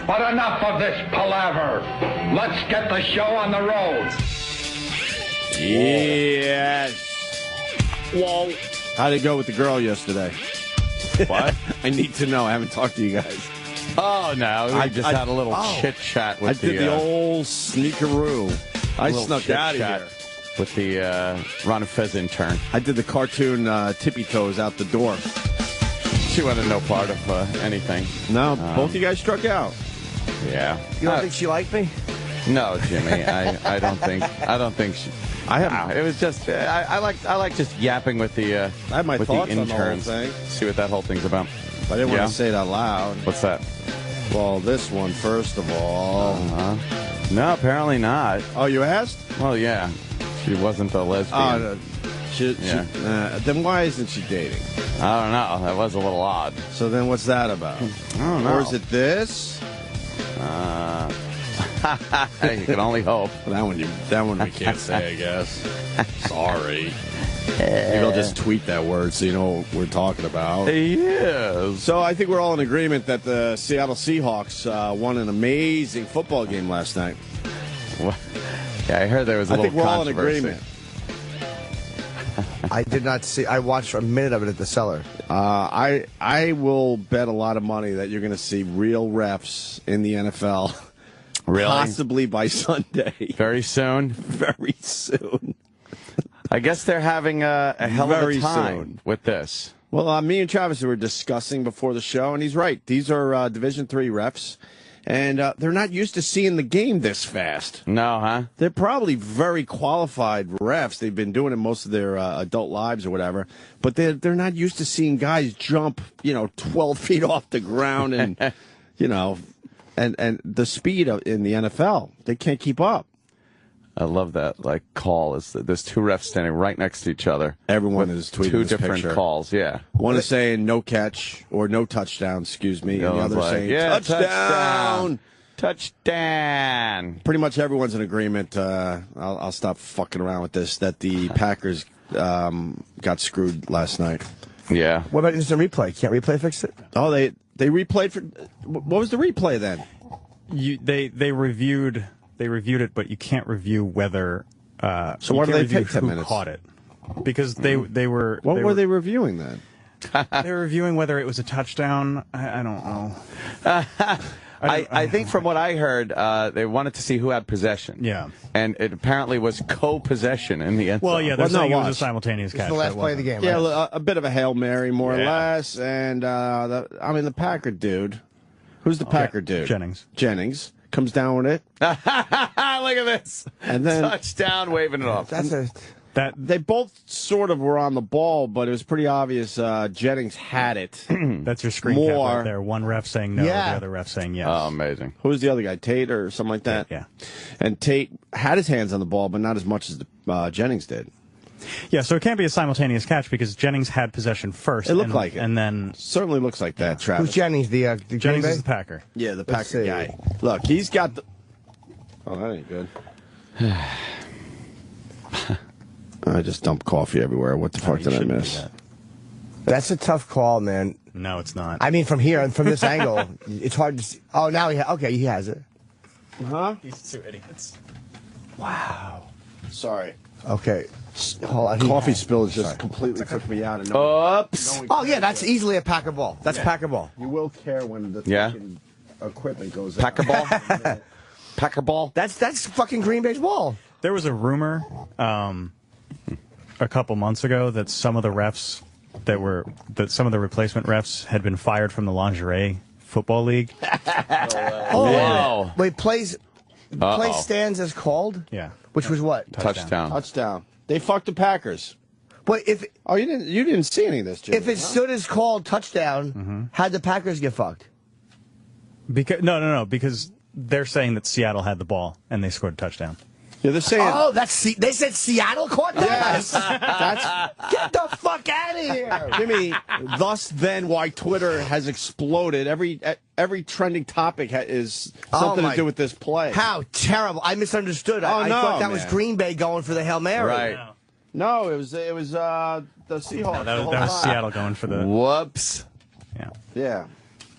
But enough of this palaver. Let's get the show on the road. Yes. Whoa. How'd it go with the girl yesterday? What? I need to know. I haven't talked to you guys. Oh, no. We just had a little chit-chat with I did the old sneakeroo. I snuck out of here. With the Ron and Fez intern. I did the cartoon tippy toes out the door. She wanted no part of anything. No, both of you guys struck out. Yeah. You don't think she liked me? No, Jimmy. I don't think she... I have. It was just I like just yapping with the I have my with thoughts the on the whole interns. thing. See what that whole thing's about. I didn't want to say it out loud. What's that? Well, this one first of all. No, apparently not. Oh, you asked? Well, yeah. She wasn't a lesbian. Then why isn't she dating? I don't know. That was a little odd. So then what's that about? I don't know. Or is it this? You can only hope. That one we can't say, I guess. Sorry. Maybe I'll just tweet that word so you know what we're talking about. Yes. So I think we're all in agreement that the Seattle Seahawks won an amazing football game last night. Yeah, I heard there was a little controversy. I think we're all in agreement. I did not see. I watched a minute of it at the cellar. I will bet a lot of money that you're going to see real refs in the NFL. Really? Possibly by Sunday. Very soon? Very soon. I guess they're having a hell of Very a time soon. with this. Well, me and Travis were discussing before the show, and he's right. These are Division III refs, and they're not used to seeing the game this fast. No, huh? They're probably very qualified refs. They've been doing it most of their adult lives or whatever, but they're not used to seeing guys jump, 12 feet off the ground and, and the speed in the NFL. They can't keep up. I love that. Call is there's two refs standing right next to each other. Everyone is tweeting two this different picture. Calls. Yeah, one is saying no catch or no touchdown. Excuse me. The and the other is saying touchdown. Touchdown. Pretty much everyone's in agreement. I'll stop fucking around with this. That the Packers got screwed last night. Yeah. What about instant replay? Can't replay fix it? Oh, they replayed for. What was the replay then? They reviewed it, but you can't review whether. So why do they take 10 who minutes? Caught it? Because they were. What were they reviewing then? They were reviewing whether it was a touchdown. I don't know. I think from what I heard, they wanted to see who had possession. Yeah. And it apparently was co-possession in the end zone. Well, yeah, they're saying it was a simultaneous catch. It's the last play of the game, Yeah, right? a bit of a Hail Mary, more or less. And, the Packer dude. Who's the Packer dude? Jennings. Comes down with it. Look at this. And then touchdown, waving it off. They both sort of were on the ball, but it was pretty obvious Jennings had it. That's your screen cap right there. One ref saying no, the other ref saying yes. Oh, amazing. Who was the other guy? Tate or something like that? Yeah. And Tate had his hands on the ball, but not as much as Jennings did. Yeah, so it can't be a simultaneous catch because Jennings had possession first. It looked like it. And then... Certainly looks like that, Travis. Who's Jennings? The Jennings is the Packer. Yeah, the Packer guy. Look, he's got the... Oh, that ain't good. I just dumped coffee everywhere. What the fuck did I miss? That's a tough call, man. No, it's not. I mean, from here and from this angle, it's hard to see. Oh, now he has it. Huh? These two idiots. Wow. Sorry. Okay. Hold on. Coffee spill just completely took me out. Oops. Oh, yeah, that's easily a Packer ball. That's Packer ball. You will care when the fucking equipment goes Packer out. ball? Packer ball? That's fucking Green Bay's ball. There was a rumor a couple months ago that some of the refs some of the replacement refs had been fired from the lingerie football league. Wow. Wait, play stands as called? Yeah. Which was what? Touchdown. They fucked the Packers. But if you didn't see any of this, Jimmy, if it stood as called touchdown, how'd the Packers get fucked? Because no, because they're saying that Seattle had the ball and they scored a touchdown. Yeah, they're saying. Oh, they said Seattle caught that. Yes. Get the fuck out of here, Jimmy. Thus, then, why Twitter has exploded. Every trending topic is something to do with this play. How terrible! I misunderstood. I thought that was Green Bay going for the Hail Mary. Right. No, it was the Seahawks. That was Seattle going for the. Whoops. Yeah. Yeah.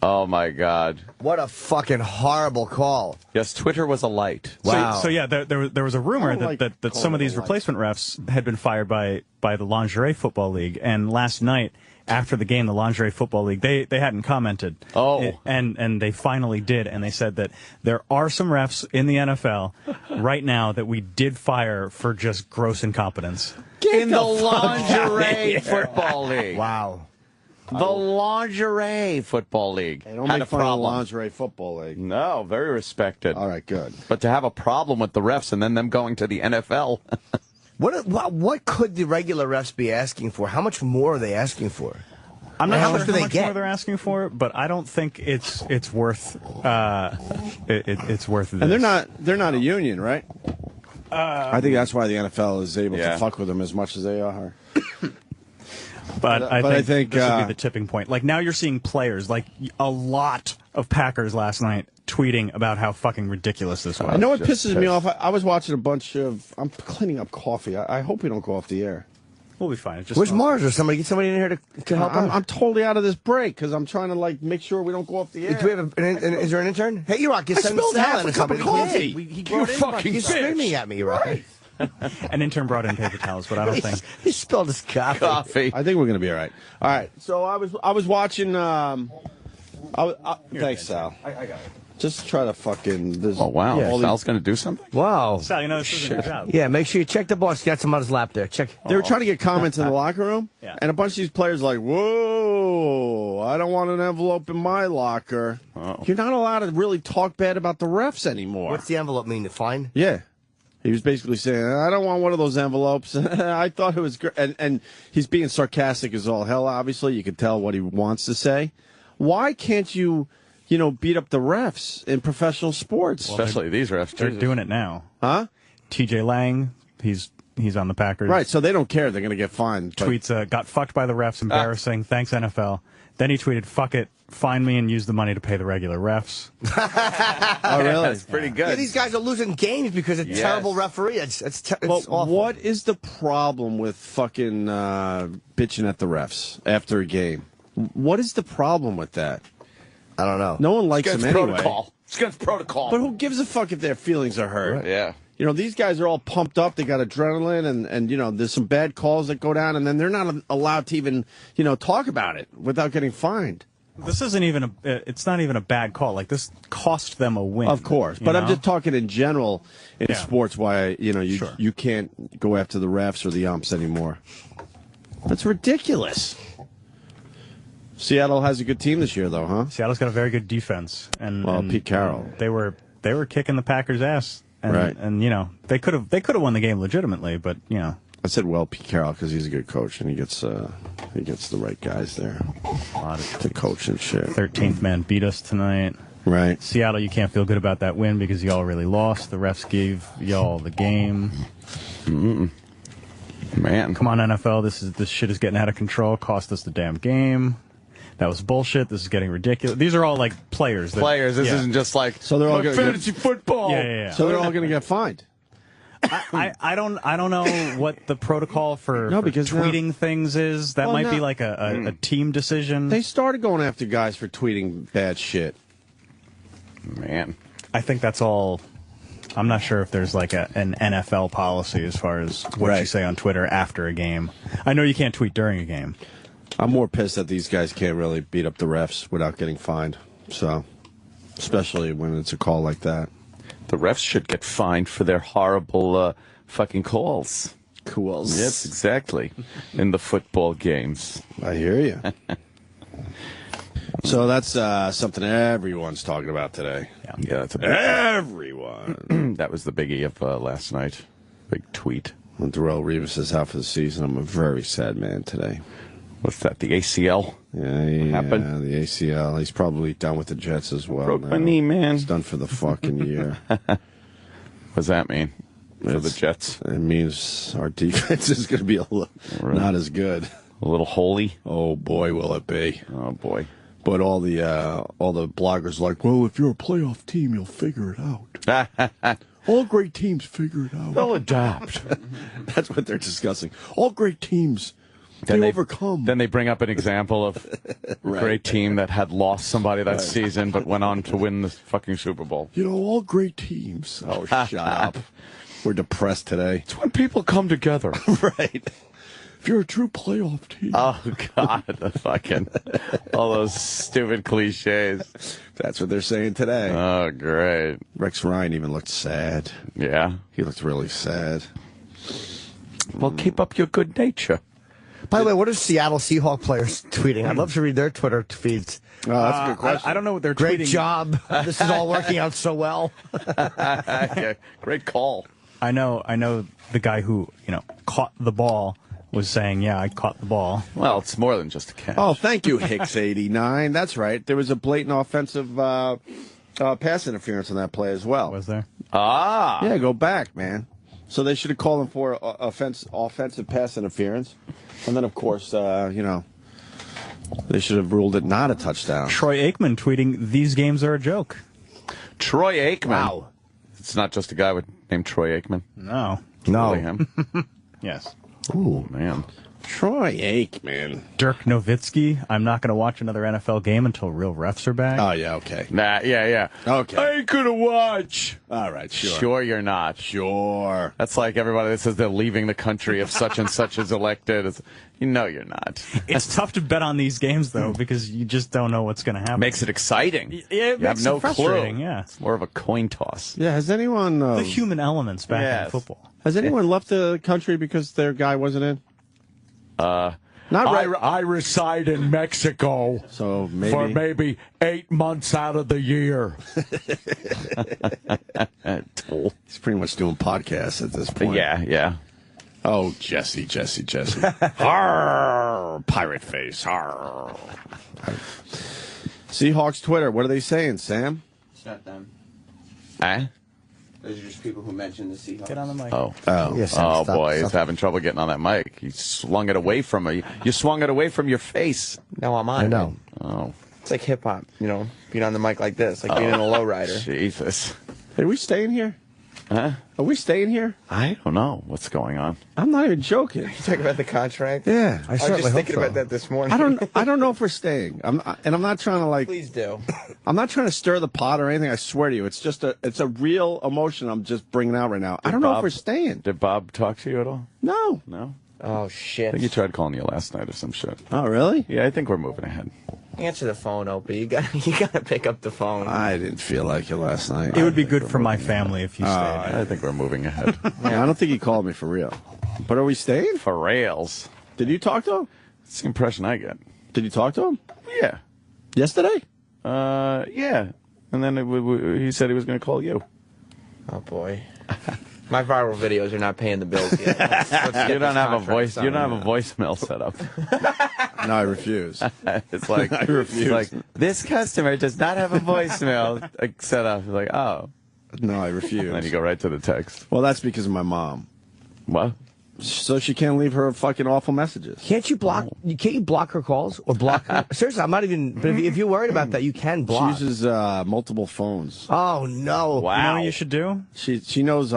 Oh, my God. What a fucking horrible call. Yes, Twitter was alight. Wow. So yeah, there was a rumor that some of these replacement refs had been fired by the Lingerie Football League, and last night after the game, the Lingerie Football League they hadn't commented. Oh, and they finally did, and they said that there are some refs in the NFL right now that we did fire for just gross incompetence. in the Lingerie Football League. Wow. The Lingerie Football League. They don't had make a fun of the problem. Lingerie Football League. No, very respected. All right, good. But to have a problem with the refs and then them going to the NFL. What could the regular refs be asking for? How much more are they asking for? I'm not How sure much do how they much get? more they're asking for, but I don't think it's worth it's worth this. And they're not a union, right? I think that's why the NFL is able to fuck with them as much as they are. But I think this would be uh, the tipping point. Like, now you're seeing players, like a lot of Packers last night, tweeting about how fucking ridiculous this was. I know what pisses me off. I was watching a bunch of. I'm cleaning up coffee. I hope we don't go off the air. We'll be fine. Where's Mars? Or somebody get somebody in here to help out? I'm totally out of this break because I'm trying to make sure we don't go off the air. Do we have is there an intern? Hey, Erock, you I send spilled half Sal a in cup of somebody. coffee. He You brought in, fucking He's bitch. screaming at me, Erock. An intern brought in paper towels, but I don't think. He spilled his coffee. I think we're gonna be all right. All right. So I was watching. Thanks, Sal. I got it. Just try to fucking. Oh, wow. all Sal's going to do something? Wow. Sal, you know this isn't your job. Yeah, make sure you check the boss. Got some on his lap there. Check. They were trying to get comments in the locker room, Yeah. and a bunch of these players were like, "Whoa, I don't want an envelope in my locker." Uh-oh. You're not allowed to really talk bad about the refs anymore. What's the envelope mean? The fine? Yeah. He was basically saying, I don't want one of those envelopes. I thought it was great. And he's being sarcastic as all hell, obviously. You can tell what he wants to say. Why can't you, beat up the refs in professional sports? Especially these refs. They're Jesus. doing it now. Huh? TJ Lang, he's on the Packers. Right, so they don't care. They're going to get fined. But- Tweets, got fucked by the refs, embarrassing. Thanks, NFL. Then he tweeted, fuck it, fine me and use the money to pay the regular refs. Oh, really? That's pretty good. Yeah, these guys are losing games because of terrible referee. It's Well, awful. what is the problem with fucking bitching at the refs after a game? What is the problem with that? I don't know. No one likes them anyway. protocol. It's against protocol. But who gives a fuck if their feelings are hurt? Yeah. These guys are all pumped up. They got adrenaline, and there's some bad calls that go down, and then they're not allowed to even, talk about it without getting fined. This isn't even it's not even a bad call. Like, this cost them a win. Of course. But I'm just talking in general in sports why, Sure. you can't go after the refs or the umps anymore. That's ridiculous. Seattle has a good team this year, though, huh? Seattle's got a very good defense. And Pete Carroll. They were kicking the Packers' ass. And, Right. And, they could have won the game legitimately, but, I said, Pete Carroll, because he's a good coach, and he gets the right guys there to coach and shit. 13th man beat us tonight. Right. Seattle, you can't feel good about that win because y'all really lost. The refs gave y'all the game. Man. Come on, NFL. This shit is getting out of control. Cost us the damn game. That was bullshit. This is getting ridiculous. These are all like players. This isn't just like So they're all gonna fantasy football. Yeah. So they're all going to get fined. I don't know what the protocol for because tweeting things is. That might be like a team decision. They started going after guys for tweeting bad shit. Man. I think that's all. I'm not sure if there's like an NFL policy as far as what you say on Twitter after a game. I know you can't tweet during a game. I'm more pissed that these guys can't really beat up the refs without getting fined. So, especially when it's a call like that. The refs should get fined for their horrible fucking calls. Calls. Yes, exactly. In the football games. I hear you. So that's something everyone's talking about today. Yeah, that's a big Everyone. That was the biggie of last night. Big tweet. When Darrell Revis is out for the season, I'm a very sad man today. What's that? The ACL? Yeah, happened? the ACL. He's probably done with the Jets as well. Broke my now. knee, man. He's done for the fucking year. What does that mean for the Jets? It means our defense is going to be not as good. A little holy? Oh boy, will it be! Oh boy! But all the bloggers are like, well, if you're a playoff team, you'll figure it out. All great teams figure it out. They'll adapt. That's what they're discussing. All great teams Then they overcome. Then they bring up an example of a great team that had lost somebody that season but went on to win the fucking Super Bowl. You know, all great teams. Oh, shut up. We're depressed today. It's when people come together. Right. If you're a true playoff team. Oh, God. The fucking... all those stupid cliches. That's what they're saying today. Oh, great. Rex Ryan even looked sad. Yeah. He looked really sad. Well, keep up your good nature. By the way, what are Seattle Seahawks players tweeting? I'd love to read their Twitter feeds. Oh, that's a good question. I don't know what they're Great tweeting. job. This is all working out so well. Yeah, great call. I know the guy who, caught the ball was saying, yeah, I caught the ball. Well, it's more than just a catch. Oh, thank you, Hicks89. That's right. There was a blatant offensive pass interference on that play as well. Was there? Ah. Yeah, go back, man. So they should have called him for offensive pass interference. And then, of course, they should have ruled it not a touchdown. Troy Aikman tweeting, these games are a joke. Troy Aikman. Wow. It's not just a guy named Troy Aikman. No. Really him. Yes. Ooh, man. Troy Aikman. Dirk Nowitzki, I'm not going to watch another NFL game until real refs are back. Oh, yeah, okay. Nah, yeah. Okay. I ain't gonna watch. All right, sure. Sure you're not. Sure. That's like everybody that says they're leaving the country if such and such is elected. You know you're not. It's tough to bet on these games, though, because you just don't know what's going to happen. Makes it exciting. Yeah, it You have makes no it frustrating, clue. yeah. It's more of a coin toss. Yeah, has anyone... The human elements back Yes. in football. Has anyone left the country because their guy wasn't in? Not right. I reside in Mexico So maybe... for maybe 8 months out of the year. He's pretty much doing podcasts at this point. Yeah. Oh, Jesse. Arr, pirate face. Arr. Seahawks Twitter. What are they saying, Sam? Shut them. Eh? Those are just people who mentioned the Seahawks. Get on the mic. Oh. Yes, Oh, stop, boy, stop. he's having trouble getting on that mic. He swung it away from me. You swung it away from your face. No, I'm on. I know. Oh, It's like hip hop, being on the mic like this, like being in a lowrider. Jesus. Hey, are we staying here? Huh? Are we staying here? I don't know what's going on. I'm not even joking. You talking about the contract? Yeah. I I was certainly just hope thinking so. about that this morning. I don't know if we're staying. I'm not trying to Please do. I'm not trying to stir the pot or anything. I swear to you, it's a real emotion I'm just bringing out right now. I don't know if we're staying. Did Bob talk to you at all? No. No? Oh I shit! think he tried calling you last night or some shit. Oh, really? Yeah, I think we're moving ahead. Answer the phone, Opie. You gotta pick up the phone. I didn't feel like it last night. It would be good for my family if you stayed. I think we're moving ahead. Yeah, I don't think he called me for real. But are we staying? For rails. Did you talk to him? That's the impression I get. Did you talk to him? Yeah. Yesterday? Yeah. And then he said he was going to call you. Oh boy. My viral videos are not paying the bills yet. Let's get You don't this have a contract voice. You don't have signed. a voicemail set up. No, I refuse. It's like I refuse. It's like this customer does not have a voicemail set up. It's like, oh, No, I and then refuse. you go right to the text. Well, that's because of my mom. What? So she can't leave her fucking awful messages. Can't you block? Can't you block her calls or block? Her? Seriously, I'm not even. But if you're worried about that, you can She block. uses multiple phones. Oh no! You know what you should do? She knows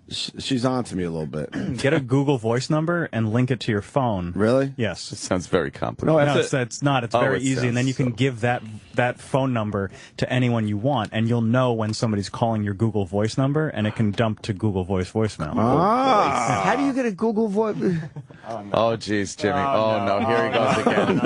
she's on to me a little bit. Get a Google Voice number and link it to your phone. Really? It Yes. sounds very complicated. No, No, it's not. It's Oh, very it easy, and then you sounds can give that phone number to anyone you want, and you'll know when somebody's calling your Google Voice number, and it can dump to Google Voice voicemail. How do you get a Google Voice? Oh, jeez, Jimmy. Oh, no. Here he goes again.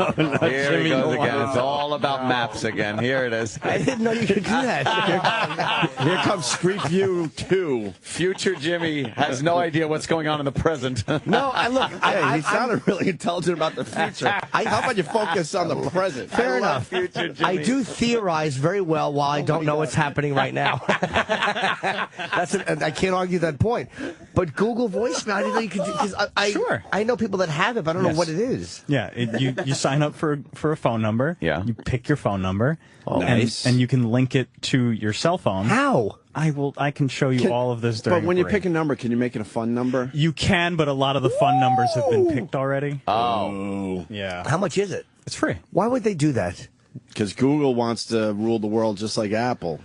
Here he goes again. It's all about maps again. Here it is. I didn't know you could do that. Here comes Street View 2. Future Jimmy has no idea what's going on in the present. No, I look. Hey, he sounded really intelligent about the future. How about you focus on the present? Fair enough. Future Jimmy. I do theorize very well while I don't know what's happening right now. I can't argue that point. But Google Voicemail, I didn't know you could do because Sure. I know people that have it, but I don't know what it is. Yeah, you sign up for a phone number. Yeah. You pick your phone number. Nice. And you can link it to your cell phone. How? I can show you all of this during But when you break. pick a number, can you make it a fun number? You can, but a lot of the fun numbers have been picked already. Oh. Yeah. How much is it? It's free. Why would they do that? Because Google wants to rule the world just like Apple.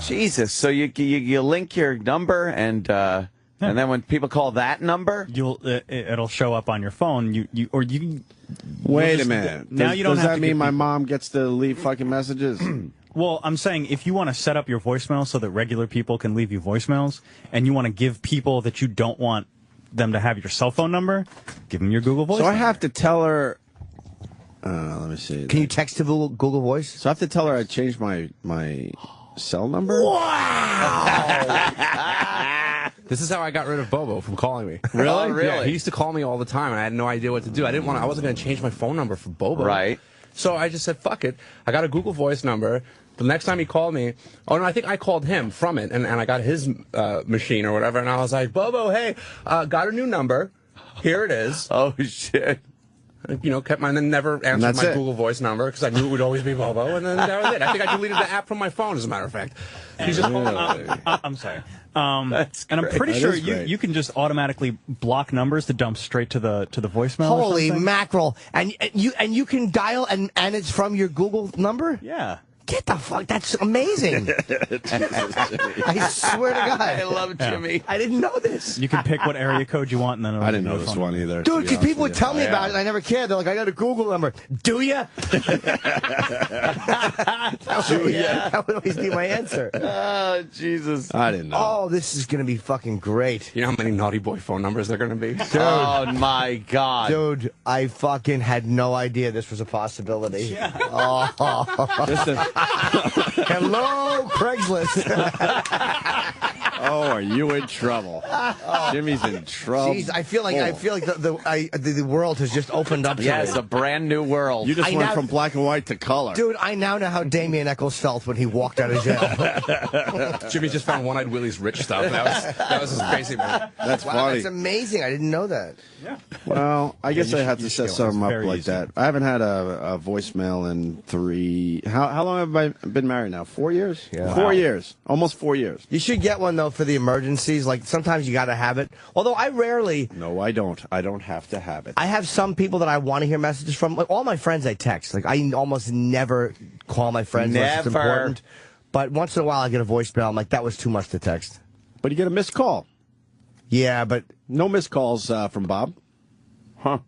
Jesus. So you link your number and Yeah, And then when people call that number, it'll show up on your phone. Wait a minute. Now you don't does have that to mean give my people- mom gets to leave fucking messages? Well, I'm saying if you want to set up your voicemail so that regular people can leave you voicemails, and you want to give people that you don't want them to have your cell phone number, give them your Google Voice. So I number. have to tell her. Let me see. Can you text to Google Voice? So I have to tell her I changed my cell number. This is how I got rid of Bobo from calling me. Really? Oh, really? Yeah, he used to call me all the time, and I had no idea what to do. I wasn't going to change my phone number for Bobo. Right. So I just said, fuck it. I got a Google Voice number. The next time he called me, oh no, I think I called him from it, and I got his machine or whatever, and I was like, Bobo, hey, got a new number. Here it is. Oh, shit. You know, kept mine and never answered my Google Voice number because I knew it would always be Bobo, and then that was it. I think I deleted the app from my phone, as a matter of fact. He's just I'm sorry. That's and I'm great. pretty That sure is great. you can just automatically block numbers to dump straight to the voicemail. or Holy something. mackerel! And you can dial and it's from your Google number. Yeah. Get the fuck! That's amazing. I swear to God, I love Jimmy. I didn't know this. You can pick what area code you want, and then it'll I didn't give know you a this phone one number. either. Dude, because people would tell me Yeah. about it, and I never cared. They're like, I got a Google number. Do ya? That would always be my answer. Oh, Jesus. I didn't know. Oh, this is going to be fucking great. You know how many naughty boy phone numbers there are going to be? Oh, my God. Dude, I fucking had no idea this was a possibility. Just a- Hello, Craigslist. oh, are you in trouble? Jimmy's in trouble. Jeez, I feel like the world has just opened up to Yeah, me. it's a brand new world. You just I went now- from black and white to color. Dude, I now know how Damien Eccles felt when he walked out of jail. Jimmy just found One-Eyed Willie's rich stuff. That was just crazy, man. That's Wow, funny. that's amazing. I didn't know that. Well, I guess I have to set something up very like easy. that. I haven't had a voicemail in 3. How long have I been married now? 4 years? Yeah. 4 years. Almost 4 years. You should get one, though, for the emergencies. Like, sometimes you got to have it. Although I rarely... No, I don't. I don't have to have it. I have some people that I want to hear messages from. Like, all my friends I text. Like, I almost never call my friends unless it's Never. important. But once in a while I get a voicemail. I'm like, that was too much to text. But you get a missed call. Yeah, but... No missed calls from Bob. Huh.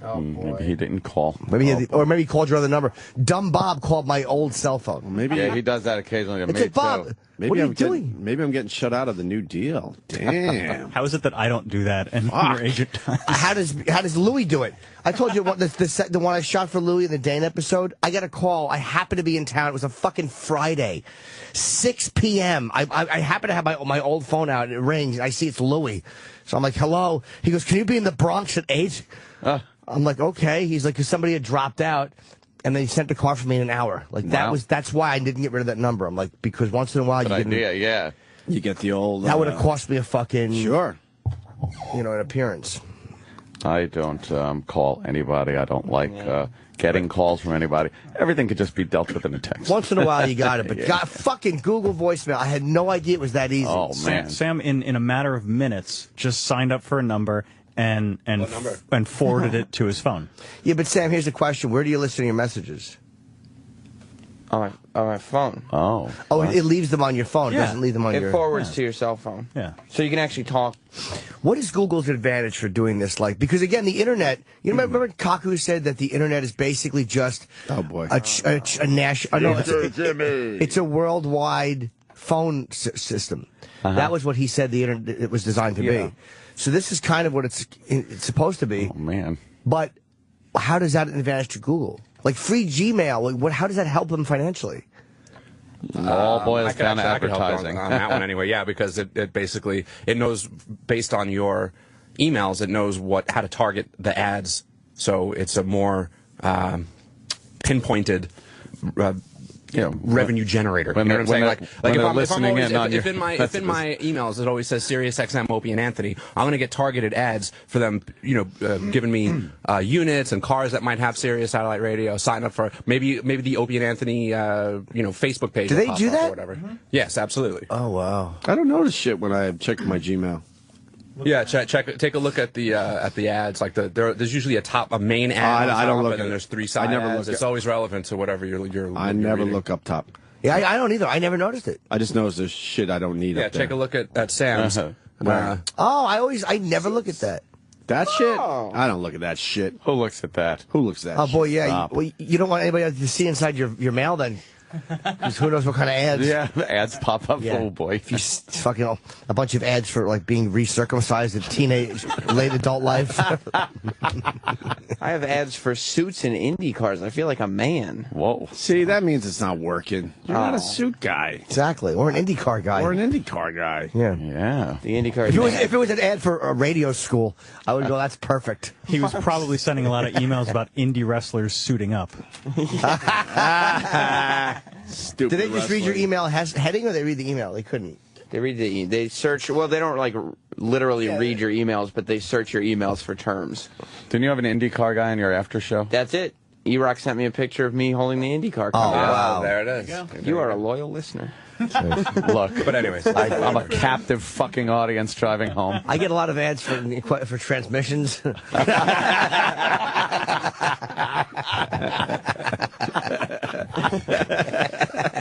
Oh, boy. Maybe he didn't call. Maybe or maybe he called your other number. Dumb Bob called my old cell phone. Maybe Yeah, he does that occasionally to It's me, like, Bob, too. maybe what are I'm you doing? Maybe I'm getting shut out of the new deal. Damn. How is it that I don't do that and your agent does? How does Louis do it? I told you what the one I shot for Louis in the Dane episode. I got a call. I happened to be in town. It was a fucking Friday, 6 p.m. I happen to have my old phone out. And it rings. And I see it's Louis. So I'm like, hello. He goes, can you be in the Bronx at 8? I'm like, okay. He's like, 'cause somebody had dropped out. And then he sent the car for me in an hour. Like Wow. that's why I didn't get rid of that number. I'm like, because once in a while Good you didn't. idea, yeah. You get the old. That would have cost me a fucking Sure. an appearance. I don't call anybody. I don't like getting calls from anybody. Everything could just be dealt with in a text. Once in a while you got it, but God, fucking Google voicemail. I had no idea it was that easy. Oh, man. Sam, in a matter of minutes, just signed up for a number and forwarded it to his phone. Yeah, but Sam, here's the question: where do you listen to your messages? On my phone. Oh. Oh, it leaves them on your phone. It Yeah. doesn't leave them on It your. forwards to your cell phone. Yeah. So you can actually talk. What is Google's advantage for doing this? Like, because again, the internet. You remember Kaku said that the internet is basically just Oh, boy. a national. No, it's a worldwide phone system. That was what he said the internet it was designed to Yeah. be. So this is kind of what it's supposed to be. Oh, man. But how does that advantage to Google? Like free Gmail, like how does that help them financially? All boils down to I could help advertising. on that one anyway. Yeah, because it basically it knows based on your emails, it knows how to target the ads. So it's a more pinpointed. Revenue generator. when You know what I'm saying? they're- Like when if they're I'm listening always, in on if your in my messages. emails it always says Sirius XM, Opie and Anthony, I'm going to get targeted ads for them. Giving me units and cars that might have Sirius satellite radio. Sign up for maybe the Opie and Anthony Facebook page. Do will they pop do up that? Or whatever. Yes, absolutely. Oh wow! I don't notice shit when I check my Gmail. Yeah, take a look at the ads. Like there's usually a main ad. I don't look and at then it. there's 3 side I never ads. look It's at- always relevant to whatever you're I you're never reading. look up top. Yeah, I don't either. I never noticed it. I just notice there's shit I don't need Yeah, up there. take a look at Sam's. I never look at that. That shit? I don't look at that shit. Who looks at that? Who looks at that Oh, shit? boy, yeah. You don't want anybody to see inside your mail, then. Because who knows what kind of ads. Yeah, the ads pop up. Yeah. Oh, boy. If you fucking a bunch of ads for, like, being recircumcised in teenage, late adult life. I have ads for suits and Indy cars. I feel like a man. Whoa. See, that means it's not working. You're not a suit guy. Exactly. Or an IndyCar guy. Or an IndyCar guy. Yeah. Yeah. The Indy car. If it was an ad for a radio school, I would go, that's perfect. He was probably sending a lot of emails about indie wrestlers suiting up. Stupid. Did they just read your wrestling. email heading, or they read the email? They couldn't. They search. Well, they don't like literally read your emails, but they search your emails for terms. Didn't you have an IndyCar guy on your after show? That's it. Erock sent me a picture of me holding the Indy car. Oh, wow. There it is. You are a loyal listener. Look, But anyways, I'm a captive fucking audience driving home. I get a lot of ads for transmissions.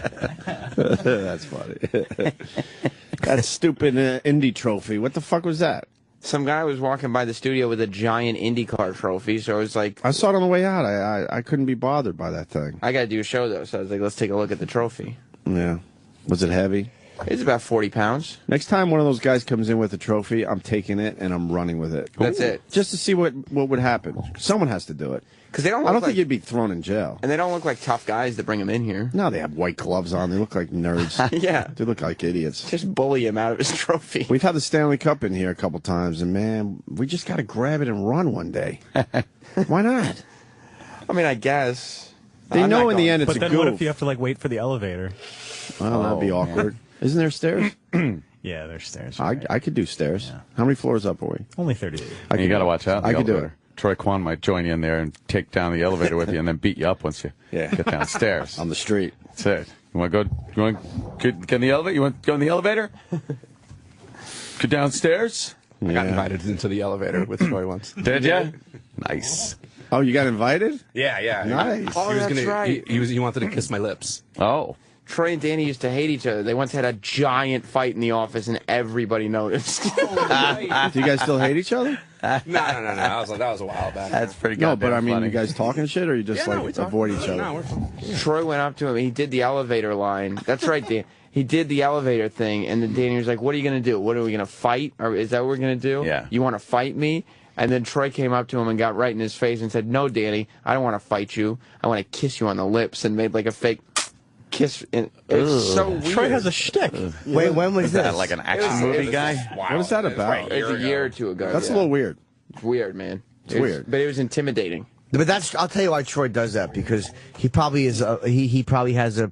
That's funny. That stupid Indy trophy. What the fuck was that? Some guy was walking by the studio with a giant IndyCar trophy, so I was like, I saw it on the way out. I couldn't be bothered by that thing. I got to do a show, though, so I was like, let's take a look at the trophy. Yeah. Was it heavy? It's about 40 pounds. Next time one of those guys comes in with a trophy, I'm taking it and I'm running with it. That's it. Just to see what would happen. Someone has to do it. Because they don't look I don't like, think you'd be thrown in jail. and they don't look like tough guys that bring them in here. No, they have white gloves on. They look like nerds. Yeah. They look like idiots. Just bully him out of his trophy. We've had the Stanley Cup in here a couple times, and man, we just got to grab it and run one day. Why not? I mean, I guess. They I'm know not in the going. end it's But a then goof. what if you have to, like, wait for the elevator? Well, that'd be awkward. Isn't there stairs? Yeah, there's stairs. I could do stairs. How many floors up are we? Only 38. You got to watch out. I could do it. Troy Kwan might join you in there and take down the elevator with you, and then beat you up once you get downstairs. On the street. That's it. You want to go? You want to get in the elevator? You want to go in the elevator? Go downstairs. I got invited into the elevator with Troy once. Did you? Nice. Oh, you got invited? Yeah. Nice. Oh, that's right. He wanted to kiss my lips. Oh. Troy and Danny used to hate each other. They once had a giant fight in the office, and everybody noticed. Do you guys still hate each other? No. That was a while back. That's pretty good. No, but I mean, you guys talking shit, or you just we talk. avoid each other? No, we're fine. Troy went up to him. He did the elevator line. That's right, Dan. He did the elevator thing, and then Danny was like, "What are you gonna do? What are we gonna fight? Or is that what we're gonna do? Yeah. You want to fight me?" And then Troy came up to him and got right in his face and said, "No, Danny, I don't want to fight you. I want to kiss you on the lips," and made like a fake kiss. And it's so weird. Troy has a shtick. Wait, when was Is this? that like an action movie guy? What is that about? It's a year or two ago. That's a yeah. little weird. It's weird, man. It's weird. But it was intimidating. But I'll tell you why Troy does that, because he probably is he probably has a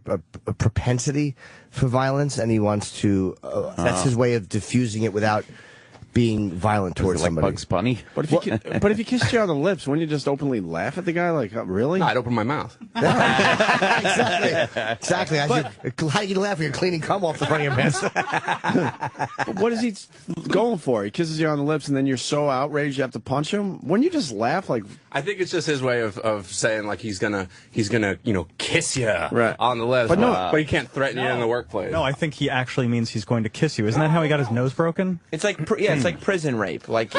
propensity for violence, and he wants to that's his way of diffusing it without being violent towards Like somebody. Bugs Bunny? But if he kissed you on the lips, wouldn't you just openly laugh at the guy? Like, really? No, I'd open my mouth. Exactly. How do you laugh when you're cleaning cum off the front of your pants? But what is he going for? He kisses you on the lips, and then you're so outraged you have to punch him? Wouldn't you just laugh? Like, I think it's just his way of saying like he's gonna kiss you Right. on the lips, But no- but he can't threaten you in the workplace. No, I think he actually means he's going to kiss you. Isn't that how he got his nose broken? It's like it's like prison rape, like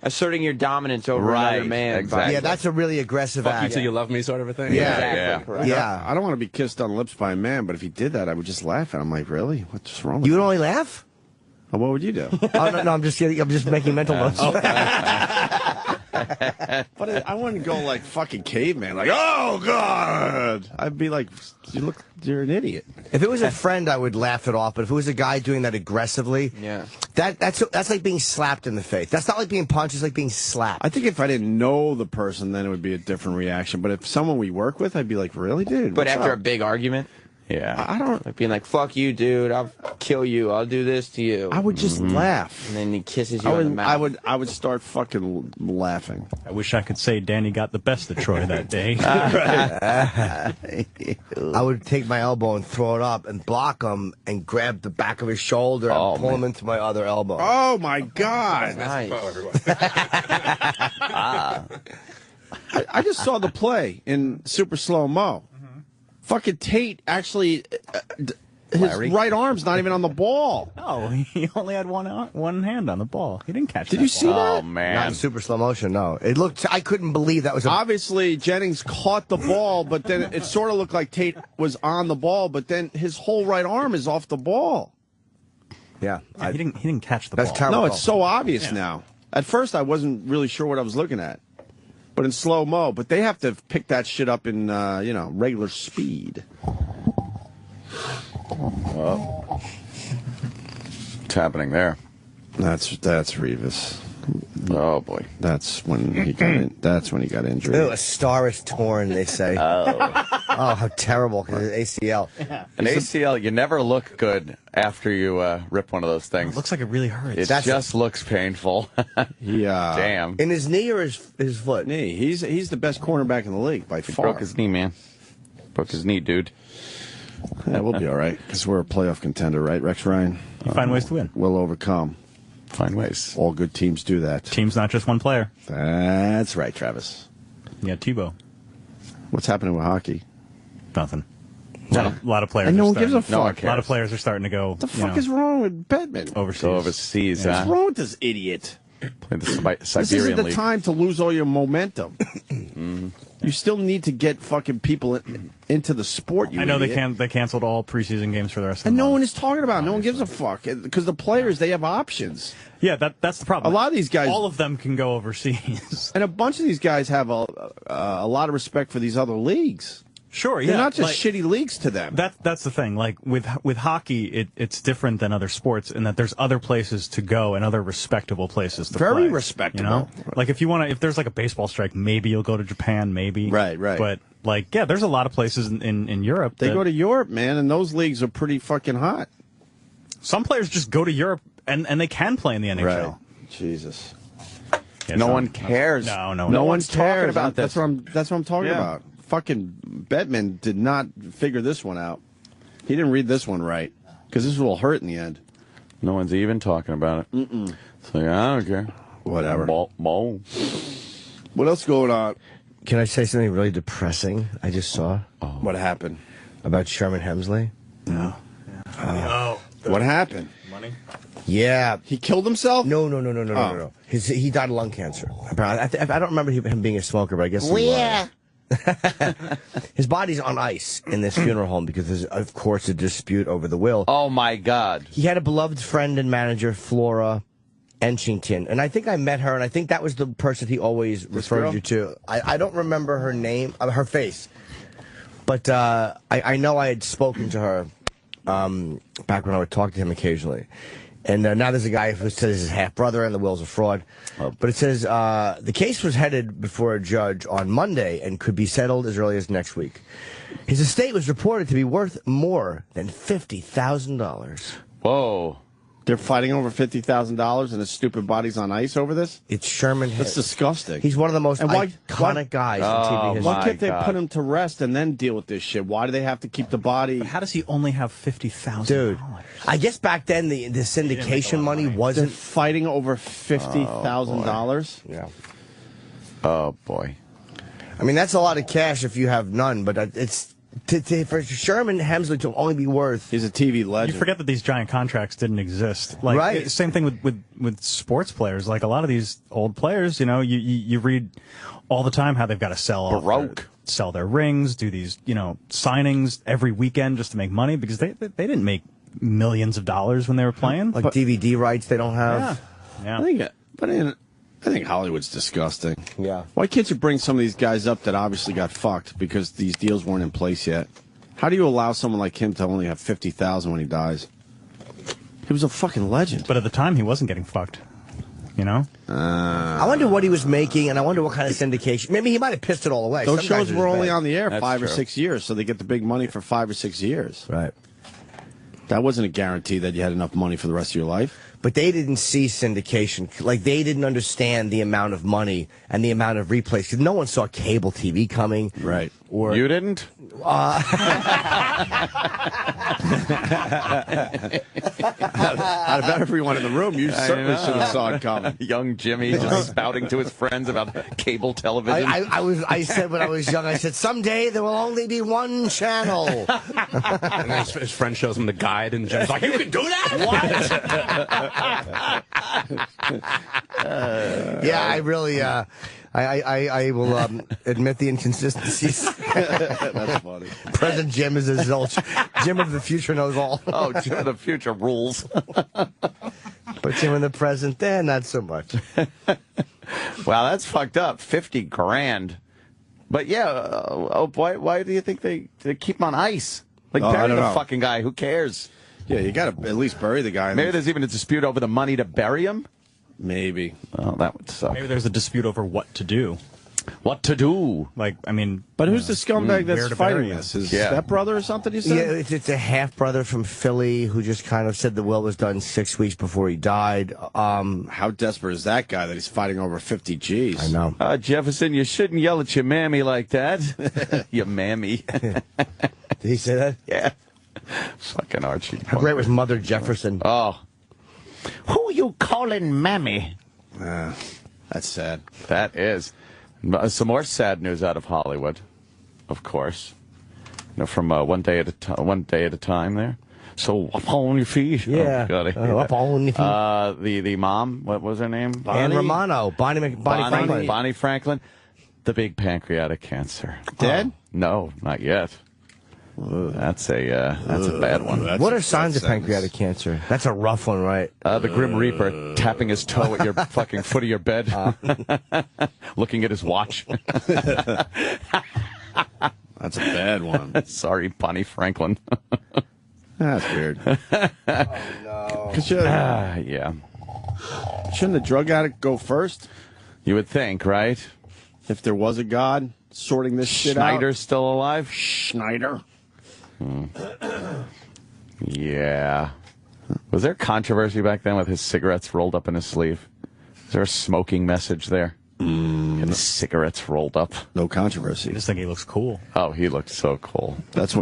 asserting your dominance over Right, another man. exactly. Yeah, that's a really aggressive Fuck you act. till you love me, sort of a thing. Yeah. Exactly. Correct. Yeah. I don't want to be kissed on the lips by a man, but if he did that, I would just laugh at him. Like, really? What's wrong with You you? would only laugh? What would you do? Oh, no, I'm just kidding. I'm just making mental notes. But I wouldn't go like fucking caveman, like, oh, God. I'd be like, you're an idiot. If it was a friend, I would laugh it off. But if it was a guy doing that aggressively, Yeah. that's like being slapped in the face. That's not like being punched. It's like being slapped. I think if I didn't know the person, then it would be a different reaction. But if someone we work with, I'd be like, really, dude? But What's after up? a big argument, Yeah. I don't. like being like, "Fuck you, dude! I'll kill you! I'll do this to you!" I would just laugh. and then he kisses you on the mouth. I would start fucking laughing. I wish I could say Danny got the best of Troy that day. I would take my elbow and throw it up and block him and grab the back of his shoulder and pull him into my other elbow. Oh my God! Nice. I just saw the play in super slow mo. Fucking Tate actually Larry. right arm's not even on the ball. Oh, he only had one hand on the ball. He didn't catch. Did you see Oh that? man. Not in super slow motion, no. It looked, I couldn't believe that was a... Obviously, Jennings caught the ball, but then it sort of looked like Tate was on the ball, but then his whole right arm is off the ball. Yeah. He didn't catch the That's ball. terrible. No, it's so obvious now. At first, I wasn't really sure what I was looking at, but in slow mo. But they have to pick that shit up in regular speed. What's happening there? That's Revis. Oh boy. That's when he got injured. Ew, a star is torn, they say. Oh, how terrible, because it's ACL. An ACL, you never look good after you rip one of those things. It looks like it really hurts. It just looks painful. Yeah. Damn. In his knee or his foot? Knee. He's the best cornerback in the league by far. Broke his knee, man. Broke his knee, dude. Yeah, we'll be all right because we're a playoff contender, right, Rex Ryan? You find ways to win. We'll overcome. Find ways. All good teams do that. Team's not just one player. That's right, Travis. You got Tebow. What's happening with hockey? Nothing. A lot of players. And no are one gives a starting- fuck. No one A lot of players are starting to go. What the fuck is wrong with Bedman? overseas? Go overseas, What's huh? wrong with this idiot? Play the This isn't Siberian the League. time to lose all your momentum. You still need to get fucking people into the sport. You I know idiot. they canceled all preseason games for the rest of And the no month. one is talking about it. No one gives a fuck because the players they have options, Yeah, that's the problem. A lot of these guys- all of them can go overseas. and a bunch of these guys have a lot of respect for these other leagues. Sure, yeah. They're not just like, shitty leagues to them. That's the thing. Like with hockey, it's different than other sports in that there's other places to go and other respectable places to Very play. respectable. You know? Like if there's like a baseball strike, maybe you'll go to Japan, maybe. Right. But like, yeah, there's a lot of places in Europe. They go to Europe, man, and those leagues are pretty fucking hot. Some players just go to Europe and they can play in the NHL. Right. Jesus. Yeah, No so- one cares. No one's talking cares about this. That's what I'm talking Yeah. about. Fucking Bedman did not figure this one out. He didn't read this one right because this will hurt in the end. No one's even talking about it. So yeah, I don't care. Whatever. Mo. What else going on? Can I say something really depressing I just saw What happened? about Sherman Hemsley? What happened? Yeah. He killed himself? No. He died of lung cancer. I don't remember him being a smoker, but I guess he was. His body's on ice in this funeral home because there's, of course, a dispute over the will. Oh my God. He had a beloved friend and manager, Flora Enchington, and I think I met her, and I think that was the person he always referred girl? you to. I don't remember her name, her face, but I know I had spoken to her back when I would talk to him occasionally. And now there's a guy who says his half-brother and the will's a fraud. But it says the case was headed before a judge on Monday and could be settled as early as next week. His estate was reported to be worth more than $50,000. Whoa. They're fighting over $50,000 and his stupid body's on ice over this? It's Sherman. That's disgusting. He's one of the most And why- iconic guys in TV history. Why my can't they God. put him to rest and then deal with this shit? Why do they have to keep the body? How does he only have $50,000? Dude, I guess back then the syndication money They're wasn't. fighting over $50,000? Yeah. Oh boy. I mean, that's a lot of cash if you have none, but it's for Sherman Hemsley to only be worth. He's a TV You legend. forget that these giant contracts didn't exist. Like, Right. Same thing with sports players. Like a lot of these old players, you read all the time how they've got to Baroque. sell their rings, do these, signings every weekend just to make money because they didn't make millions of dollars when they were playing. Like DVD rights they don't have. yeah. I think Hollywood's disgusting. Yeah. Why can't you bring some of these guys up that obviously got fucked because these deals weren't in place yet? How do you allow someone like him to only have $50,000 when he dies? He was a fucking legend. But at the time, he wasn't getting fucked. I wonder what he was making, and I wonder what kind of syndication. Maybe he might have pissed it all away. Those Some shows guys are were just only bad. on the air That's 5 or true. 6 years, so they get the big money for 5 or 6 years. Right. That wasn't a guarantee that you had enough money for the rest of your life. but they didn't see syndication. Like, they didn't understand the amount of money and the amount of replays. Because no one saw cable TV coming. Right. Or You didn't? Out of everyone in the room, you certainly should have saw it coming. Young Jimmy just spouting to his friends about cable television. I said when I was young, I said, someday there will only be one channel. And then his friend shows him the guide, and Jim's like, "You can do that? What?" Yeah, I really, I will admit the inconsistencies. That's funny. President Jim is a zilch. Jim of the future knows all. Oh, Jim of the future rules. But Jim in the present, not so much. Wow, that's fucked up. 50 grand. But yeah, why do you think they keep him on ice? Like, I bury don't the know. fucking guy. Who cares? Yeah, you got to at least bury the guy. Maybe there's even a dispute over the money to bury him. Maybe. Oh, that would suck. Maybe there's a dispute over what to do. What to do? Like, I mean, But who's the scumbag where that's to fighting bury him? this? His Yeah. stepbrother or something, you Yeah, said? it's a half-brother from Philly who just kind of said the will was done 6 weeks before he died. How desperate is that guy that he's fighting over 50 G's? I know. Jefferson, you shouldn't yell at your mammy like that. Your mammy. Did he say that? Yeah. Fucking Archie. How great was Mother Jefferson? Oh. Who you calling mammy? That's sad. That is. Some more sad news out of Hollywood, of course. You know, from one day at a time there. So up on your feet. Yeah. Oh, God, Up on your feet. the mom, what was her name? Anne Romano, Bonnie Franklin. Bonnie Franklin. The big pancreatic cancer. Dead? No, not yet. That's a bad one. What are signs of pancreatic cancer? That's a rough one, right? The Grim Reaper tapping his toe at your fucking foot of your bed, looking at his watch. That's a bad one. Sorry, Bonnie Franklin. That's weird. No. Yeah. Shouldn't the drug addict go first? You would think, right? If there was a God sorting this shit Schneider's still alive? out? Schneider. Yeah. Was there controversy back then with his cigarettes rolled up in his sleeve? Is there a smoking message there? And the cigarettes rolled up. No I controversy. just think he looks cool. Oh, he looked so cool. That's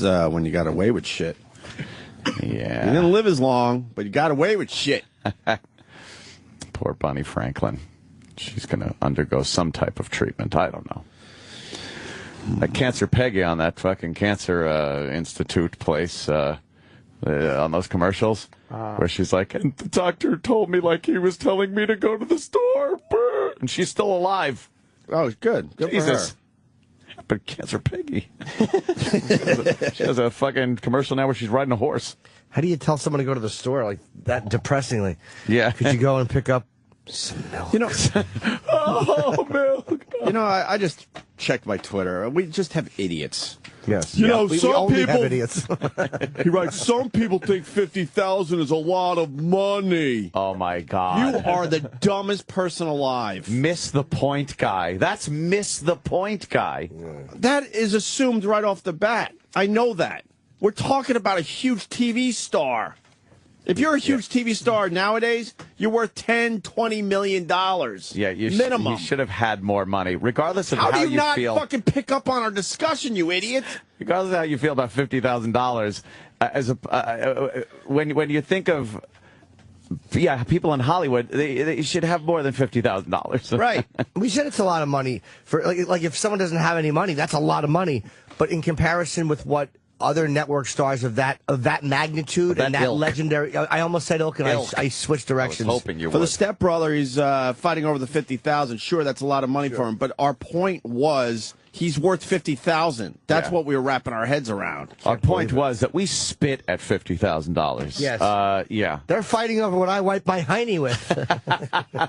when you got away with shit. You Yeah. didn't live as long, but you got away with shit. Poor Bonnie Franklin. She's going to undergo some type of treatment. I don't know. That Cancer Peggy on that fucking Cancer Institute place on those commercials where she's like, and the doctor told me like he was telling me to go to the store. Brr. And she's still alive. Oh, good. Good Jesus. for her. But Cancer Peggy. She has a fucking commercial now where she's riding a horse. How do you tell someone to go to the store like that depressingly? Yeah. Could you go and pick up some milk? You know, Oh, milk. I just checked my Twitter. We just have idiots. Yes. You know, we some only have people- idiots. He writes, some people think 50,000 is a lot of money. Oh, my God. You are the dumbest person alive. Miss the point guy. That's miss the point guy. That is assumed right off the bat. I know that. We're talking about a huge TV star. If you're a huge TV star nowadays, you're worth $10-20 million. Yeah, minimum. You should have had more money, regardless of How how do you not feel. fucking pick up on our discussion, you idiot? Regardless of how you feel about $50,000, when you think of people in Hollywood, they should have more than $50,000. Right. We said it's a lot of money for like if someone doesn't have any money, that's a lot of money. But in comparison with what other network stars of that magnitude That and that ilk. legendary, I almost said ilk and I switched directions. I was hoping you For would. the stepbrother, he's fighting over the 50,000. Sure, that's a lot of money for him. But our point was he's worth 50,000. That's Yeah. what we were wrapping our heads around. Our point was that we spit at $50,000. Yes. Yeah. They're fighting over what I wipe my hiney with.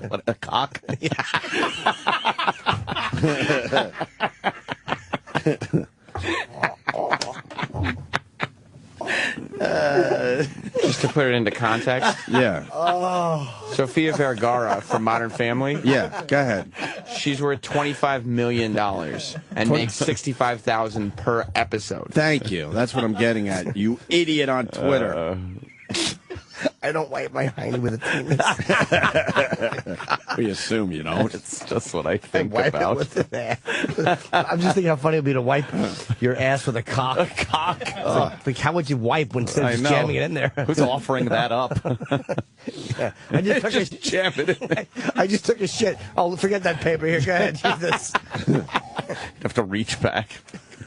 What, a cock? Just to put it into context, Yeah. Sofia Vergara from Modern Family, Yeah. Go ahead. she's worth $25 million and makes $65,000 per episode. Thank you. That's what I'm getting at. You idiot on Twitter. I don't wipe my hiney with a penis. We assume you don't. It's just what I think Wipe it about. with an ass. I'm just thinking how funny it would be to wipe your ass with a cock. A cock. Like, how would you wipe instead of I just know. jamming it in there? Who's offering that up? Yeah. I just took Just jam it in there. I just took a shit. Oh, forget that paper here. Go ahead. Jesus. You have to reach back,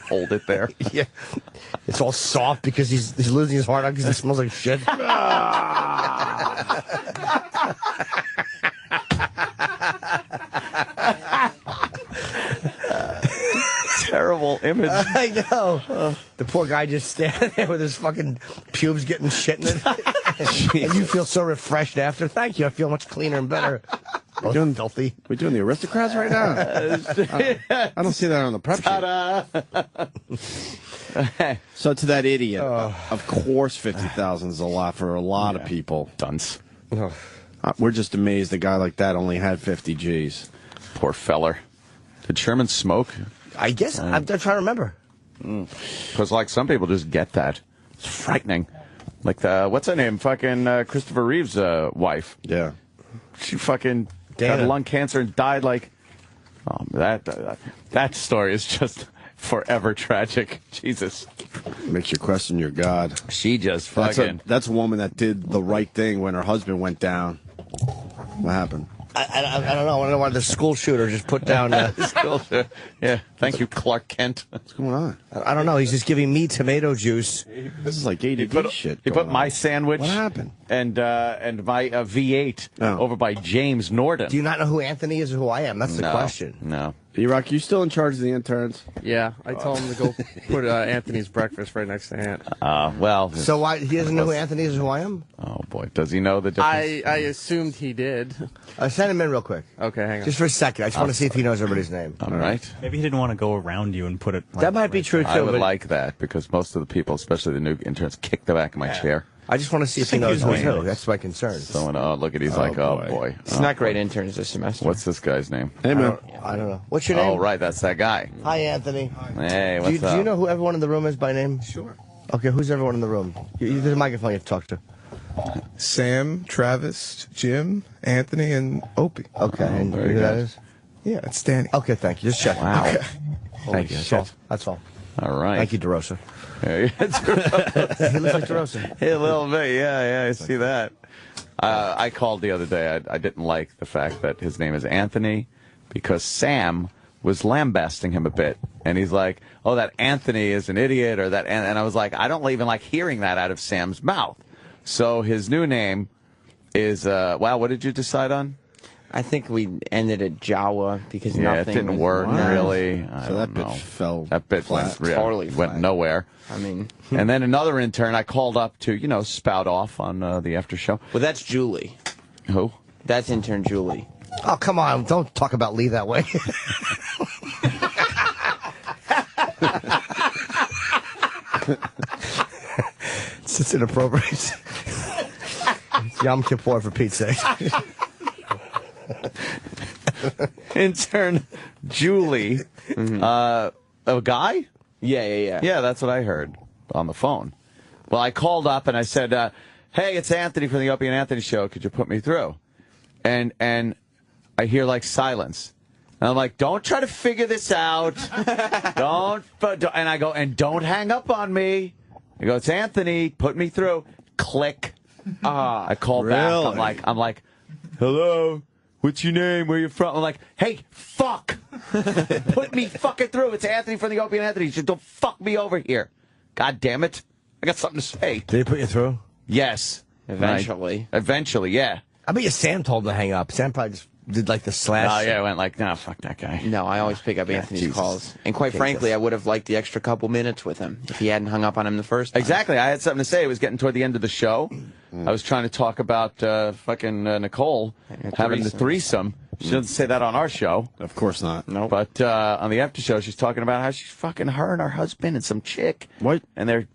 hold it there. Yeah. It's all soft because he's losing his heart out because it smells like shit. Terrible image. I know. The poor guy just standing there with his fucking pubes getting shit in it. And you feel so refreshed after. Thank you. I feel much cleaner and better. Oh, doing filthy. We're doing the aristocrats right now. I don't see that on the prep sheet. So to that idiot, of course 50,000 is a lot for a lot of people. Dunce. We're just amazed a guy like that only had 50 G's. Poor feller. Did Sherman smoke? I guess. I'm trying to remember. Because, like, some people just get that. It's frightening. Like, what's her name? Fucking Christopher Reeve's wife. Yeah. She fucking Dana. got lung cancer and died, like... Oh, that story is just forever tragic. Jesus. Makes you question your God. She just fucking... That's a woman that did the right thing when her husband went down. What happened? I don't know. I don't know why the school shooter just put down. Yeah. Thank you, Clark Kent. What's going on? I don't know. He's just giving me tomato juice. This is like ADD shit. He going put my on. sandwich. What happened? And my V8 over by James Norden. Do you not know who Anthony is or who I am? That's the question. No. Erock, you still in charge of the interns? Yeah, I told him to go put Anthony's breakfast right next to Ant. Well. So why he doesn't know who Anthony is or who I am? Oh boy, does he know the difference? I assumed he did. Send him in real quick. Okay, hang on. Just for a second. I just want to see if he knows everybody's name. All right. Maybe he didn't want to go around you and put it. That might be true too. I would but like that because most of the people, especially the new interns, kick the back of my chair. I just want to see if he knows who's who. That's my concern. So, look at he's like, oh boy. It's not great interns this semester. What's this guy's name? Hey, man. I don't know. What's your name? Oh, right, that's that guy. Hi, Anthony. Hey, what's up? Do you know who everyone in the room is by name? Sure. Okay, who's everyone in the room? There's a microphone you have to talk to. Sam, Travis, Jim, Anthony, and Opie. Okay, and very who that good. is? Yeah, it's Danny. Okay, thank you. Just checking. Wow. Okay. Thank you. That's all. All right. Thank you, DeRosa. Yeah, He looks like DeRosa. Hey, a little bit. Yeah, I see that. I called the other day. I didn't like the fact that his name is Anthony because Sam was lambasting him a bit. And he's like, oh, that Anthony is an idiot or that. And I was like, I don't even like hearing that out of Sam's mouth. So his new name is, wow, what did you decide on? I think we ended at Jawa because Yeah, nothing it didn't was- work really. So that bitch fell That bit flat. went, Totally went flat. nowhere. I mean, And then another intern I called up to, spout off on the after show. well, that's Julie. Who? That's intern Julie. Oh, come on. Don't talk about Lee that way. It's just inappropriate. It's Yom Kippur, for Pete's sake. Intern Julie. A guy? Yeah. Yeah, that's what I heard on the phone. Well, I called up and I said, hey, it's Anthony from the Opie and Anthony show. Could you put me through? And I hear like silence. And I'm like, don't try to figure this out. don't. And I go, and don't hang up on me. I go, it's Anthony. Put me through. Click. I called Really? back. I'm like, hello. What's your name? Where you from? I'm like, hey, fuck. Put me fucking through. It's Anthony from the Opie and Anthony. Just don't fuck me over here. God damn it. I got something to say. Did he put you through? Yes. Eventually. Eventually, yeah. I bet you Sam told him to hang up. Sam probably just did like the slash. Oh, yeah, I went like, nah, fuck that guy. No, I always pick up Anthony's Jesus. calls. And quite frankly, I would have liked the extra couple minutes with him if he hadn't hung up on him the first time. Exactly. I had something to say. It was getting toward the end of the show. I was trying to talk about fucking Nicole having the threesome. She doesn't say that on our show. Of course not. No. But on the after show, she's talking about how she's fucking her and her husband and some chick. What? And they're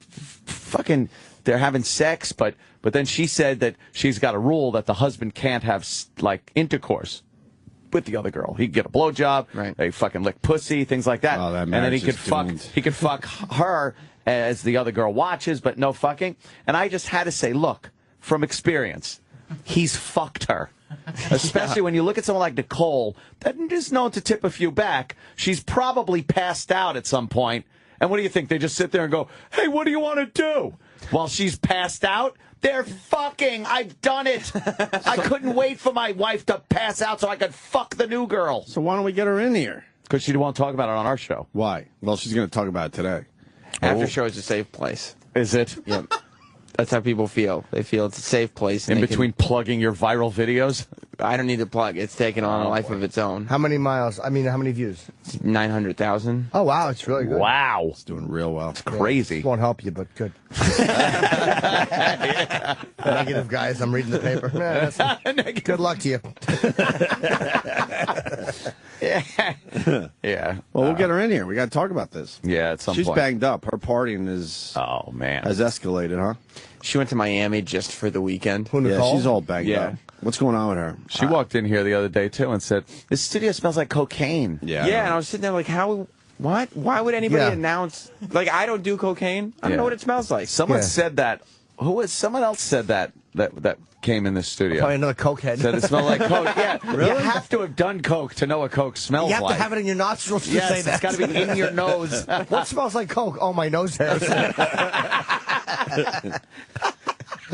fucking, they're having sex, but then she said that she's got a rule that the husband can't have, like, intercourse with the other girl. He'd get a blowjob. Right. They fucking lick pussy, things like that. Oh, that and then marriage is doomed. he could fuck her as the other girl watches, but no fucking. And I just had to say, look, from experience, he's fucked her. Especially when you look at someone like Nicole, that is known to tip a few back. She's probably passed out at some point. And what do you think? They just sit there and go, hey, what do you want to do? While she's passed out? They're fucking. I've done it. I couldn't wait for my wife to pass out so I could fuck the new girl. So why don't we get her in here? Because she won't talk about it on our show. Why? Well, she's going to talk about it today. After show is a safe place. Is it? Yep. That's how people feel. They feel it's a safe place. In between plugging your viral videos? I don't need to plug. It's taken on a life of its own. How many miles? I mean, how many views? 900,000. Oh, wow. It's really good. Wow. It's doing real well. It's crazy. Won't help you, but good. Negative, guys. I'm reading the paper. Good luck to you. Yeah. Well, we'll get her in here. We got to talk about this. Yeah, at some She's point. banged up. Her partying is has escalated, huh? She went to Miami just for the weekend. Who, Nicole? Yeah, she's all banged Yeah. up. What's going on with her? She walked in here the other day, too, and said, this studio smells like cocaine. Yeah. Yeah, and I was sitting there like, how? What? Why would anybody Yeah. announce? Like, I don't do cocaine. I don't know what it smells like. Someone Yeah. said that. Someone else said that came in the studio. Probably another cokehead. Said it smelled like coke. Yeah, really? You have to have done coke to know what coke smells You have like. to have it in your nostrils to Yes, say that. it's got to be in your nose. What smells like coke? Oh, my nose hairs. I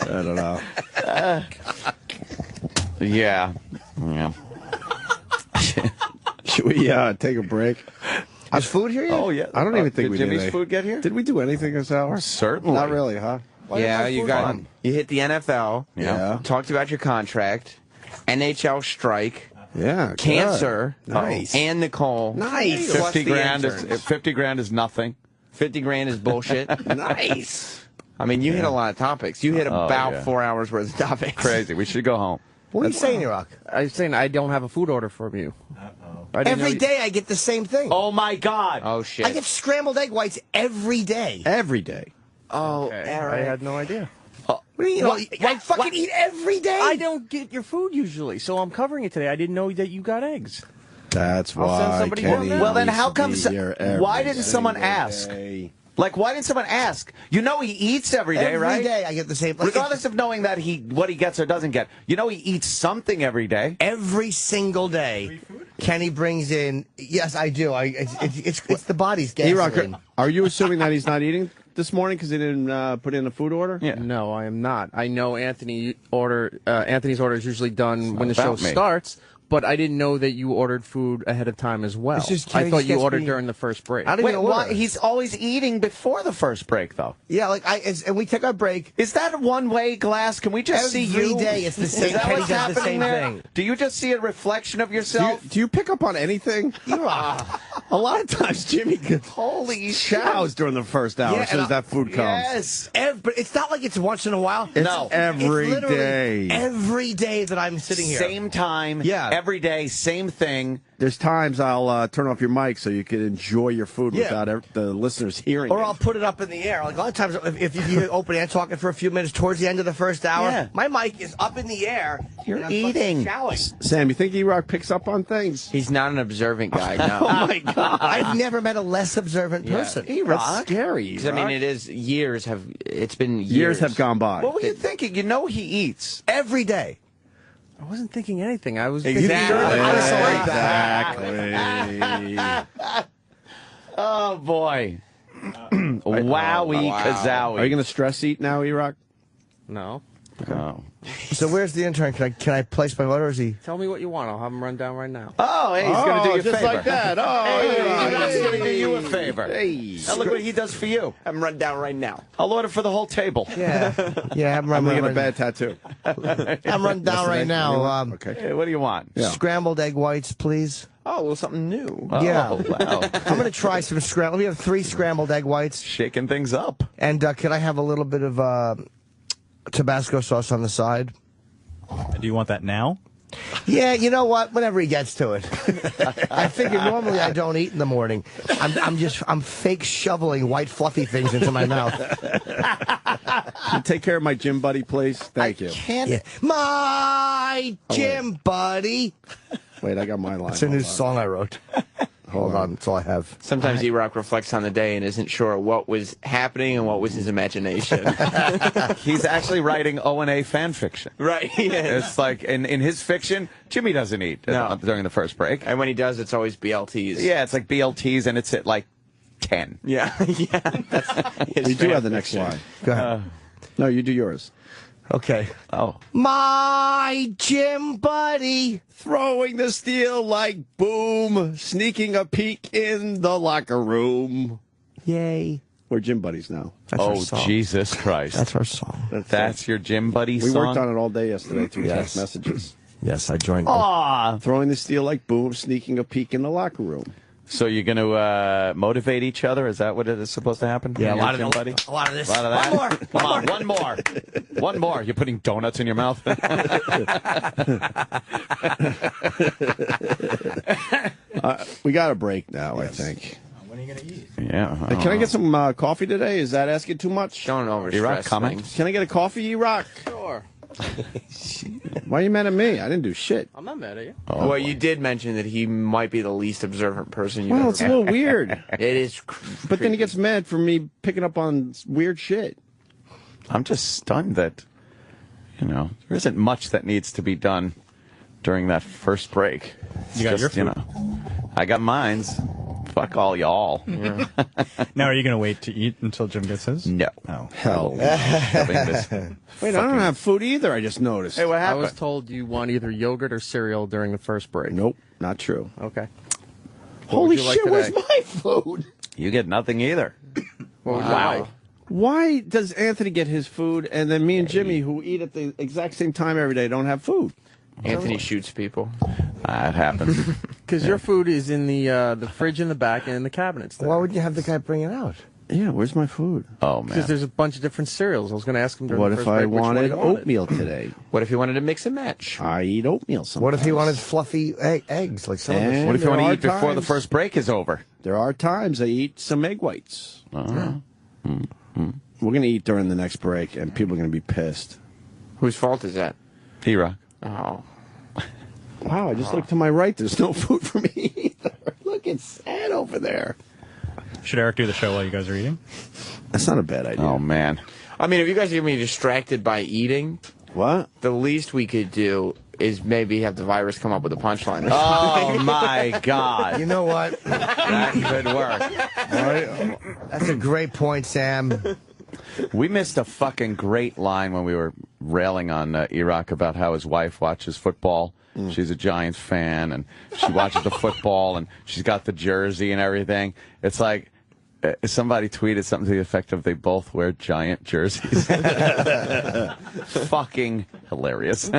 don't know. Yeah. Should we take a break? Is food here yet? Oh, yeah. I don't even think did we Jimmy's did. food get here? Did we do anything this hour? Certainly. Not really, huh? Yeah, you got. You hit the NFL. Yeah. Talked about your contract. NHL strike. Yeah. good. Cancer. Nice. And Nicole. Nice. Plus 50 the grand interns. is 50 grand is nothing. 50 grand is bullshit. Nice. I mean, you hit a lot of topics. You hit about yeah. 4 hours worth of topics. Crazy. We should go home. What are you saying, Erock? I'm saying I don't have a food order from you. Every day I get the same thing. Oh, my God. Oh, shit. I get scrambled egg whites every day. Every day. Oh, I Eric. had no idea. What do you mean? I fucking eat every day. I don't get your food usually, so I'm covering it today. I didn't know that you got eggs. That's I'll send why somebody Kenny home now. Well, then needs how to come be so- here every why didn't someone single ask? day. Like, why didn't someone ask? You know he eats every day, right? Every day I get the same. Like, Regardless of knowing that what he gets or doesn't get. You know he eats something every day. every single day, Kenny brings in. Yes, I do. It's the body's Erock, gasoline. are you assuming that he's not eating this morning because he didn't put in a food order? Yeah. No, I am not. I know Anthony's order is usually done when the show about me. starts, but I didn't know that you ordered food ahead of time as well. It's just I Kenny thought just you gets ordered me- during the first break. I don't Wait, even why? order. He's always eating before the first break, though. Yeah, like and we take our break. Is that a one-way glass? Can we just see you? Every day it's the same. Is that Kenny what's does the happening same there? thing. Do you just see a reflection of yourself? Do you pick up on anything? A lot of times Jimmy gets Holy chows during the first hour Yeah, as soon as that food comes. Yes. But it's not like it's once in a while. It's No. every It's literally day. every day that I'm sitting here. Same time. Yeah. Every day. Same thing. There's times I'll turn off your mic so you can enjoy your food Yeah. without the listeners hearing Or it. I'll put it up in the air. Like a lot of times, if you open and talking for a few minutes towards the end of the first hour, Yeah. my mic is up in the air. You're and I'm fucking eating. shouting. Sam, you think Erock picks up on things? He's not an observant guy, no. Oh, my God. I've never met a less observant person. That's scary. 'Cause, I mean, Erock. it's been years. Years have gone by. What were you thinking? You know he eats. Every day. I wasn't thinking anything. I was Exactly. Oh, boy. Wowie kazowie. Are you going to stress eat now, Erock? No. Oh. So where's the intern? Can I place my order? Or is he? Tell me what you want. I'll have him run down right now. Oh, hey, he's going to do you a just favor. like that. Oh, Hey, Erock. he's going to do you a favor. Hey. Now look what he does for you. I'm run down right now. I'll order for the whole table. Yeah. Yeah, I'm I'm going to running. get a bad tattoo. I'm running down right now. Okay. Hey, what do you want? Yeah. Scrambled egg whites, please. Oh, well, something new. Yeah. Oh, wow. I'm going to try some scrambled. We have 3 scrambled egg whites. Shaking things up. And can I have a little bit of Tabasco sauce on the side? Do you want that now? Yeah, you know what? Whenever he gets to it. I figure normally I don't eat in the morning. I'm fake shoveling white fluffy things into my mouth. You take care of my gym buddy, please. Thank you. Yeah. My gym buddy. Wait, I got my line. It's a new Hold on. song I wrote. Hold on, that's all I have. Sometimes Erock reflects on the day and isn't sure what was happening and what was his imagination. He's actually writing O&A fan fiction. Right, he is. It's like, in his fiction, Jimmy doesn't eat during the first break. And when he does, it's always BLTs. Yeah, it's like BLTs, and it's at like 10. Yeah, yeah. That's You do have the next line. Go ahead. No, you do yours. Okay. Oh. My gym buddy. Throwing the steel like boom, sneaking a peek in the locker room. Yay. We're gym buddies now. That's our Oh, song. Jesus Christ. That's our song. That's your gym buddy We song? worked on it all day yesterday through text Yes. messages. Yes, I joined. Aw. Throwing the steel like boom, sneaking a peek in the locker room. So you're going to motivate each other? Is that what it is supposed to happen? Yeah, a Your lot of gym buddy? a lot of this. A lot of that? One more. Come on, one more. One more. You're putting donuts in your mouth? We got a break now, I think. When are you going to eat? Yeah. Hey, can I get some coffee today? Is that asking too much? Don't Erock, overstress comment? things. Can I get a coffee, Erock? Sure. Why are you mad at me? I didn't do shit. I'm not mad at you. Well, you did mention that he might be the least observant person you've Well, ever it's a little weird. It is. But then he gets mad for me picking up on weird shit. I'm just stunned that, there isn't much that needs to be done during that first break. You got your food? I got mines. Fuck all y'all. Now, are you going to wait to eat until Jim gets his? No. Oh. Hell. Wait, I don't have food either, I just noticed. Hey, what I happened? was told you want either yogurt or cereal during the first break. Nope, not true. Okay. Holy would you like shit, where's today? my food? You get nothing either. What would you like? Why does Anthony get his food and then me and Jimmy, who eat at the exact same time every day, don't have food? Anthony shoots people. It happens. Because your food is in the fridge in the back and in the cabinets there. Why would you have the guy bring it out? Yeah, where's my food? Oh, Because man. there's a bunch of different cereals. I was going to ask him during What the if first I break which one wanted he wanted. oatmeal today? What if he wanted to mix and match? I eat oatmeal sometimes. What if he wanted fluffy eggs like some of us? And What if you want to there eat before are the times- first break is over? There are times I eat some egg whites. We're going to eat during the next break, and people are going to be pissed. Whose fault is that? T-Rock. Oh. Wow, I just looked to my right. There's no food for me either. Look, it's sad over there. Should Eric do the show while you guys are eating? That's not a bad idea. Oh, man. I mean, if you guys are going to be distracted by eating, What? the least we could do is maybe have the virus come up with a punchline. Oh, my God. You know what? That could work. That's a great point, Sam. We missed a fucking great line when we were railing on Erock about how his wife watches football. She's a Giants fan, and she watches the football, and she's got the jersey and everything. It's like somebody tweeted something to the effect of they both wear giant jerseys. Fucking hilarious.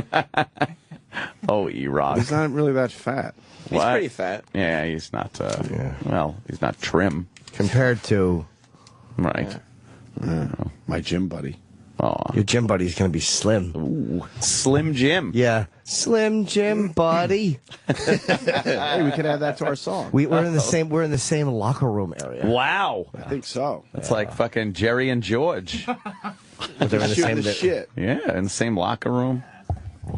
Oh, Erock. He's not really that fat. He's What? pretty fat. Yeah, he's not, well, he's not trim. Compared to Right. My gym buddy. Oh, your gym buddy's going to be slim. Slim Jim. Yeah. Slim Jim buddy. Hey, we could add that to our song. We're in the same locker room area. Wow. I think so. It's like fucking Jerry and George. But they're in the Shooting same the shit. Yeah, in the same locker room.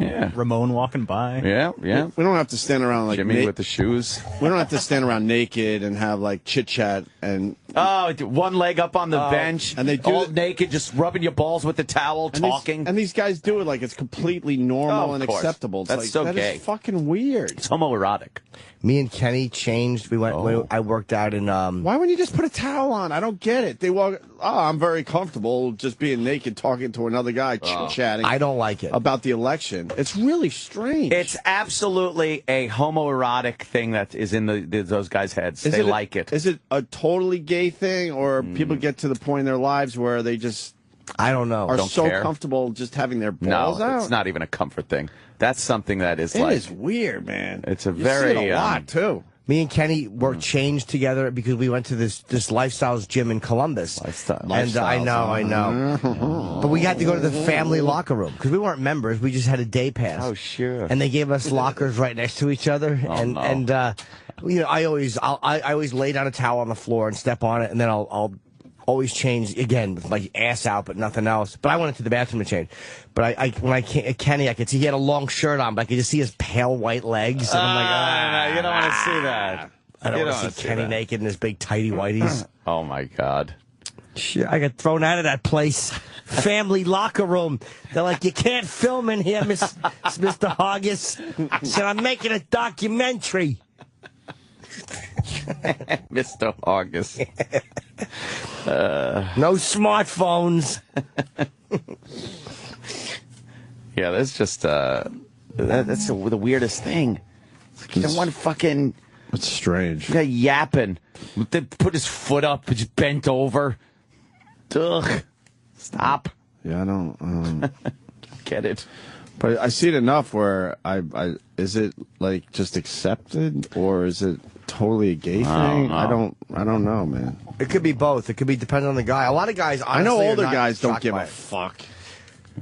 Yeah. Ramon walking by. Yeah, yeah. We don't have to stand around like Jimmy with the shoes. we don't have to stand around naked and have like chit chat and Oh, one leg up on the bench, and they do all it- naked, just rubbing your balls with the towel, talking. These guys do it like it's completely normal Oh, of and course. acceptable. It's That's like, so that gay. is fucking weird. It's homoerotic. Me and Kenny changed. We went. Oh. I worked out in. Why wouldn't you just put a towel on? I don't get it. They walk. Oh, I'm very comfortable just being naked, talking to another guy, chit chatting. I don't like it. About the election. It's really strange. It's absolutely a homoerotic thing that is in those guys' heads. They like it. Is it a totally gay thing, or people get to the point in their lives where they just I don't know. are Don't so care. comfortable just having their No, balls out? it's not even a comfort thing. That's something that is It like. is weird, man. It's a You very, see it a lot too. Me and Kenny were changed together because we went to this Lifestyles gym in Columbus. Lifestyle. And I know. But we had to go to the family locker room because we weren't members. We just had a day pass. Oh, sure. And they gave us lockers right next to each other. no. I always lay down a towel on the floor and step on it, and then I'll always change again with my ass out, but nothing else. But I went into the bathroom to change. But Kenny, I could see he had a long shirt on, but I could just see his pale white legs, and I'm like, you don't want to see that. I don't want to see Kenny naked in his big tighty whities. Oh my God. Shit, I got thrown out of that place. Family locker room. They're like, you can't film in here, Mr. Hoggis. I said, I'm making a documentary. Mr. Hoggis. No smartphones. Yeah, that's just that's the weirdest thing. It's like one fucking. It's strange. Guy yapping. They put his foot up, just bent over. Ugh. Stop. Yeah, I don't get it. But I see it enough where I is it like just accepted or is it totally a gay thing? I don't know, man. It could be both. It could be depending on the guy. A lot of guys, honestly, I know older are not guys don't shocked give by a it. fuck.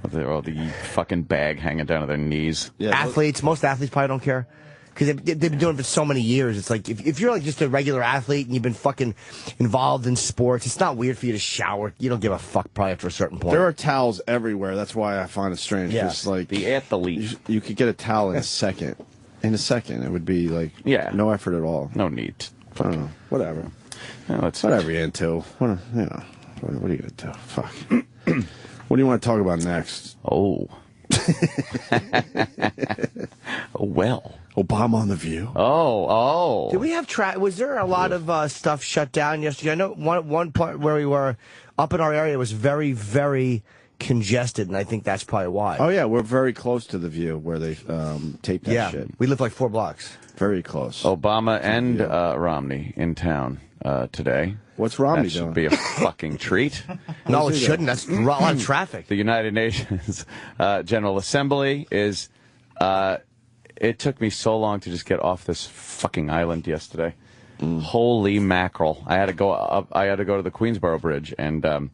They're all the fucking bag hanging down to their knees. Yeah, Athletes, most athletes probably don't care. Because they've been doing it for so many years. It's like, if you're like just a regular athlete and you've been fucking involved in sports, it's not weird for you to shower. You don't give a fuck probably after a certain point. There are towels everywhere. That's why I find it strange. Yeah. It's like the athlete. You could get a towel in a second. In a second, it would be like no effort at all. No need. I don't know. Whatever. Yeah, whatever you're into. What are you gonna do? Fuck. What do you want to talk about next? Oh. Well. Obama on The View. Oh. Did we have was there a lot of stuff shut down yesterday? I know one part where we were up in our area was very, very congested, and I think that's probably why. Oh, yeah, we're very close to The View where they taped that shit. We live like 4 blocks. Very close. Obama and Romney in town today. What's Romney that doing? Should be a fucking treat. No, it shouldn't. That's a lot of traffic. The United Nations General Assembly is... it took me so long to just get off this fucking island yesterday. Holy mackerel! I had to go up. I had to go to the Queensboro Bridge, and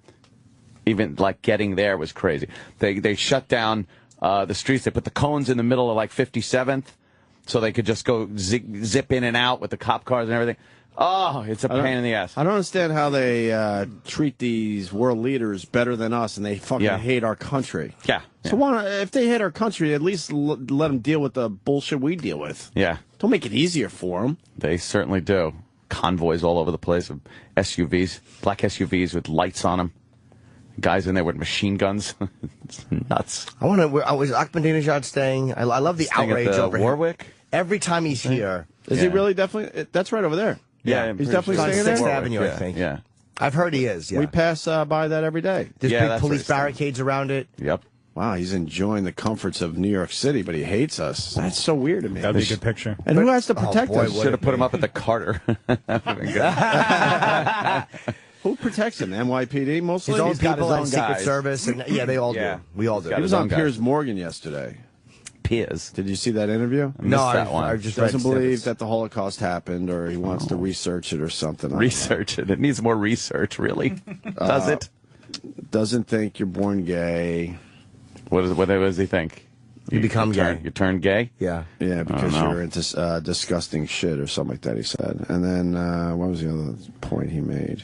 even like getting there was crazy. They shut down the streets. They put the cones in the middle of like 57th, so they could just go zip in and out with the cop cars and everything. Oh, it's a pain in the ass. I don't understand how they treat these world leaders better than us, and they fucking hate our country. Yeah. So if they hate our country, at least let them deal with the bullshit we deal with. Yeah. Don't make it easier for them. They certainly do. Convoys all over the place of SUVs, black SUVs with lights on them. Guys in there with machine guns. It's nuts. Was Ahmadinejad staying? I love the outrage over him. Warwick? Every time he's here. Is he really definitely? That's right over there. Yeah, he's definitely staying there. 6th Avenue, I think. Yeah. I've heard he is, yeah. We pass by that every day. There's big police barricades around it. Yep. Wow, he's enjoying the comforts of New York City, but he hates us. That's so weird to me. That'd be a good picture. And who has to protect us? Should have put him up at the Carter. That would have been good. Who protects him? NYPD mostly? His own He's got people his and own Secret guys. Service. And, yeah, they all do. We all do. He was on Piers Morgan yesterday. Piers. Did you see that interview? No, I just doesn't believe that the Holocaust happened, or he wants to research it or something. Research it. It needs more research, really. Does it? Doesn't think you're born gay. What does he think? You become gay. You turn gay? Yeah. Yeah, because you're into disgusting shit or something like that, he said. And then, what was the other point he made?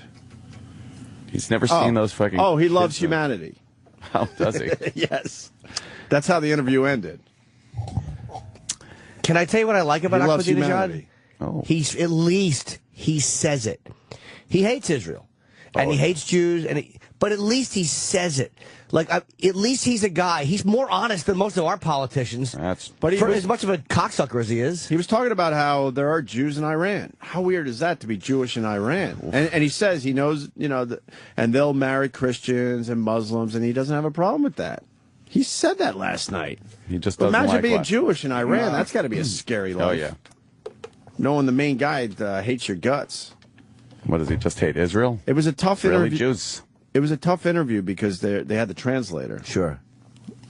He's never seen those fucking he loves kids, humanity. How does he? Yes. That's how the interview ended. Can I tell you what I like about He loves Ahmadinejad? humanity. Oh. At least he says it. He hates Israel. And he hates Jews, but at least he says it. Like, at least he's a guy. He's more honest than most of our politicians. As much of a cocksucker as he is. He was talking about how there are Jews in Iran. How weird is that to be Jewish in Iran? And he says he knows, and they'll marry Christians and Muslims, and he doesn't have a problem with that. He said that last night. He just But doesn't imagine like being what? Jewish in Iran. That's got to be a scary life. Oh, yeah. Knowing the main guy hates your guts. What, does he just hate Israel? It was a tough Really, interview. Jews? It was a tough interview because they had the translator. Sure.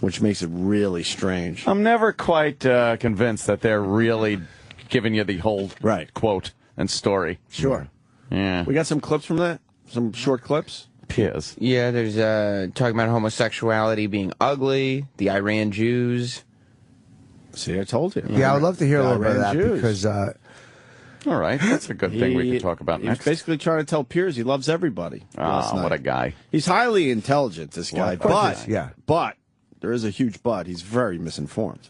Which makes it really strange. I'm never quite convinced that they're really giving you the whole quote and story. Sure. Yeah. We got some clips from that? Some short clips? Piers. Yeah, there's talking about homosexuality being ugly, the Iran Jews. See, I told you. Yeah, I would love to hear a little bit of that Jews. because... all right, that's a good thing we can talk about He's next. basically trying to tell Piers he loves everybody. last night. What a guy. He's highly intelligent, this guy. course he is, But there is a huge but. He's very misinformed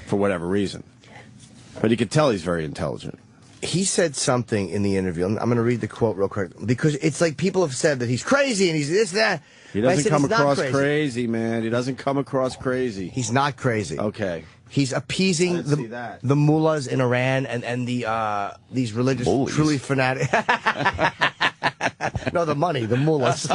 for whatever reason. But you can tell he's very intelligent. He said something in the interview. I'm going to read the quote real quick because it's like people have said that he's crazy and he's this, that. He doesn't come across crazy, man. He doesn't come across crazy. He's not crazy. Okay. He's appeasing the mullahs in Iran and these religious, truly fanatic. No, the money, the mullahs. Is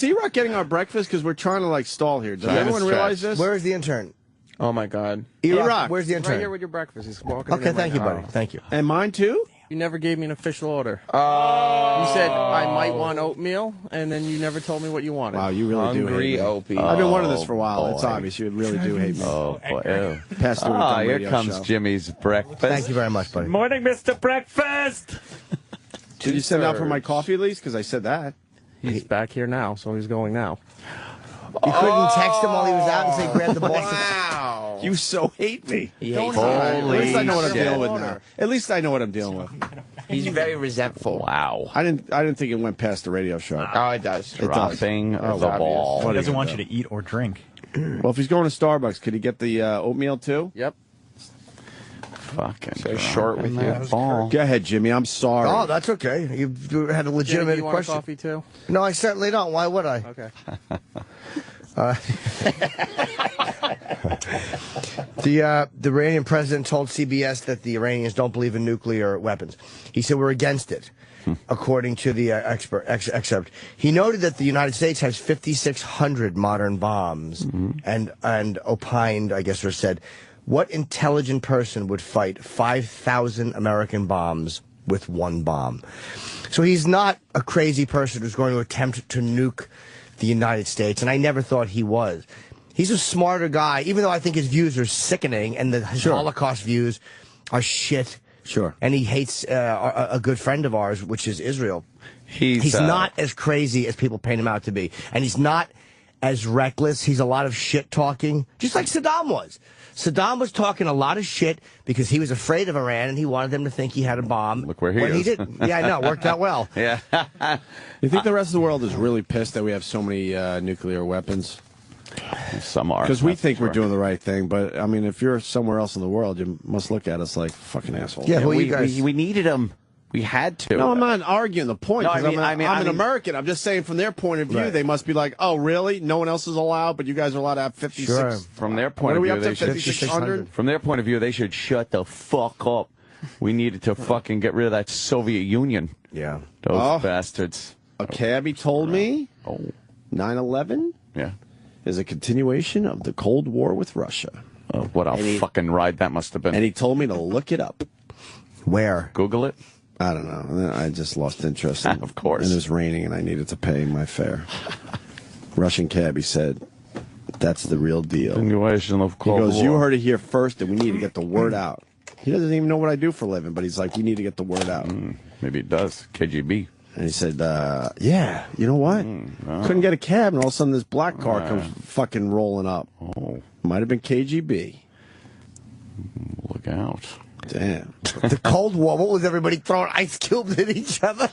Erock getting our breakfast? Because we're trying to stall here. Does everyone realize this? Where is the intern? Oh my God. Erock, where's the intern? Right here with your breakfast. He's walking. Okay, thank you, buddy. Thank you. And mine too? You never gave me an official order. You said I might want oatmeal, and then you never told me what you wanted. Wow, you really do hate me. Opie. I've been wanting this for a while. It's obvious. You really do hate me. Oh, boy. Pass through Here comes Jimmy's breakfast. Thank you very much, buddy. Morning, Mr. Breakfast. Did you send out for my coffee at least? Because I said that. He's back here now, so he's going now. You couldn't text him while he was out and say, grab the ball. Wow. You so hate me. At least I know what I'm dealing with now. At least I know what I'm dealing with. He's very resentful. Wow. I didn't think it went past the radio show. Oh, it does. Dropping the obvious. ball. He doesn't want you to eat or drink. Well, if he's going to Starbucks, could he get the oatmeal too? Yep. Fucking So short with you. ball. Go ahead, Jimmy. I'm sorry. Oh, that's okay. You had a legitimate Jimmy, you want question. a coffee too? No, I certainly don't. Why would I? Okay. The Iranian president told CBS that the Iranians don't believe in nuclear weapons. He said we're against it, according to the excerpt. He noted that the United States has 5,600 modern bombs, and opined, I guess, or said, what intelligent person would fight 5,000 American bombs with one bomb? So he's not a crazy person who's going to attempt to nuke the United States, and I never thought he was. He's a smarter guy, even though I think his views are sickening, and his Holocaust views are shit. Sure. And he hates a good friend of ours, which is Israel. He's not as crazy as people paint him out to be, and he's not as reckless. He's a lot of shit talking, just like Saddam was. Saddam was talking a lot of shit because he was afraid of Iran and he wanted them to think he had a bomb. Look where he when is. He didn't. Yeah, I know. Worked out well. Yeah. You think the rest of the world is really pissed that we have so many nuclear weapons? Some are. Because we think we're doing the right thing, but I mean, if you're somewhere else in the world, you must look at us like fucking assholes. Yeah, who are you guys? We needed them. We had to. No, I'm not arguing the point. No, 'cause I'm an American. I'm just saying from their point of view, Right. they must be like, oh, really? No one else is allowed, but you guys are allowed to have 56. Sure. From their What point are of we view, up to, they should. 5,600? From their point of view, they should shut the fuck up. We needed to fucking get rid of that Soviet Union. Yeah. Those bastards. A cabbie told me 9/11 Yeah. is a continuation of the Cold War with Russia. What a fucking ride that must have been. And he told me to look it up. Where? Google it. I don't know. And then I just lost interest. Of course. And it was raining, and I needed to pay my fare. Russian cabbie said, that's the real deal. Continuation of He Cold goes, War. you heard it here first, and we need to get the word out. He doesn't even know what I do for a living, but he's like, we need to get the word out. Maybe it does. KGB. And he said, yeah, you know what? Couldn't get a cab, and all of a sudden this black car comes fucking rolling up. Oh, Might have been KGB. look out. Damn. The Cold War. What was everybody throwing ice cubes at each other?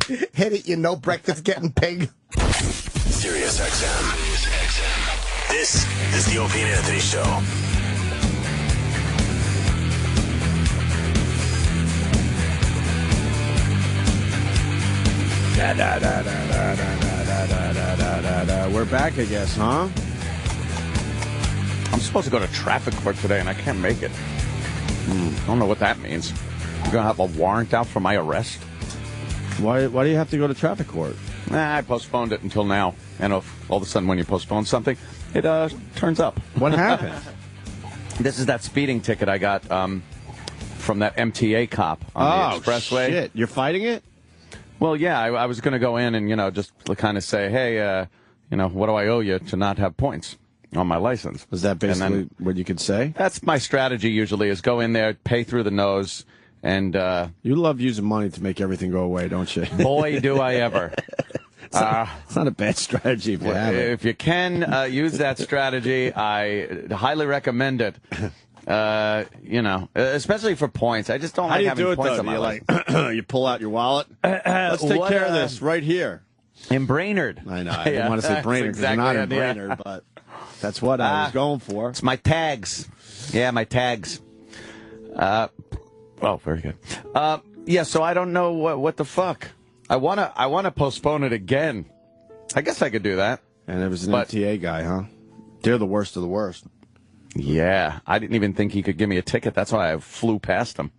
Hit it, you know, breakfast getting pig. Sirius XM. This is the Opie and Anthony Show. We're back, I guess, huh? I'm supposed to go to traffic court today, and I can't make it. I don't know what that means. You're going to have a warrant out for my arrest? Why do you have to go to traffic court? I postponed it until now. And if all of a sudden when you postpone something, it turns up. What happened? This is that speeding ticket I got from that MTA cop on the expressway. Shit. You're fighting it? Well, yeah, I was going to go in and, just kind of say, hey, what do I owe you to not have points on my license? Was that basically what you could say? That's my strategy usually, is go in there, pay through the nose, and... you love using money to make everything go away, don't you? Boy, do I ever. It's not a bad strategy if you have it. If you can use that strategy, I highly recommend it. Especially for points. I just don't like having points on my life. You pull out your wallet? Let's take care of this right here. In Brainerd. I know. I didn't want to say Brainerd because you're not in Brainerd, but that's what I was going for. It's my tags. Yeah, my tags. Oh, very good. Yeah, so I don't know what the fuck. I wanna postpone it again. I guess I could do that. And it was an MTA guy, huh? They're the worst of the worst. Yeah, I didn't even think he could give me a ticket. That's why I flew past him.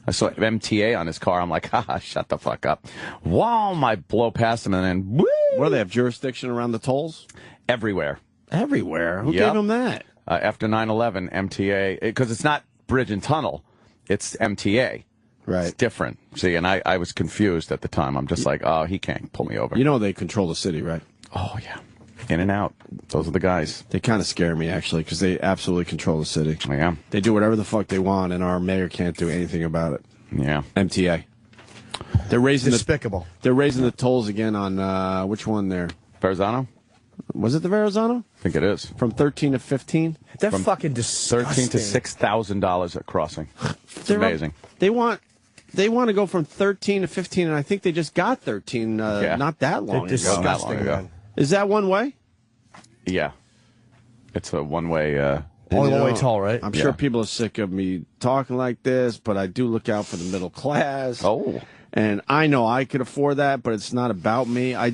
I saw MTA on his car. I'm like, haha, shut the fuck up. Wow, I blow past him and then, woo! What, do they have jurisdiction around the tolls? Everywhere. Everywhere? Who Yep. gave them that? After 9/11, MTA, because it's not bridge and tunnel, it's MTA. Right. It's different. See, and I was confused at the time. I'm just like, oh, he can't pull me over. You know they control the city, right? Oh, yeah. In and out. Those are the guys. They kind of scare me, actually, because they absolutely control the city. Yeah. They do whatever the fuck they want, and our mayor can't do anything about it. Yeah. MTA. They're raising Despicable. They're raising the tolls again on, which one there? Verrazano? Was it the Verrazano? I think it is. From 13 to 15? They're fucking disgusting. $13 to $6,000 at crossing. It's amazing. They want to go from 13 to 15, and I think they just got 13 not that long ago. Disgusting, Not long ago. man. Is that one way? Yeah. It's a one-way... Only one-way toll, right? I'm sure people are sick of me talking like this, but I do look out for the middle class. Oh. And I know I could afford that, but it's not about me. I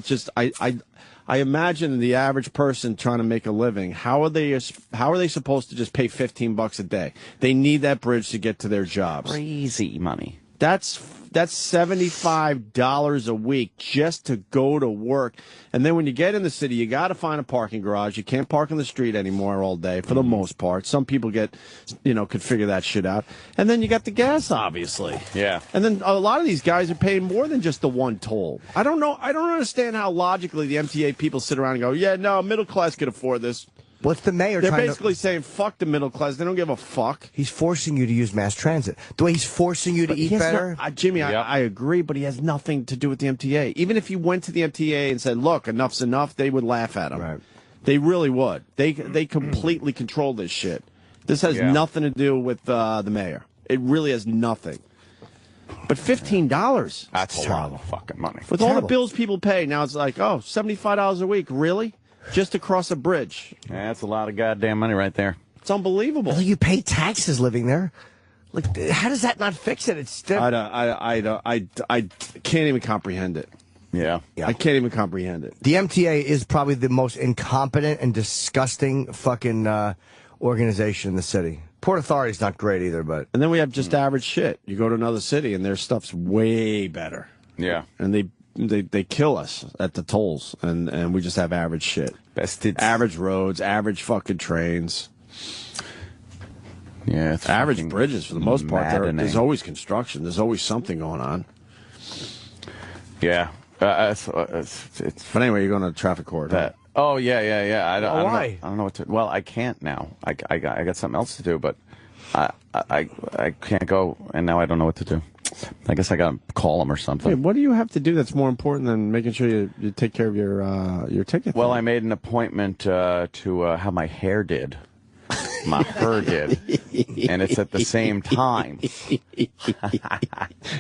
imagine the average person trying to make a living. How are they supposed to just pay $15 a day? They need that bridge to get to their jobs. Crazy money. That's $75 a week just to go to work. And then when you get in the city, you got to find a parking garage. You can't park on the street anymore all day for the most part. Some people could figure that shit out. And then you got the gas, obviously. Yeah. And then a lot of these guys are paying more than just the one toll. I don't know. I don't understand how logically the MTA people sit around and go, yeah, no, middle class could afford this. What's the mayor They're trying basically saying, fuck the middle class. They don't give a fuck. He's forcing you to use mass transit. The way he's forcing you to eat better. Jimmy, I agree, but he has nothing to do with the MTA. Even if you went to the MTA and said, look, enough's enough, they would laugh at him. Right. They really would. They completely control this shit. This has nothing to do with the mayor. It really has nothing. But $15. That's a lot of fucking money. With all the bills people pay, now it's like, oh, $75 a week. Really? Just to cross a bridge. Yeah, that's a lot of goddamn money right there. It's unbelievable. Well, you pay taxes living there. Like, how does that not fix it? It's I can't even comprehend it. Yeah. I can't even comprehend it. The MTA is probably the most incompetent and disgusting fucking organization in the city. Port Authority's not great either, but... And then we have just average shit. You go to another city and their stuff's way better. Yeah. And they kill us at the tolls, and we just have average shit. Average roads, average fucking trains. Yeah, it's average bridges for the most part. There's always construction. There's always something going on. Yeah. But anyway, you're going to traffic court. That. Huh? Oh yeah. I don't why? I don't know what to. Well, I can't now. I got something else to do, but I can't go, and now I don't know what to do. I guess I got to call them or something. Hey, what do you have to do that's more important than making sure you take care of your ticket? Well, I made an appointment to have my hair did. My hair did. And it's at the same time.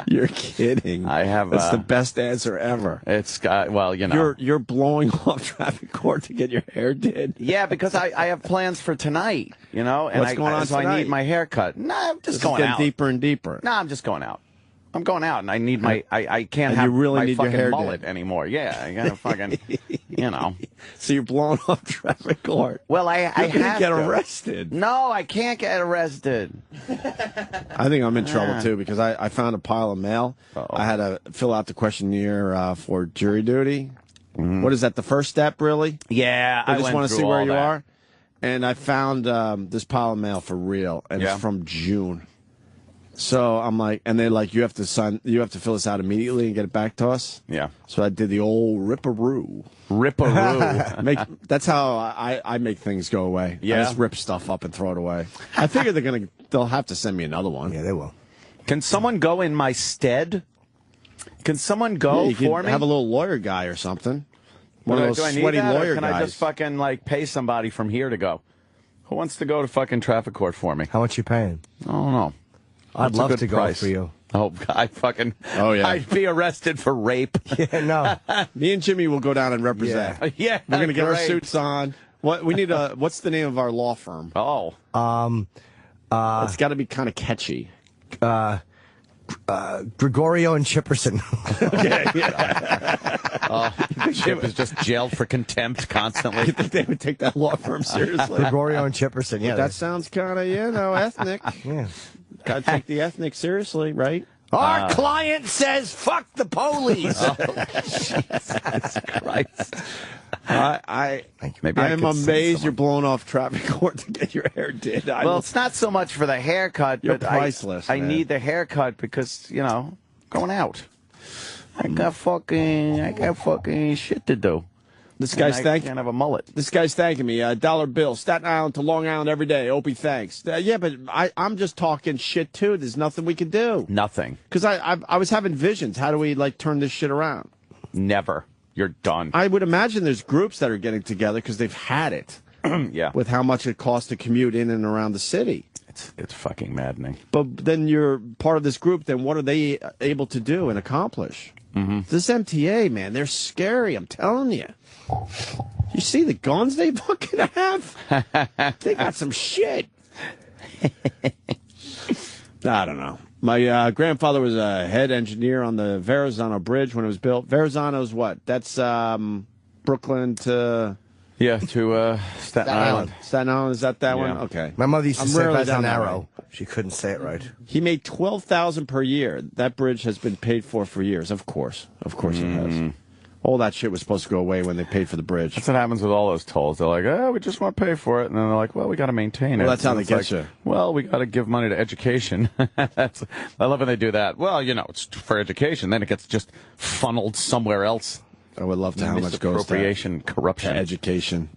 You're kidding. That's the best answer ever. It's well, you know. You're blowing off traffic court to get your hair did. Yeah, because I have plans for tonight, you know. And what's going on so tonight? I need my haircut. No, I'm just going out. Deeper and deeper. No, I'm just going out. I'm going out, and I need my. I can't have my fucking mullet anymore. Yeah, I gotta fucking, you know. So you're blowing off traffic court. Well, I have to get arrested. No, I can't get arrested. I think I'm in trouble too because I found a pile of mail. I had to fill out the questionnaire for jury duty. What is that? The first step, really? Yeah, I just want to see where you are. And I found this pile of mail for real, and it's from June. So I'm like, and they're like, you have to fill this out immediately and get it back to us. Yeah. So I did the old ripperoo. That's how I make things go away. Yeah. I just rip stuff up and throw it away. I figure they'll have to send me another one. Yeah, they will. Can someone go in my stead? Can someone go for me? Have a little lawyer guy or something. One of those sweaty lawyer guys. Can I just fucking pay somebody from here to go? Who wants to go to fucking traffic court for me? How much you paying? I don't know. I'd love to go for you. Oh, yeah. I'd be arrested for rape. Yeah, no. Me and Jimmy will go down and represent. Yeah, we're gonna get our suits on. We need what's the name of our law firm? Oh, it's got to be kind of catchy. Gregorio and Chipperson. Chip is just jailed for contempt constantly. You think they would take that law firm seriously? Gregorio and Chipperson, yeah. That sounds kind of, ethnic. Yeah. Got to take the ethnic seriously, right? Our client says, fuck the police. Jesus Christ. I am amazed you're blowing off traffic court to get your hair did. Well, it's not so much for the haircut, You're but priceless, I man. need the haircut because, going out. I got fucking shit to do. This guy's thanking. Can't have a mullet. This guy's thanking me. $1 bill, Staten Island to Long Island every day. Opie, thanks. Yeah, but I'm just talking shit too. There's nothing we can do. Nothing. Because I was having visions. How do we turn this shit around? Never. You're done. I would imagine there's groups that are getting together because they've had it. Yeah. With how much it costs to commute in and around the city. It's fucking maddening. But then you're part of this group. Then what are they able to do and accomplish? Mm-hmm. This MTA, man, they're scary. I'm telling you. You see the guns they fucking have? They got some shit. I don't know. My grandfather was a head engineer on the Verrazano Bridge when it was built. Verrazano's what? That's Brooklyn to... Yeah, to Staten Island. Staten Island, is that one? Okay. My mother used to say rarely that's down an that arrow. way. She couldn't say it right. He made $12,000 per year. That bridge has been paid for years. Of course it has. All that shit was supposed to go away when they paid for the bridge. That's what happens with all those tolls. They're like, oh, we just want to pay for it. And then they're like, well, we got to maintain it. Well, that's how they get you. Well, we got to give money to education. I love when they do that. Well, it's for education. Then it gets just funneled somewhere else. I would love to know how much goes appropriation, corruption. to education.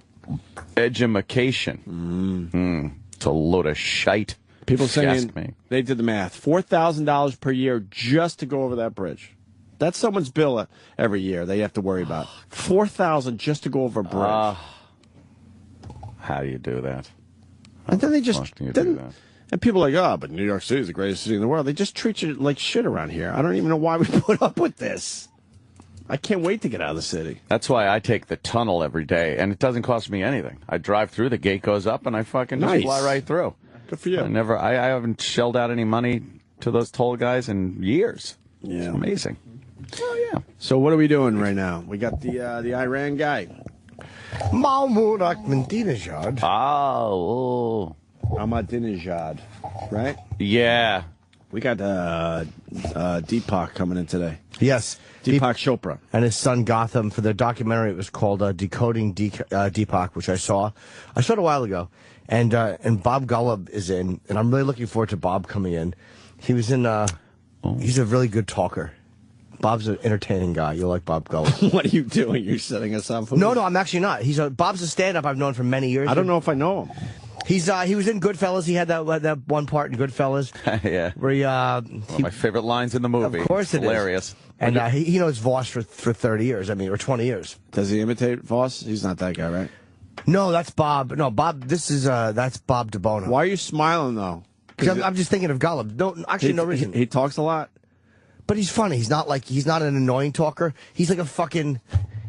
Edumacation. It's a load of shite. People If you ask saying me. they did the math. $4,000 per year just to go over that bridge. That's someone's bill every year they have to worry about. $4,000 just to go over a bridge. How do you do that? And then they just... How do that? And people are like, but New York City is the greatest city in the world. They just treat you like shit around here. I don't even know why we put up with this. I can't wait to get out of the city. That's why I take the tunnel every day, and it doesn't cost me anything. I drive through, the gate goes up, and I fucking just fly right through. Good for you. I haven't shelled out any money to those toll guys in years. Yeah. It's amazing. Oh, yeah. So what are we doing right now? We got the Iran guy. Mahmoud Ahmadinejad. Oh. Ahmadinejad, right? Yeah. We got Deepak coming in today. Yes. Deepak Chopra. And his son Gotham for their documentary. It was called Decoding Deepak, which I saw it a while ago. And Bob Golub is in, and I'm really looking forward to Bob coming in. He was in, he's a really good talker. Bob's an entertaining guy. You'll like Bob Golub. What are you doing? You're setting us up for No, I'm actually not. Bob's a stand-up I've known for many years. I don't know if I know him. He was in Goodfellas. He had that one part in Goodfellas. Yeah. Where one of my favorite lines in the movie. Of course it's hilarious. And he knows Voss for 30 years. Or 20 years. Does he imitate Voss? He's not that guy, right? No, that's Bob. No, Bob. That's Bob DeBono. Why are you smiling though? Because I'm just thinking of Golub. No reason. He talks a lot. But he's funny. He's not an annoying talker. He's like a fucking...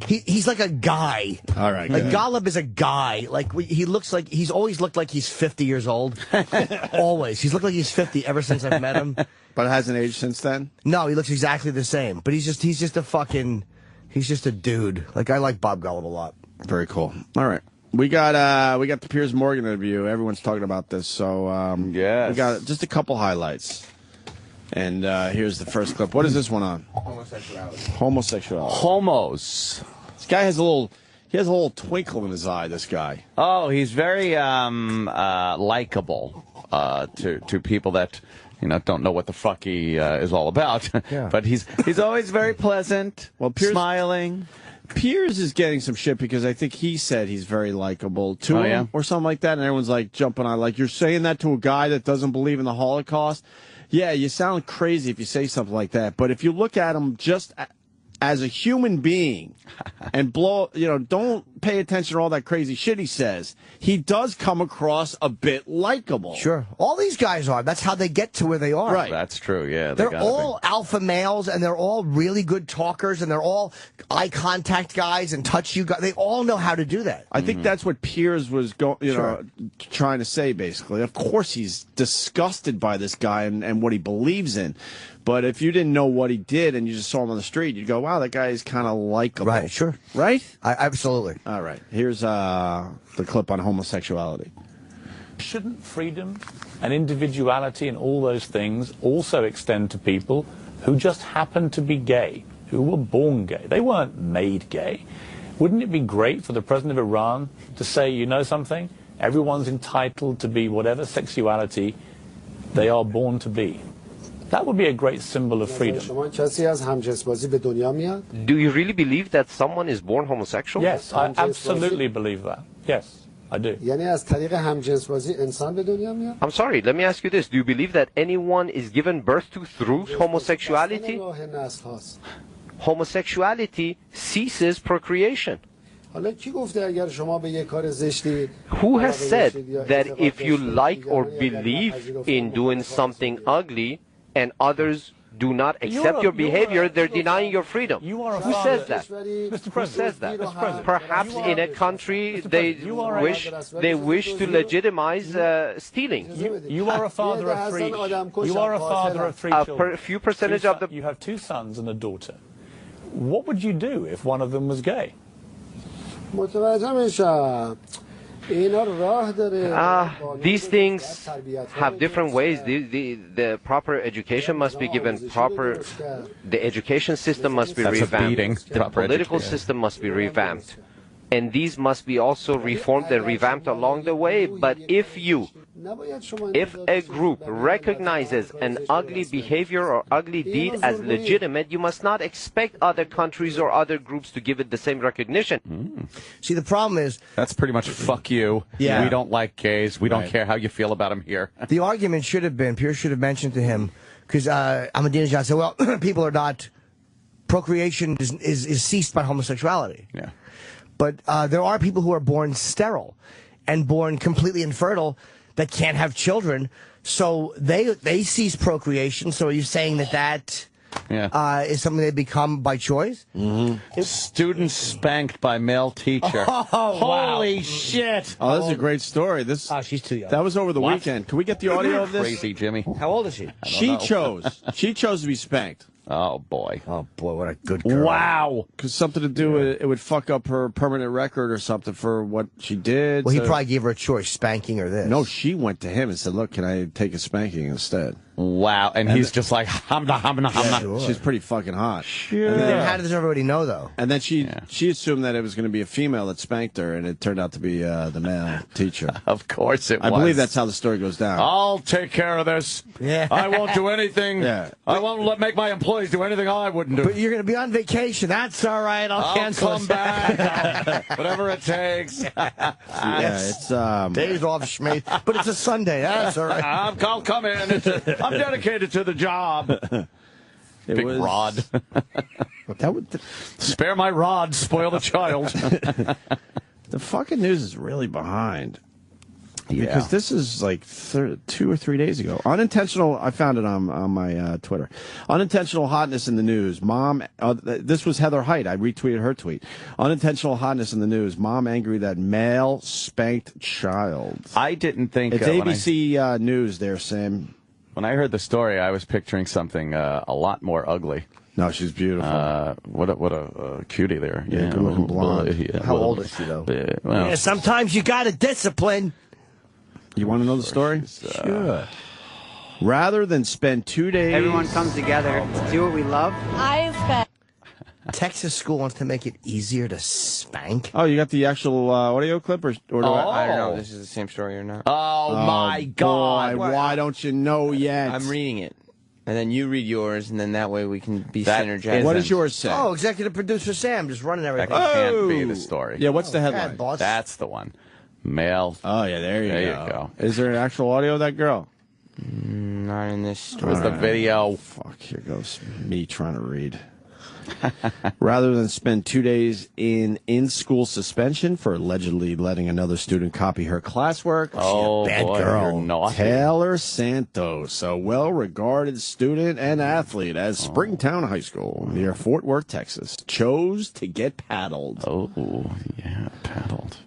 He's like a guy. All right. Like, Golub is a guy. Like, he's always looked like he's 50 years old. Always. He's looked like he's 50 ever since I've met him. But hasn't aged since then? No, he looks exactly the same. But he's just a dude. Like, I like Bob Golub a lot. Very cool. All right. We got the Piers Morgan interview. Everyone's talking about this. So, yes. We got just a couple highlights. And here's the first clip. What is this one on? Homosexuality. Homos. This guy has a little twinkle in his eye, this guy. Oh, he's very likable to people that don't know what the fuck he is all about. Yeah. But he's always very pleasant, smiling. Piers is getting some shit because I think he said he's very likable to him or something like that, and everyone's like jumping on like, you're saying that to a guy that doesn't believe in the Holocaust? Yeah, you sound crazy if you say something like that, but if you look at him just as a human being and don't pay attention to all that crazy shit he says. He does come across a bit likable. Sure. All these guys are. That's how they get to where they are. Right. That's true, yeah. They're all alpha males, and they're all really good talkers, and they're all eye contact guys and touch you guys. They all know how to do that. I think that's what Piers was trying to say, basically. Of course he's disgusted by this guy and what he believes in. But if you didn't know what he did and you just saw him on the street, you'd go, wow, that guy is kind of likable. Right, sure. Right? Absolutely. All right. Here's the clip on homosexuality. Shouldn't freedom and individuality and all those things also extend to people who just happen to be gay, who were born gay? They weren't made gay. Wouldn't it be great for the president of Iran to say, you know something? Everyone's entitled to be whatever sexuality they are born to be. That would be a great symbol of freedom. Do you really believe that someone is born homosexual? Yes, I absolutely believe that. Yes, I do. I'm sorry, let me ask you this. Do you believe that anyone is given birth to through homosexuality? Homosexuality ceases procreation. Who has said that if you like or believe in doing something ugly, and others do not accept your behavior, they're denying your freedom? Who says that? Who says that? Perhaps in a country they wish to legitimize stealing. You are a father of three. You are a father of three children. A few percentage of the. You have 2 sons and a daughter. What would you do if one of them was gay? These things have different ways. The proper education must be given. The education system must be revamped. The political system must be revamped. And these must be also reformed and revamped along the way. But if a group recognizes an ugly behavior or ugly deed as legitimate, you must not expect other countries or other groups to give it the same recognition. See, the problem is... That's pretty much fuck you. Yeah. We don't like gays. We don't care how you feel about them here. The argument should have been, Piers should have mentioned to him, because Ahmadinejad said, well, people are not... Procreation is ceased by homosexuality. Yeah. But there are people who are born sterile and born completely infertile that can't have children, so they cease procreation. So are you saying that is something they become by choice? Mm-hmm. Students spanked by male teacher. Holy shit! Oh, this is a great story. She's too young. That was over the weekend. Can we get the audio of this? Crazy, Jimmy. How old is she? She chose to be spanked. Oh boy, what a good girl. Wow. Because something to do with it would fuck up her permanent record or something for what she did. Well, he probably gave her a choice, spanking or this. No, she went to him and said, look, can I take a spanking instead? Wow. And he's just like, hamna. Sure. She's pretty fucking hot. Sure. And then how does everybody know, though? And then she assumed that it was going to be a female that spanked her, and it turned out to be the male teacher. Of course it was. I believe that's how the story goes down. I'll take care of this. Yeah. I won't do anything. Yeah. I won't make my employees do anything I wouldn't do. But you're going to be on vacation. That's all right. I'll cancel. Come back. Whatever it takes. It's days off, Schmate. But it's a Sunday. That's all right. I'll come in. I'm dedicated to the job. Big rod. That would spare my rod, spoil the child. The fucking news is really behind. Because this is like 2 or 3 days ago. Unintentional, I found it on my Twitter. Unintentional hotness in the news. Mom, this was Heather Height. I retweeted her tweet. Unintentional hotness in the news. Mom angry that male spanked child. I didn't think... It's ABC News there, Sam. When I heard the story, I was picturing something a lot more ugly. No, she's beautiful. What a cutie there. Yeah, good looking blonde. How old is she, though? Well, sometimes you got to discipline. You want to know the story? Sure. Rather than spend 2 days... Everyone comes together to do what we love. Texas school wants to make it easier to spank. Oh, you got the actual audio clip? Or do I don't know if this is the same story or not. Oh my God. Boy, why don't you know yet? I'm reading it. And then you read yours, and then that way we can be synergized. What does yours say? Oh, executive producer Sam just running everything. That can't be the story. Yeah, what's the headline? That's the one. Male. Oh, yeah, there you go. Is there an actual audio of that girl? Not in this story. Where's the video? Fuck, here goes me trying to read. Rather than spend 2 days in-school suspension for allegedly letting another student copy her classwork. Oh, bad boy, girl. you're naughty. Taylor Santos, a well-regarded student and athlete at Springtown High School near Fort Worth, Texas, chose to get paddled. Oh, yeah, paddled.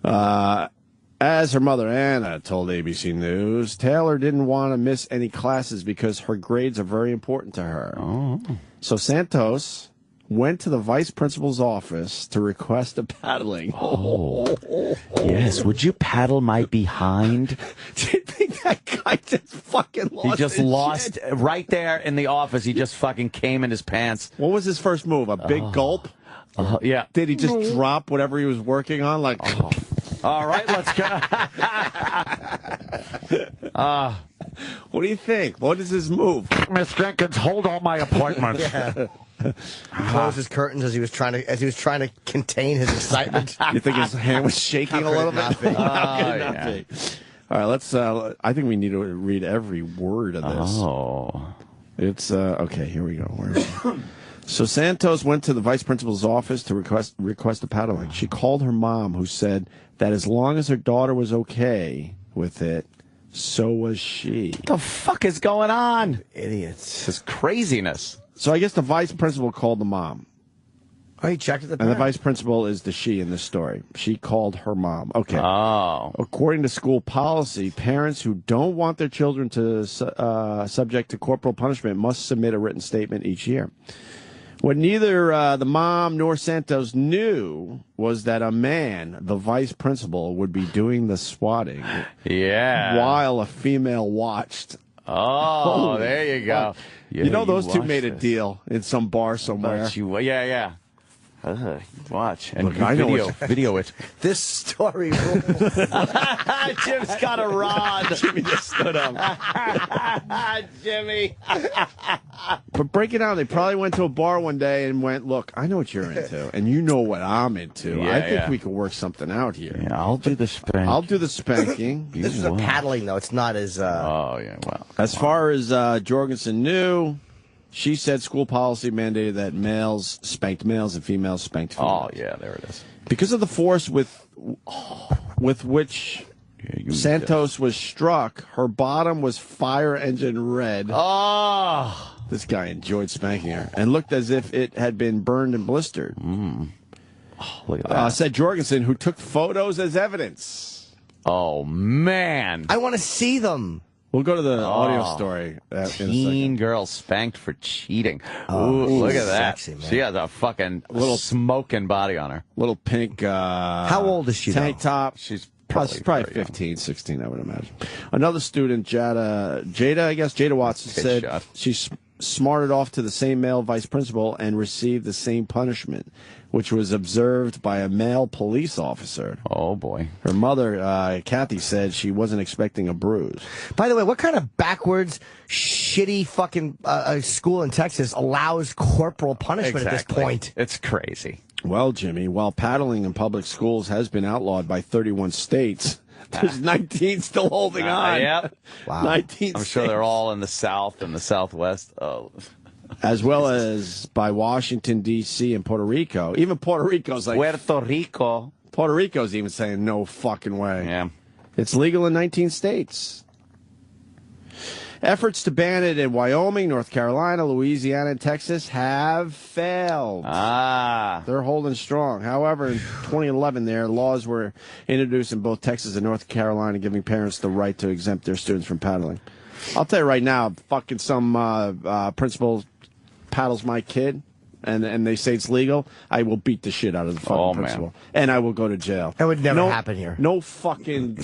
As her mother, Anna, told ABC News, Taylor didn't want to miss any classes because her grades are very important to her. Oh. So Santos went to the vice principal's office to request a paddling. Oh. Yes, would you paddle my behind? Do you think that guy just fucking lost He just his lost shit? right there in the office. He just fucking came in his pants. What was his first move? A big gulp? Yeah. Did he just drop whatever he was working on? Like, all right, let's go. What do you think? What is his move? Miss Jenkins, hold all my appointments. He closed his curtains as he was trying to contain his excitement. You think his hand was shaking a little bit? How could it not be? All right, let's. I think we need to read every word of this. Oh, it's okay. Here we go. Where is it? So Santos went to the vice principal's office to request a paddling. She called her mom, who said that as long as her daughter was okay with it, so was she. what the fuck is going on? Idiots. This is craziness. So I guess the vice principal called the mom. Oh, he checked at the And the vice principal is the she in this story. She called her mom. Okay. Oh. According to school policy, parents who don't want their children to subject to corporal punishment must submit a written statement each year. What neither the mom nor Santos knew was that a man, the vice principal, would be doing the swatting. Yeah. While a female watched. Oh, Holy there you go. fuck. Yeah, you know those two watch made a this. deal in some bar somewhere. Yeah. Watch and Look, I know video it. This story rules. Jim's got a rod. Jimmy just stood up. Jimmy. But break it down. They probably went to a bar one day and went, look, I know what you're into, and you know what I'm into. Yeah, I think yeah. we could work something out here. Yeah, I'll do the spank. I'll do the spanking. This is a paddling, though. It's not as... Oh, yeah, well. As far as Jorgensen knew, she said school policy mandated that males spanked males and females spanked females. Oh, yeah, there it is. Because of the force with which Santos was struck, her bottom was fire engine red. Oh! This guy enjoyed spanking her and looked as if it had been burned and blistered. Oh, look at that. Said Jorgensen, who took photos as evidence. Oh, man. I want to see them. We'll go to the audio story in a Teen second. girl spanked for cheating. Oh, Ooh, look at that. sexy, man. She has a fucking little smoking body on her. Little pink How old is she, tank though? top. She's Probably very 15, 16, I would imagine. Another student, Jada Watson, Good said shot. she smarted off to the same male vice principal and received the same punishment, which was observed by a male police officer. Oh, boy. Her mother, Kathy, said she wasn't expecting a bruise. By the way, what kind of backwards, shitty fucking school in Texas allows corporal punishment at this point? It's crazy. Well, Jimmy, while paddling in public schools has been outlawed by 31 states, there's 19 still holding on. Yep. Wow. 19 I'm states. sure they're all in the South and the Southwest. Oh. As well as by Washington, D.C. and Puerto Rico. Even Puerto Rico's like... Puerto Rico. Puerto Rico's even saying no fucking way. Yeah. It's legal in 19 states. Efforts to ban it in Wyoming, North Carolina, Louisiana, and Texas have failed. They're holding strong. However, in 2011, laws were introduced in both Texas and North Carolina giving parents the right to exempt their students from paddling. I'll tell you right now, if fucking some principal paddles my kid and they say it's legal, I will beat the shit out of the fucking principal. Man. And I will go to jail. That would never happen here. No fucking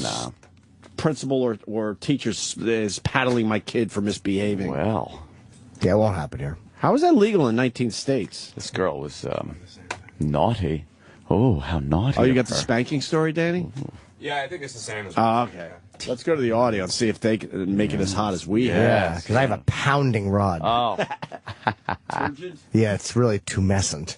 principal or teacher is paddling my kid for misbehaving. Well. Yeah, it won't happen here. How is that legal in 19 states? This girl was naughty. Oh, how naughty. Oh, you got of the her. spanking story, Danny? Yeah, I think it's the same as Oh, okay. Let's go to the audio and see if they can make it as hot as we have. Yeah, because I have a pounding rod. Oh. Yeah, it's really tumescent.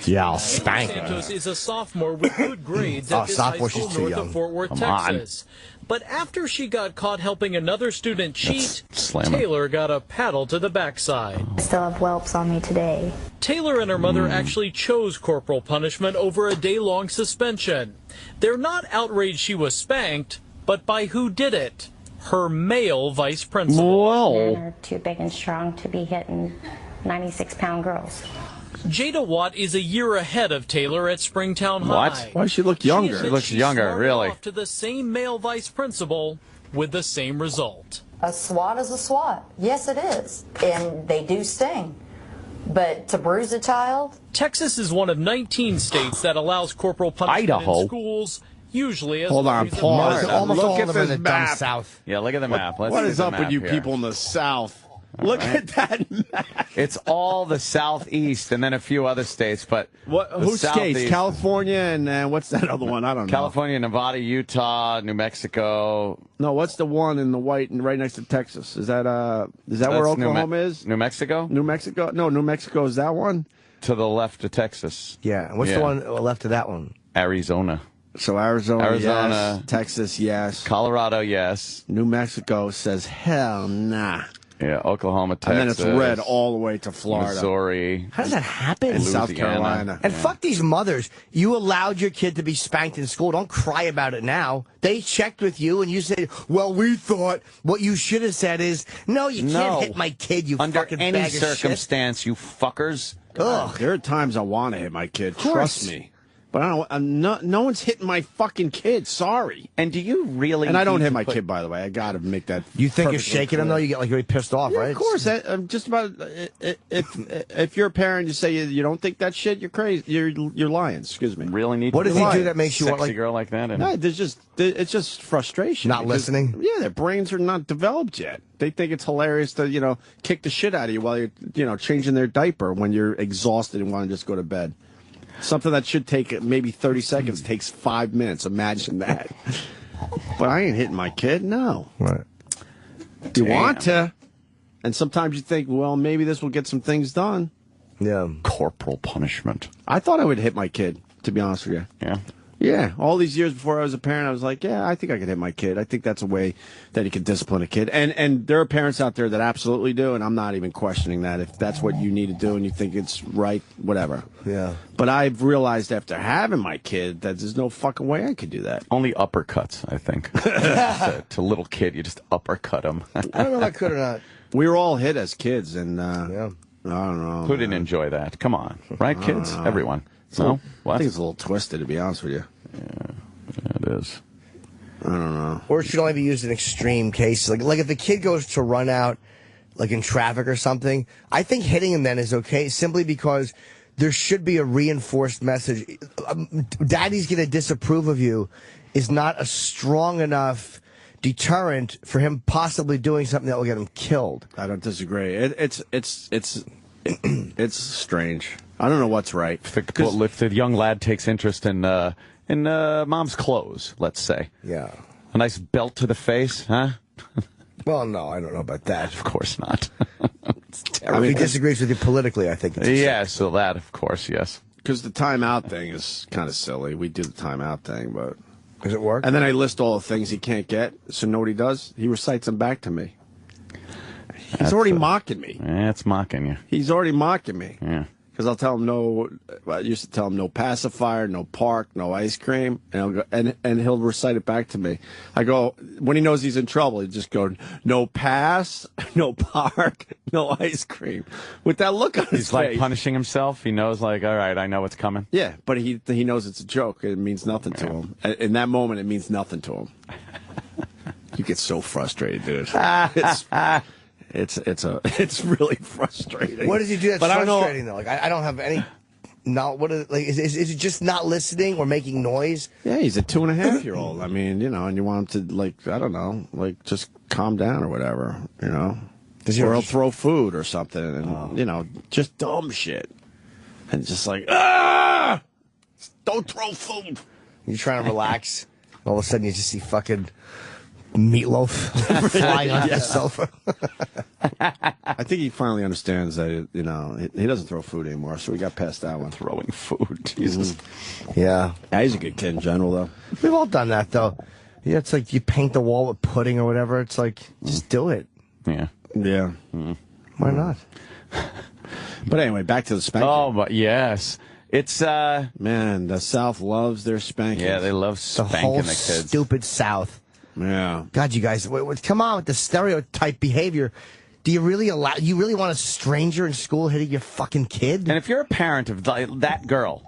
Yeah, I'll spank her. Santos is a sophomore with good grades at this high sophomore, school she's too north young. of Fort Worth, Come on. Texas. But after she got caught helping another student cheat, slamming. Taylor got a paddle to the backside. I still have whelps on me today. Taylor and her mother actually chose corporal punishment over a day-long suspension. They're not outraged she was spanked, but by who did it? Her male vice principal. Men are too big and strong to be hitting 96-pound girls. Jada Watt is a year ahead of Taylor at Springtown High. What? Why does she look younger? She She looks younger, smarted really. off to the same male vice principal with the same result. A SWAT is a SWAT. Yes, it is. And they do sting. But to bruise a child? Texas is one of 19 states that allows corporal punishment Idaho. in schools, usually as Hold long on, as pause. Almost Look all at of them are in this the dumb map. South. Yeah, look at the map. Let's What see is the up with map you here. people in the South? Look at that map. It's all the southeast and then a few other states, but What? the Who skates? southeast- California and what's that other one? I don't know. California, Nevada, Utah, New Mexico. No, what's the one in the white and right next to Texas? Is that where That's Oklahoma is? New Mexico? New Mexico? No, New Mexico is that one. To the left of Texas. Yeah. What's the one left of that one? Arizona. So Arizona, Arizona. yes. Texas, yes. Colorado, yes. New Mexico says hell nah. Yeah, Oklahoma, Texas. And then it's red all the way to Florida. Missouri. How does that happen? And South Carolina. And fuck these mothers. You allowed your kid to be spanked in school. Don't cry about it now. They checked with you and you said, well, we thought. What you should have said is, no, you can't hit my kid, you Under fucking any bag of shit. circumstance, you fuckers. Ugh. There are times I want to hit my kid. Trust me. But I don't. No one's hitting my fucking kid. Sorry. And do you really? And I don't hit my kid, by the way. I got to make that. You think you're perfectly shaking him, clear. though? You get like really pissed off, Yeah, right? of course. I'm just about. If you're a parent, you say you don't think that shit, you're crazy. You're lying. Excuse me. Really need. What to does he lie. do that makes you Sexy want, like, girl like that? And No, it's just frustration. Not because, listening? Yeah, their brains are not developed yet. They think it's hilarious to kick the shit out of you while you're changing their diaper when you're exhausted and want to just go to bed. Something that should take maybe 30 seconds takes 5 minutes. Imagine that. But I ain't hitting my kid. No. Right. You want to, and sometimes you think, well, maybe this will get some things done. Yeah. Corporal punishment. I thought I would hit my kid, to be honest with you. Yeah. Yeah, all these years before I was a parent, I was like, yeah, I think I could hit my kid. I think that's a way that you can discipline a kid. And there are parents out there that absolutely do, and I'm not even questioning that. If that's what you need to do and you think it's right, whatever. Yeah. But I've realized after having my kid that there's no fucking way I could do that. Only uppercuts, I think. To little kid, you just uppercut him. I don't know if I could or not. We were all hit as kids, and I don't know. Who didn't enjoy that? Come on. Right, kids? Everyone. No? I think it's a little twisted, to be honest with you. Yeah, it is. I don't know. Or it should only be used in extreme cases. Like if the kid goes to run out, like in traffic or something, I think hitting him then is okay, simply because there should be a reinforced message. Daddy's going to disapprove of you is not a strong enough deterrent for him possibly doing something that will get him killed. I don't disagree. It's strange. I don't know what's right. If the young lad takes interest in mom's clothes, let's say. Yeah. A nice belt to the face, huh? Well, no, I don't know about that. Of course not. If he disagrees with you politically, I think it's yeah, so that, of course, yes. Because the timeout thing is kind of silly. We do the timeout thing, but... Does it work? And then I list all the things he can't get. So know what he does? He recites them back to me. He's already mocking me. Yeah, it's mocking you. He's already mocking me. Yeah. Because I'll tell him no. I used to tell him no pacifier, no park, no ice cream, and he'll go, and he'll recite it back to me. I go when he knows he's in trouble. He just go no pass, no park, no ice cream, with that look on his face. He's like punishing himself. He knows, like, all right, I know what's coming. Yeah, but he knows it's a joke. It means nothing to him. In that moment, it means nothing to him. You get so frustrated, dude. It's really frustrating. What does he do that's But I don't know- frustrating, though? Like, I don't have any... No, what is, like, is it just not listening or making noise? Yeah, he's a 2.5-year-old. I mean, and you want him to, like, I don't know, like, just calm down or whatever, Does he or ever he'll just- throw food or something, and, just dumb shit. And just like, don't throw food. You're trying to relax. All of a sudden, you just see fucking Meatloaf flying on the sofa. I think he finally understands that, you know, he doesn't throw food anymore, so we got past that one. Throwing food, Jesus. Yeah. He's a good kid in general, though. We've all done that, though. Yeah, it's like you paint the wall with pudding or whatever. It's like, just do it. Yeah. Yeah. Why not? But anyway, back to the spanking. Oh, but yes. It's, man, the South loves their spanking. Yeah, they love spanking the kids. Stupid South. Yeah. God, you guys, come on with the stereotype behavior. Do you really want a stranger in school hitting your fucking kid? And if you're a parent of that girl,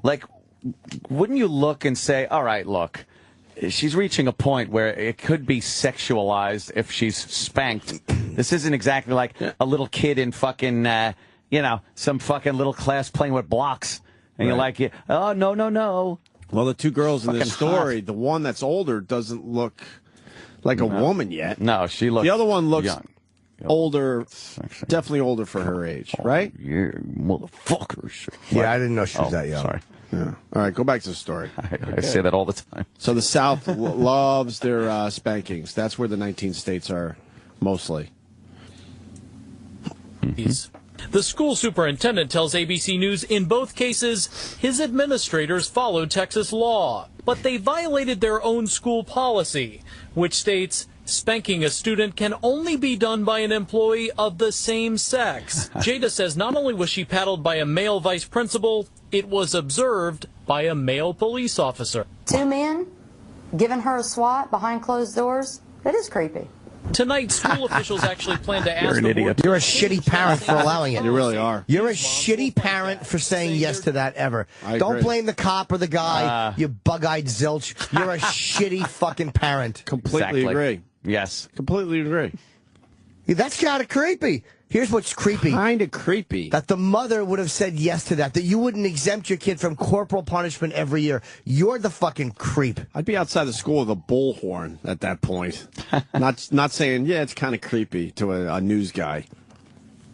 like, wouldn't you look and say, all right, look, she's reaching a point where it could be sexualized if she's spanked. This isn't exactly like a little kid in fucking, some fucking little class playing with blocks. And you're like, oh, no. Well, the two girls in this story, the one that's older doesn't look like a woman yet. No, she looks. The other one looks young. Older, definitely older for her age, right? Yeah, motherfuckers. Yeah, I didn't know she was that young. Sorry. Yeah. All right, go back to the story. I say that all the time. So the South loves their spankings. That's where the 19 states are mostly. The school superintendent tells ABC News in both cases his administrators followed Texas law, but they violated their own school policy, which states spanking a student can only be done by an employee of the same sex. Jada says not only was she paddled by a male vice principal, it was observed by a male police officer. 2 men giving her a swat behind closed doors. It is creepy. Tonight, school officials actually plan to ask the board. You're a shitty parent for allowing it. You really are. You're a shitty parent for saying yes to that ever. Don't blame the cop or the guy, you bug-eyed zilch. You're a shitty fucking parent. Completely agree. Yes. Completely agree. Yeah, that's kind of creepy. Here's what's creepy. Kind of creepy. That the mother would have said yes to that. That you wouldn't exempt your kid from corporal punishment every year. You're the fucking creep. I'd be outside the school with a bullhorn at that point. not saying, yeah, it's kind of creepy to a news guy.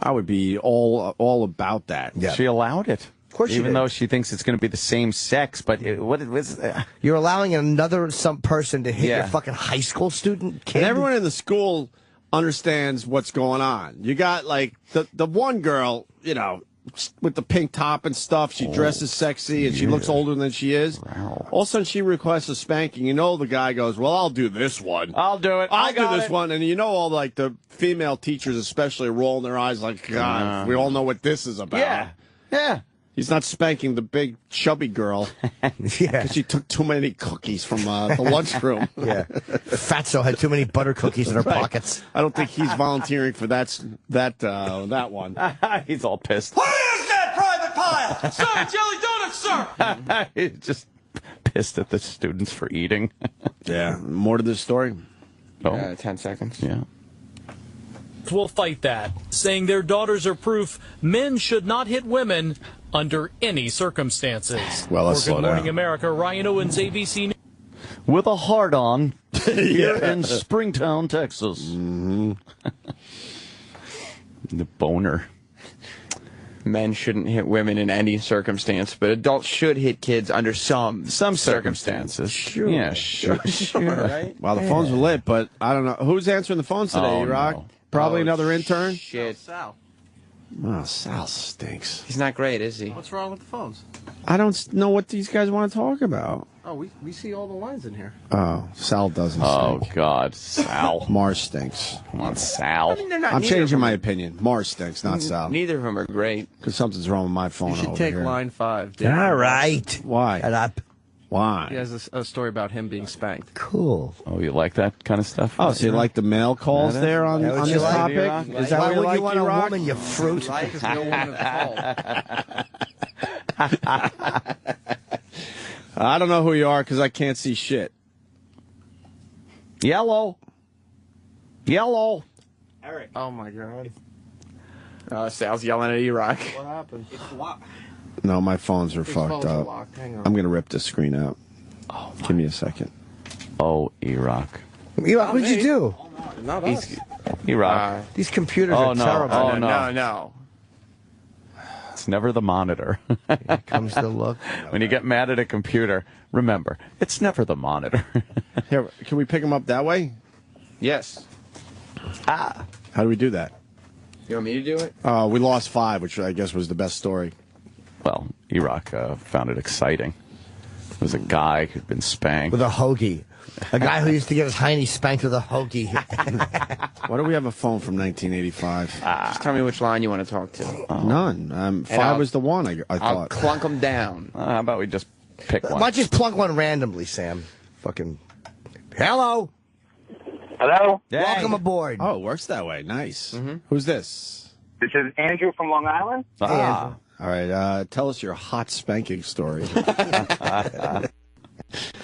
I would be all about that. Yeah. She allowed it. Of course, even though she thinks it's going to be the same sex, but you're allowing some person to hit your fucking high school student kid. And everyone in the school understands what's going on. You got like the one girl, with the pink top and stuff. She dresses sexy and she looks older than she is. Wow. All of a sudden she requests a spanking. The guy goes, well, I'll do this one. I'll do it. I'll do this one. And all like the female teachers especially rolling their eyes like, God, we all know what this is about. Yeah. Yeah. He's not spanking the big chubby girl. Because she took too many cookies from the lunchroom. Yeah. Fatso had too many butter cookies in her pockets. I don't think he's volunteering for that one. He's all pissed. What is that private pile? Sir, jelly donuts, sir! He's just pissed at the students for eating. Yeah. More to this story? 10 seconds. Yeah. Will fight that, saying their daughters are proof men should not hit women under any circumstances. Well, let's For Good slow Morning down. America, Ryan Owens, ABC News. With a hard-on here in Springtown, Texas. Mm-hmm. The boner. Men shouldn't hit women in any circumstance, but adults should hit kids under some circumstances. Sure. Yeah, sure. Right? Well, the phones were lit, but I don't know. Who's answering the phones today, Erock? No. Probably another intern? Shit. Sal. Oh, Sal stinks. He's not great, is he? What's wrong with the phones? I don't know what these guys want to talk about. Oh, we see all the lines in here. Oh, Sal doesn't Oh, stink. God. Sal. Mars stinks. Come on, Sal. I'm changing my opinion. Mars stinks, not Sal. Neither of them are great. Because something's wrong with my phone You should over take here. line 5. Dave. All right. Why? Shut up. Why? He has a story about him being spanked. Cool. Oh, you like that kind of stuff? Oh, so you like the mail calls there on That what this you like? topic? Is that Why what you would like, you want a Erock? woman, you fruit? Like is no one at I don't know who you are because I can't see shit. Yellow. all. Eric. Oh, my God. Sal's yelling at Erock. What happened? No, my phones are His fucked phones are up. locked. Hang on. I'm going to rip this screen out. Give me a second. Oh, Erock. Erock, what'd you do? Not us. Erock. These computers Oh, are no. terrible. Oh, no. No. It's never the monitor. Here comes the look. When you get mad at a computer, remember, it's never the monitor. Here, can we pick them up that way? Yes. How do we do that? You want me to do it? We lost 5, which I guess was the best story. Well, Erock found it exciting. There was a guy who'd been spanked. With a hoagie. A guy who used to get his hiney spanked with a hoagie. Why do we have a phone from 1985? Just tell me which line you want to talk to. None. 5 was the one, I thought. I'll clunk them down. How about we just pick one? Why don't you just plunk one randomly, Sam? Fucking. Hello. Hello? Welcome aboard. Oh, it works that way. Nice. Who's this? This is Andrew from Long Island. All right. Tell us your hot spanking story.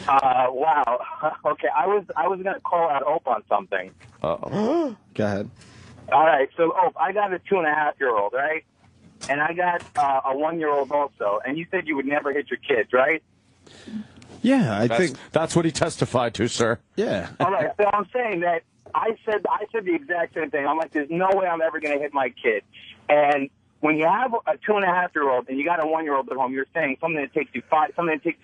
Wow. Okay, I was going to call out Ope on something. Uh-oh. Go ahead. All right, so Ope, I got a 2.5-year-old, right? And I got a 1-year-old also. And you said you would never hit your kids, right? Yeah, I think that's what he testified to, sir. Yeah. All right, so I'm saying that I said the exact same thing. I'm like, there's no way I'm ever going to hit my kid. And when you have a 2.5-year-old and you got a 1-year-old at home, you're saying something that takes you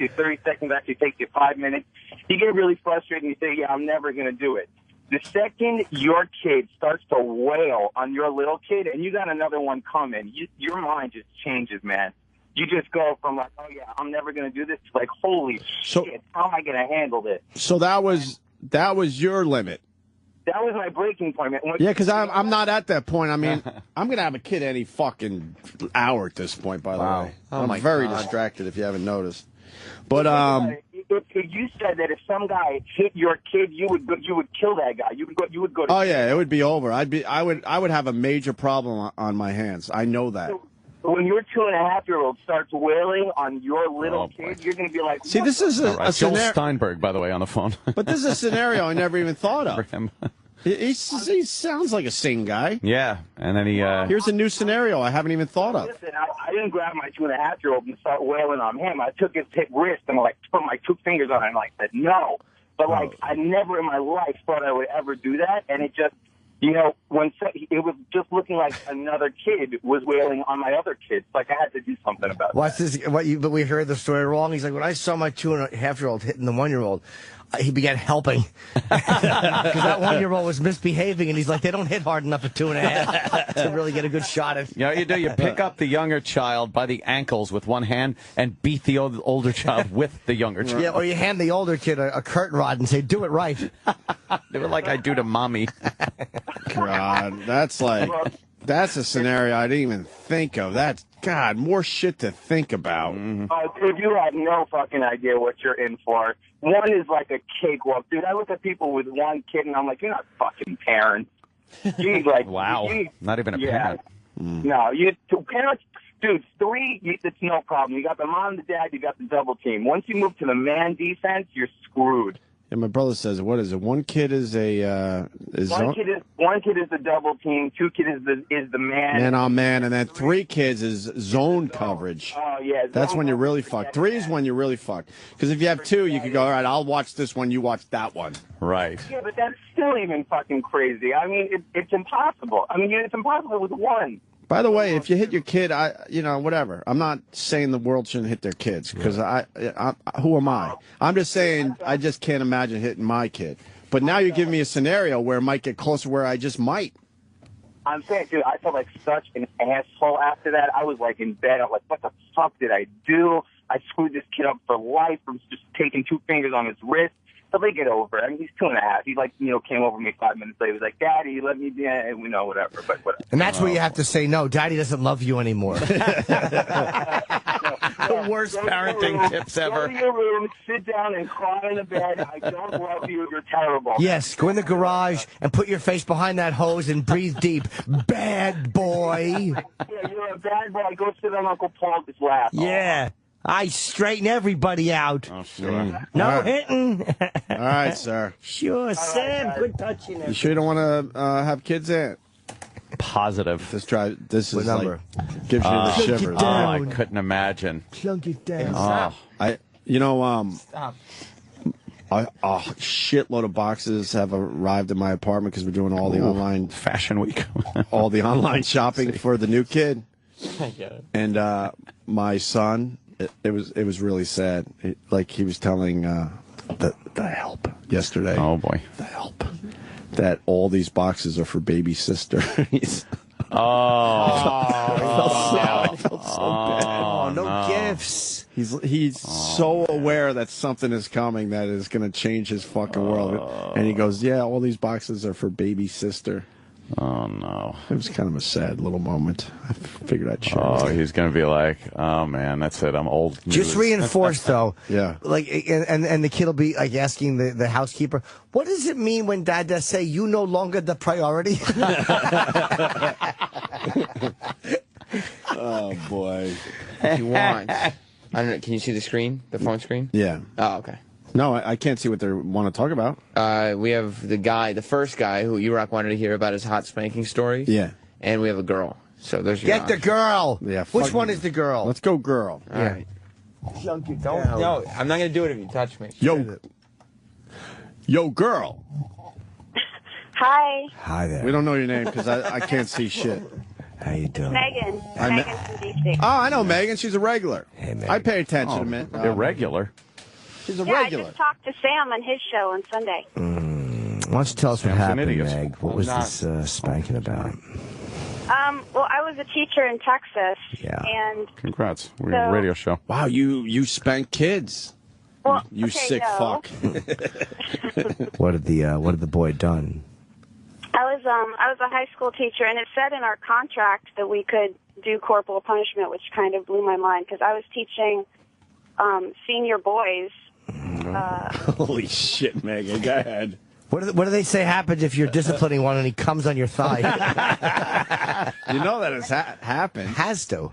30 seconds actually takes you 5 minutes. You get really frustrated and you say, yeah, I'm never going to do it. The second your kid starts to wail on your little kid and you got another one coming, your mind just changes, man. You just go from like, oh yeah, I'm never going to do this, to like, holy shit, how am I going to handle this? So that was your limit. That was my breaking point. Yeah, because I'm not at that point. I mean, I'm going to have a kid any fucking hour at this point, by the way. I'm very distracted, if you haven't noticed. But if you said that if some guy hit your kid, you would kill that guy. You would go to oh yeah, it would be over. I would have a major problem on my hands. I know that. So when your 2.5-year-old starts wailing on your little kid, you're going to be like, see, this is a Joel Steinberg, by the way, on the phone. But this is a scenario I never even thought of. He sounds like a sing guy. Yeah, and then here's a new scenario I haven't even thought of. Listen, I didn't grab my 2.5-year-old and start wailing on him. I took his wrist and like put my 2 fingers on it and like said no. But like I never in my life thought I would ever do that, and it just. You know, it was just looking like another kid was wailing on my other kids. Like I had to do something about it. What's this? But we heard the story wrong. He's like, when I saw my 2.5-year-old hitting the 1-year-old, he began helping because that 1-year-old was misbehaving, and he's like, they don't hit hard enough at 2.5 to really get a good shot at. You know, you do. You pick up the younger child by the ankles with one hand and beat the older child with the younger child. Yeah, or you hand the older kid a curtain rod and say, do it right. Do it like I do to mommy. God, that's a scenario I didn't even think of. That's, God, more shit to think about. Dude, you have no fucking idea what you're in for. One is like a cakewalk. Dude, I look at people with one kid and I'm like, you're not fucking parents. You like, wow, not even a parent. No, parents, dude, 3, it's no problem. You got the mom and the dad, you got the double team. Once you move to the man defense, you're screwed. And my brother says, what is it? One kid is one kid is the double team. 2 kid is the man. Man on man, and then 3 kids is zone coverage. Oh yeah, that's when you're really fucked. 3 is when you're really fucked. Because if you have 2, you could go, all right, I'll watch this one, you watch that one. Right. Yeah, but that's still even fucking crazy. I mean, it's impossible. I mean, it's impossible with 1. By the way, if you hit your kid, whatever. I'm not saying the world shouldn't hit their kids, because who am I? I'm just saying I just can't imagine hitting my kid. But now you're giving me a scenario where it might get closer where I just might. I'm saying, dude, I felt like such an asshole after that. I was like in bed. I'm like, what the fuck did I do? I screwed this kid up for life from just taking 2 fingers on his wrist. So they get over it. I mean, he's 2.5. He came over me 5 minutes later. He was like, Daddy, let me be, and we know whatever. But whatever. And that's where you have to say no. Daddy doesn't love you anymore. The worst parenting tips ever. Go to your room, sit down, and cry in the bed. I don't love you. You're terrible. Yes, go in the garage and put your face behind that hose and breathe deep. Bad boy. Yeah, you're a bad boy. Go sit on Uncle Paul's lap. Yeah. I straighten everybody out. Oh, sure. No hitting. All right, sir. Sure, Sam. Good touching. You sure you don't want to have kids in it? Positive. This is number? Like, gives you the shivers. Oh, I couldn't imagine. Clunk it down. Oh, Stop. A shitload of boxes have arrived in my apartment because we're doing all the online fashion week, all the online shopping for the new kid. And my son, it was really sad. He was telling the help yesterday. Oh boy, the help. that all these boxes are for baby sister. Oh, no gifts. He's so aware that something is coming that is going to change his fucking world. And he goes, yeah, all these boxes are for baby sister. Oh, no. It was kind of a sad little moment. I figured I'd share. Oh, he's going to be like, oh, man, that's it. I'm old news. Just reinforce, though. Yeah. Like, and the kid will be, like, asking the housekeeper, what does it mean when Dad does say, you no longer the priority? Oh, boy. If you want. I don't know. Can you see the screen? The phone screen? Yeah. Oh, okay. No, I can't see what they want to talk about. We have the first guy who Erock wanted to hear about his hot spanking story. Yeah. And we have a girl. So there's your Get the girl. Yeah. Which one is the girl? Let's go girl. All right. Junk it Don't. down. No, I'm not going to do it if you touch me. Yo, girl. Hi. Hi there. We don't know your name because I can't see shit. How you doing? Megan. Megan from DC. Oh, I know Megan. She's a regular. Hey, Megan. I pay attention to me. Irregular. She's a Yeah, regular. I just talked to Sam on his show on Sunday. Why don't you tell us what Sam's an happened, idiot. Meg? What was this spanking about? Well, I was a teacher in Texas. Yeah. And Congrats. We're on a radio show. Wow, you spank kids. Well, You okay, sick no. fuck. What did the boy done? I was a high school teacher, and it said in our contract that we could do corporal punishment, which kind of blew my mind because I was teaching senior boys. Holy shit, Megan. Go ahead. What do they say happens if you're disciplining one and he comes on your thigh? You know that has happened. Has to.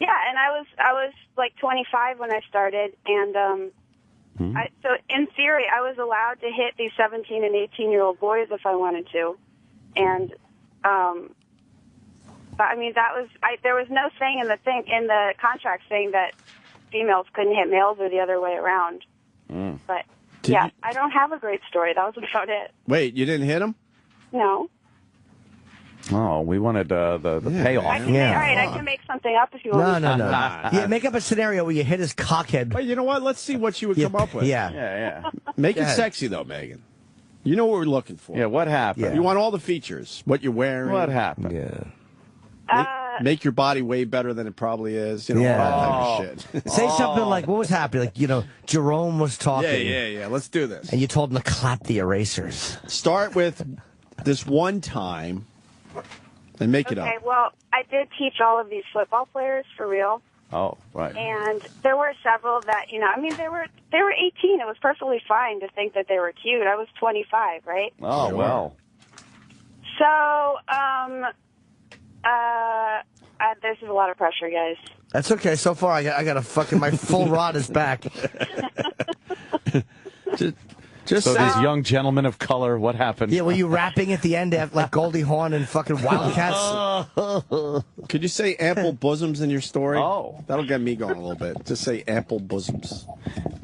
Yeah, and I was like 25 when I started, and so in theory I was allowed to hit these 17 and 18-year-old boys if I wanted to, and I mean there was no thing in the contract saying that females couldn't hit males or the other way around. But I don't have a great story. That was about it. Wait, you didn't hit him? No. Oh, we wanted the payoff. All right, I can make something up if you want. No. Yeah, make up a scenario where you hit his cockhead. Wait, you know what? Let's see what you would come up with. Yeah. Make Go it ahead. sexy, though, Megan. You know what we're looking for. Yeah, what happened? Yeah. You want all the features. What you're wearing. What happened? Yeah. Make your body way better than it probably is. You know, all that type of shit. Say something like, what was happening? Like, Jerome was talking. Yeah. Let's do this. And you told him to clap the erasers. Start with this one time and make it up. Okay, well, I did teach all of these football players for real. Oh, right. And there were several that, they were 18. It was perfectly fine to think that they were cute. I was 25, right? Oh, Sure. well. So, this is a lot of pressure, guys. That's okay. So far, I got a fucking, my full rod is back. Just So these young gentlemen of color, what happened? Yeah, were you rapping at the end like Goldie Hawn and fucking Wildcats? Could you say ample bosoms in your story? Oh. That'll get me going a little bit. Just say ample bosoms.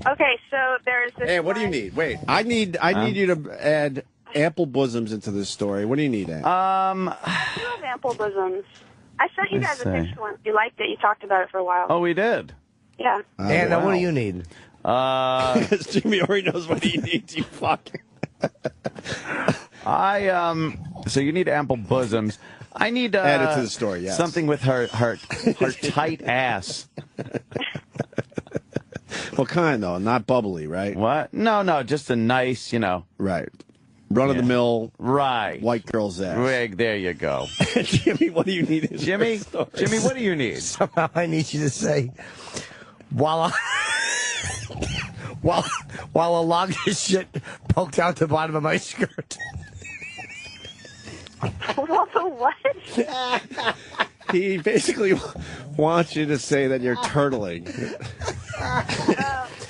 Okay, so there's this Hey, what do you one- need? Wait, I need you to add ample bosoms into this story. What do you need, Ann? You have ample bosoms. I sent you guys a Let's see. picture once. You liked it. You talked about it for a while. Oh, we did. Yeah. And what do you need? Because Jimmy already knows what he needs, you fuck. So you need ample bosoms. I need Add it to the story, yes. something with her tight ass. What kind, though? Not bubbly, right? What? No, just a nice, Right. Run-of-the-mill right white girl's ass. Rig, there you go. Jimmy, what do you need? In Jimmy, this story? what do you need? Somehow I need you to say, while a log of shit poked out the bottom of my skirt. What? He basically wants you to say that you're turtling.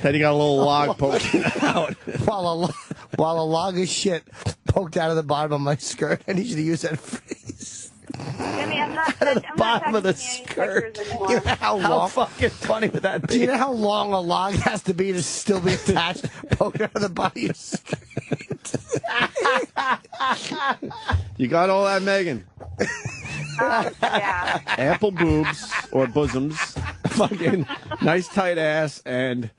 That you got a little log poking out. While a log of shit poked out of the bottom of my skirt. I need you to use that phrase. Jimmy, I'm not bottom of the texting you any skirt. pictures anymore. You know how long? fucking funny would that be? Do you know how long a log has to be to still be attached, poked out of the body of your skirt? You got all that, Megan? Yeah. Ample boobs or bosoms, fucking nice tight ass, and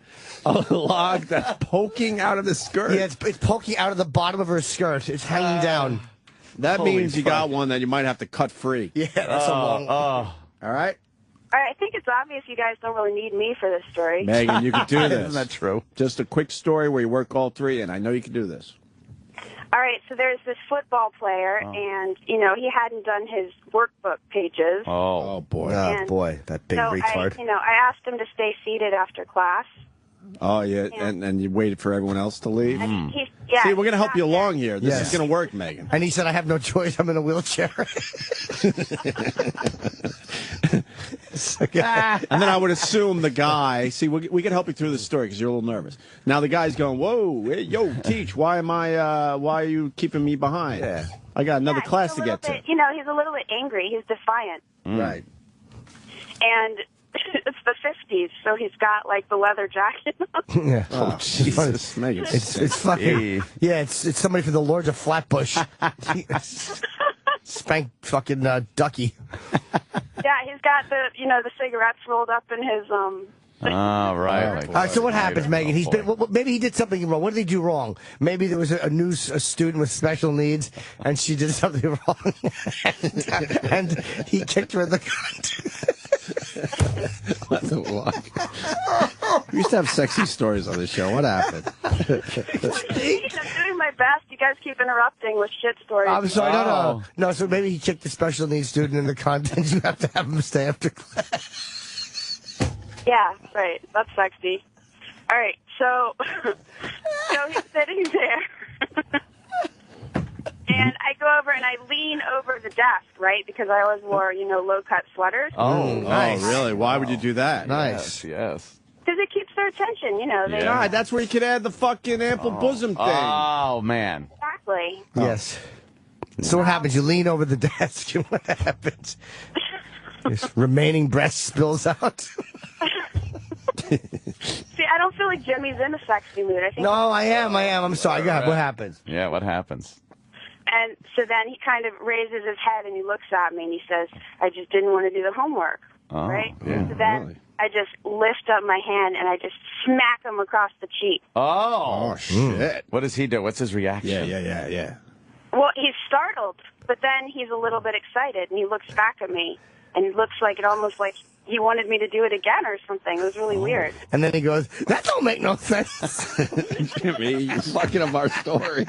A log that's poking out of the skirt. Yeah, it's poking out of the bottom of her skirt. It's hanging down. That means you got one that you might have to cut free. Yeah, that's a long one. All right? All right, I think it's obvious you guys don't really need me for this story. Megan, you can do this. Isn't that true? Just a quick story where you work all three, and I know you can do this. All right, so there's this football player, and, he hadn't done his workbook pages. Oh boy. Oh, boy, that big retard. I asked him to stay seated after class. Oh, yeah, and you waited for everyone else to leave? And See, we're going to help you along here. This is going to work, Megan. And he said, I have no choice. I'm in a wheelchair. And then I would assume the guy, see, we can help you through the story because you're a little nervous. Now the guy's going, whoa, hey, yo, teach, why are you keeping me behind? Yeah. I got another class to get to. He's a little bit angry. He's defiant. Right. And it's the 50s, so he's got, the leather jacket on. Yeah. Oh, Jesus, Megan. It's fucking... Yeah, it's somebody from the Lords of Flatbush. Spank fucking Ducky. Yeah, he's got the cigarettes rolled up in his, Oh, right. All right, so what happens, Megan? Maybe he did something wrong. What did he do wrong? Maybe there was a student with special needs, and she did something wrong, and he kicked her in the cunt. We used to have sexy stories on the show. What happened? I'm doing my best. You guys keep interrupting with shit stories. I'm sorry, no. So maybe he kicked the special needs student in the cunt, and you have to have him stay after class. Yeah, right. That's sexy. All right, so he's sitting there, and I go over and I lean over the desk, right, because I always wore, low-cut sweaters. Oh, nice. Oh, really? Why would you do that? Nice. Yes. Because it keeps their attention, God, that's where you could add the fucking ample bosom thing. Oh, man. Exactly. Yes. So what happens? You lean over the desk, and what happens? This remaining breast spills out. See, I don't feel like Jimmy's in a sexy mood. I think. No, I am. I'm sorry. Go ahead. What happens? Yeah, what happens? And so then he kind of raises his head and he looks at me and he says, I just didn't want to do the homework. Oh, right? Yeah. So then I just lift up my hand and I just smack him across the cheek. Oh, shit. What does he do? What's his reaction? Yeah. Well, he's startled, but then he's a little bit excited and he looks back at me and it looks like almost like he wanted me to do it again or something. It was really weird. And then he goes, that don't make no sense. Jimmy, you're fucking up our story.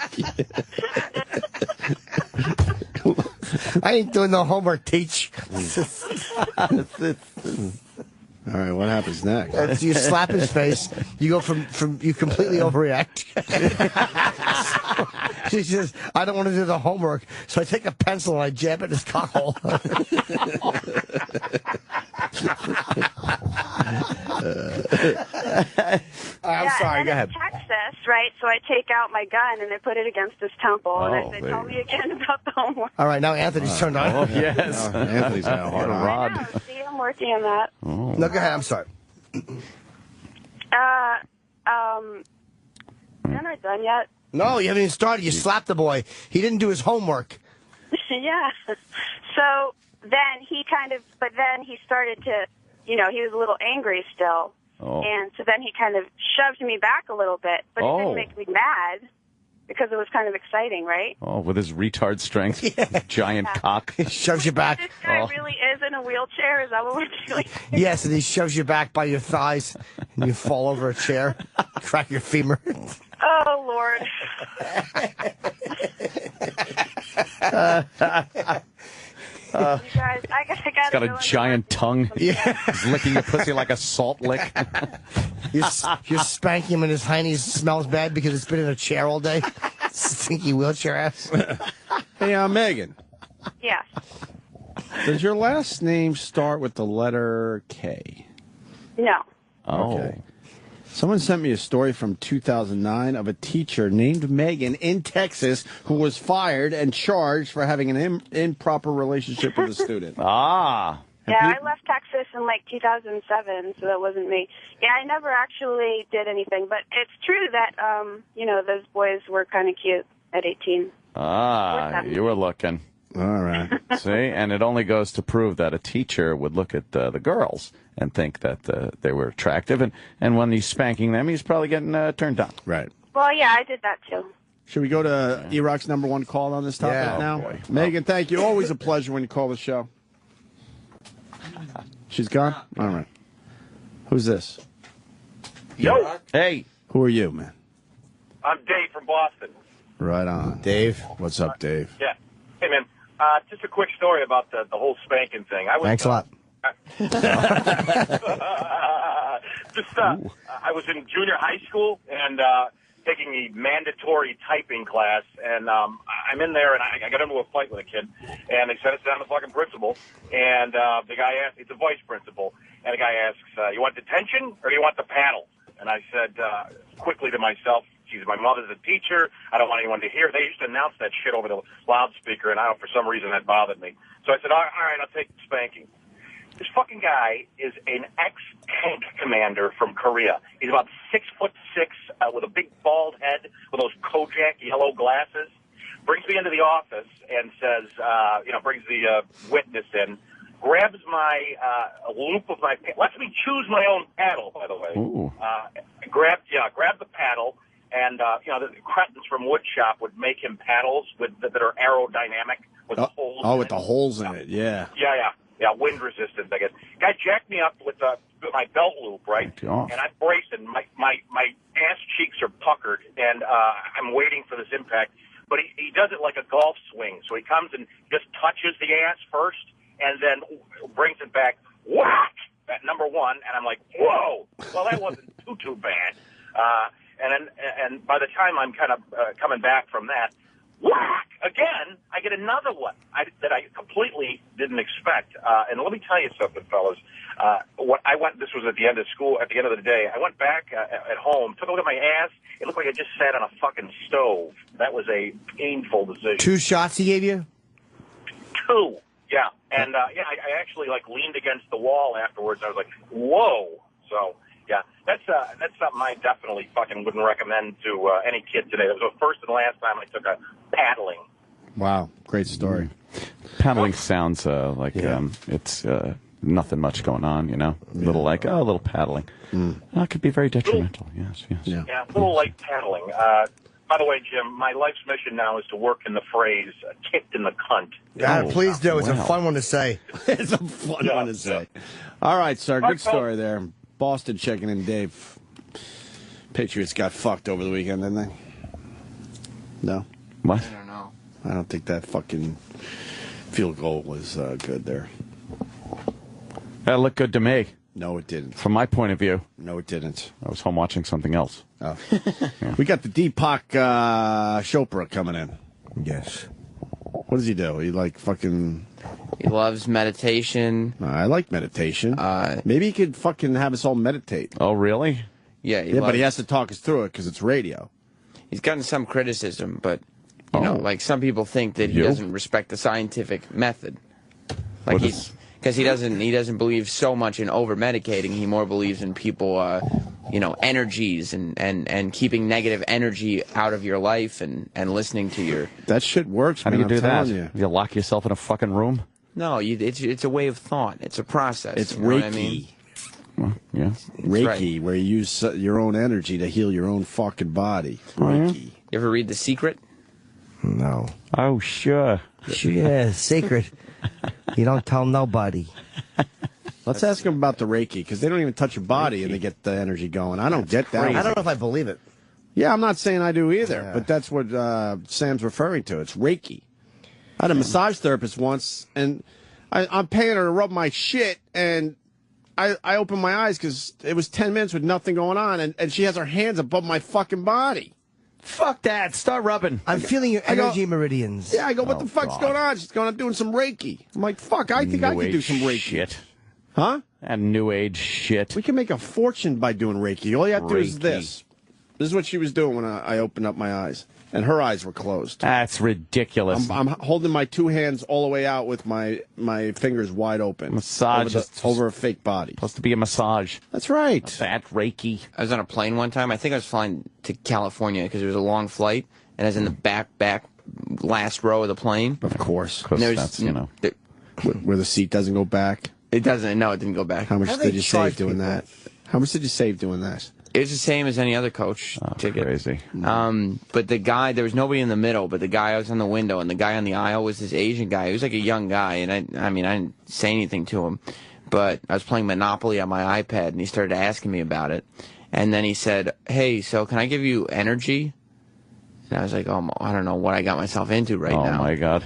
I ain't doing no homework, teach. All right, what happens next? You slap his face. You go from you completely overreact. She says, I don't want to do the homework, so I take a pencil and I jab it in his cockhole. I'm sorry, go ahead. Texas, right? So I take out my gun and I put it against his temple and I say, tell me again about the homework. All right, now Anthony's turned on. Oh, yes. Anthony's got a hard rod. I know. See, I'm working on that. Oh. No, go ahead, I'm sorry. You're not done yet. No, you haven't even started. You slapped the boy. He didn't do his homework. Yeah. So then he but then he started to, he was a little angry still. Oh. And so then he kind of shoved me back a little bit, but it didn't make me mad because it was kind of exciting, right? Oh, with his retard strength, giant cock. He shoves you back. This guy really is in a wheelchair? Is that what we're doing? Yes, and he shoves you back by your thighs, and you fall over a chair, crack your femur. Oh, Lord. You guys, I gotta He's got a giant tongue. Yeah. He's licking your pussy like a salt lick. You're spanking him and his hiney smells bad because it's been in a chair all day. Stinky wheelchair ass. Hey, Megan. Yes. Does your last name start with the letter K? No. Oh. Okay. Someone sent me a story from 2009 of a teacher named Megan in Texas who was fired and charged for having an improper relationship with a student. Ah. Yeah, I left Texas in 2007, so that wasn't me. Yeah, I never actually did anything, but it's true that, those boys were kind of cute at 18. Ah, you were looking. All right. See, and it only goes to prove that a teacher would look at the girls and think that they were attractive, and when he's spanking them, he's probably getting turned on. Right. Well, yeah, I did that too. Should we go to Erock's #1 call on this topic now? Boy. Megan, thank you. Always a pleasure when you call the show. She's gone? All right. Who's this? Yo. Hey. Who are you, man? I'm Dave from Boston. Right on. Dave. What's up, Dave? Yeah. Hey, man. Just a quick story about the whole spanking thing. Thanks a lot. I was in junior high school and taking the mandatory typing class, and I'm in there, and I got into a fight with a kid, and they sent us down to the fucking principal, and the guy asked, it's a vice principal, and the guy asks, you want detention or do you want the paddle? And I said quickly to myself, geez, my mother's a teacher, I don't want anyone to hear. They used to announce that shit over the loudspeaker, and I don't know, for some reason that bothered me. So I said, all right, I'll take the spanking. This fucking guy is an ex-tank commander from Korea. He's about 6'6", with a big bald head, with those Kojak yellow glasses. Brings me into the office and says, brings the witness in, grabs my loop of my, lets me choose my own paddle, by the way. Grab the paddle, and the cretins from wood shop would make him paddles that are aerodynamic with holes. Oh, with the holes in it, yeah. Yeah, wind resistance, I guess. Guy jacked me up with my belt loop, right? And I'm bracing. My ass cheeks are puckered, and I'm waiting for this impact. But he does it like a golf swing. So he comes and just touches the ass first, and then brings it back, whack, at number one. And I'm like, whoa. Well, that wasn't too bad. And by the time I'm kind of coming back from that, whack! Again, I get another one that I completely didn't expect. And let me tell you something, fellas. This was at the end of school, at the end of the day. I went back at home, took a look at my ass. It looked like I just sat on a fucking stove. That was a painful decision. 2 shots he gave you? 2, yeah. And, I actually, leaned against the wall afterwards. I was like, whoa. So, yeah, that's something I definitely fucking wouldn't recommend to any kid today. That was the first and last time I took a paddling. Wow, great story. Paddling sounds like it's nothing much going on, little little paddling. It could be very detrimental. Yes. Yeah, a little light paddling. By the way, Jim, my life's mission now is to work in the phrase "kicked in the cunt." Please do. It's a fun one to say. It's a fun one to say. All right, sir. Good story there. Boston checking in, Dave. Patriots got fucked over the weekend, didn't they? No? What? I don't know. I don't think that fucking field goal was good there. That looked good to me. No, it didn't. From my point of view. No, it didn't. I was home watching something else. Oh. We got the Deepak Chopra coming in. Yes. What does he do? He fucking... He loves meditation. I like meditation. Maybe he could fucking have us all meditate. Oh, really? Yeah, but he has to talk us through it because it's radio. He's gotten some criticism, but you know, some people think that he doesn't respect the scientific method. Because he doesn't believe so much in over medicating. He more believes in people, energies and keeping negative energy out of your life and listening to your. That shit works. How do you do that? You lock yourself in a fucking room? No, it's a way of thought. It's a process. It's you know Reiki. what I mean? Well, yeah. Reiki, where you use your own energy to heal your own fucking body. Reiki. You ever read The Secret? No. Oh, sure. Yeah, secret. You don't tell nobody. Let's ask them about the Reiki, because they don't even touch your body and they get the energy going. I don't get that. I don't know if I believe it. Yeah, I'm not saying I do either, but that's what Sam's referring to. It's Reiki. I had a massage therapist once, and I'm paying her to rub my shit, and I opened my eyes because it was 10 minutes with nothing going on, and she has her hands above my fucking body. Fuck that. Start rubbing. I'm feeling your energy meridians. Yeah, I go, what the fuck's going on? She's going, I'm doing some Reiki. I'm like, fuck, I think I can do some Reiki. Shit. Huh? And new age shit. We can make a fortune by doing Reiki. All you have to do is this. This is what she was doing when I opened up my eyes. And her eyes were closed. That's ridiculous. I'm holding my 2 hands all the way out with my fingers wide open. Massage over a fake body. Supposed to be a massage. That's right. That Reiki. I was on a plane one time. I think I was flying to California because it was a long flight, and I was in the back last row of the plane. Of course. Because that's, you know. Where the seat doesn't go back. It doesn't. No, it didn't go back. How much did you save doing that? How much did you save doing that? It was the same as any other coach ticket. Crazy. But the guy, there was nobody in the middle, but the guy was on the window, and the guy on the aisle was this Asian guy. He was like a young guy, and I mean, I didn't say anything to him, but I was playing Monopoly on my iPad, and he started asking me about it. And then he said, hey, so can I give you energy? And I was like, oh, I don't know what I got myself into now. Oh, my God.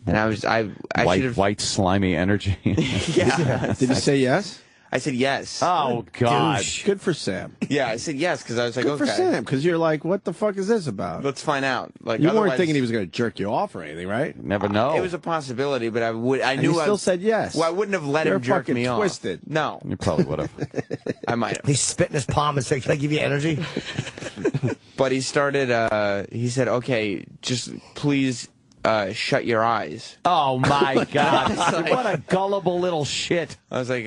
And I should've... White, slimy energy. Yeah. Did you say yes? I said yes. Oh, God. Douche. Good for Sam. Yeah, I said yes because I was like, Good okay. for Sam, because you're like, what the fuck is this about? Let's find out. Like, you weren't otherwise- thinking he was going to jerk you off or anything, right? Never know. It was a possibility, but I knew And you I still said yes. Well, I wouldn't have let You're him jerk fucking me twisted. off. No, You probably would have. I might have. He spit in his palm and said, "Can I give you energy?" But he started. He said, "Okay, just please shut your eyes." Oh, my God. What a gullible little shit. I was like,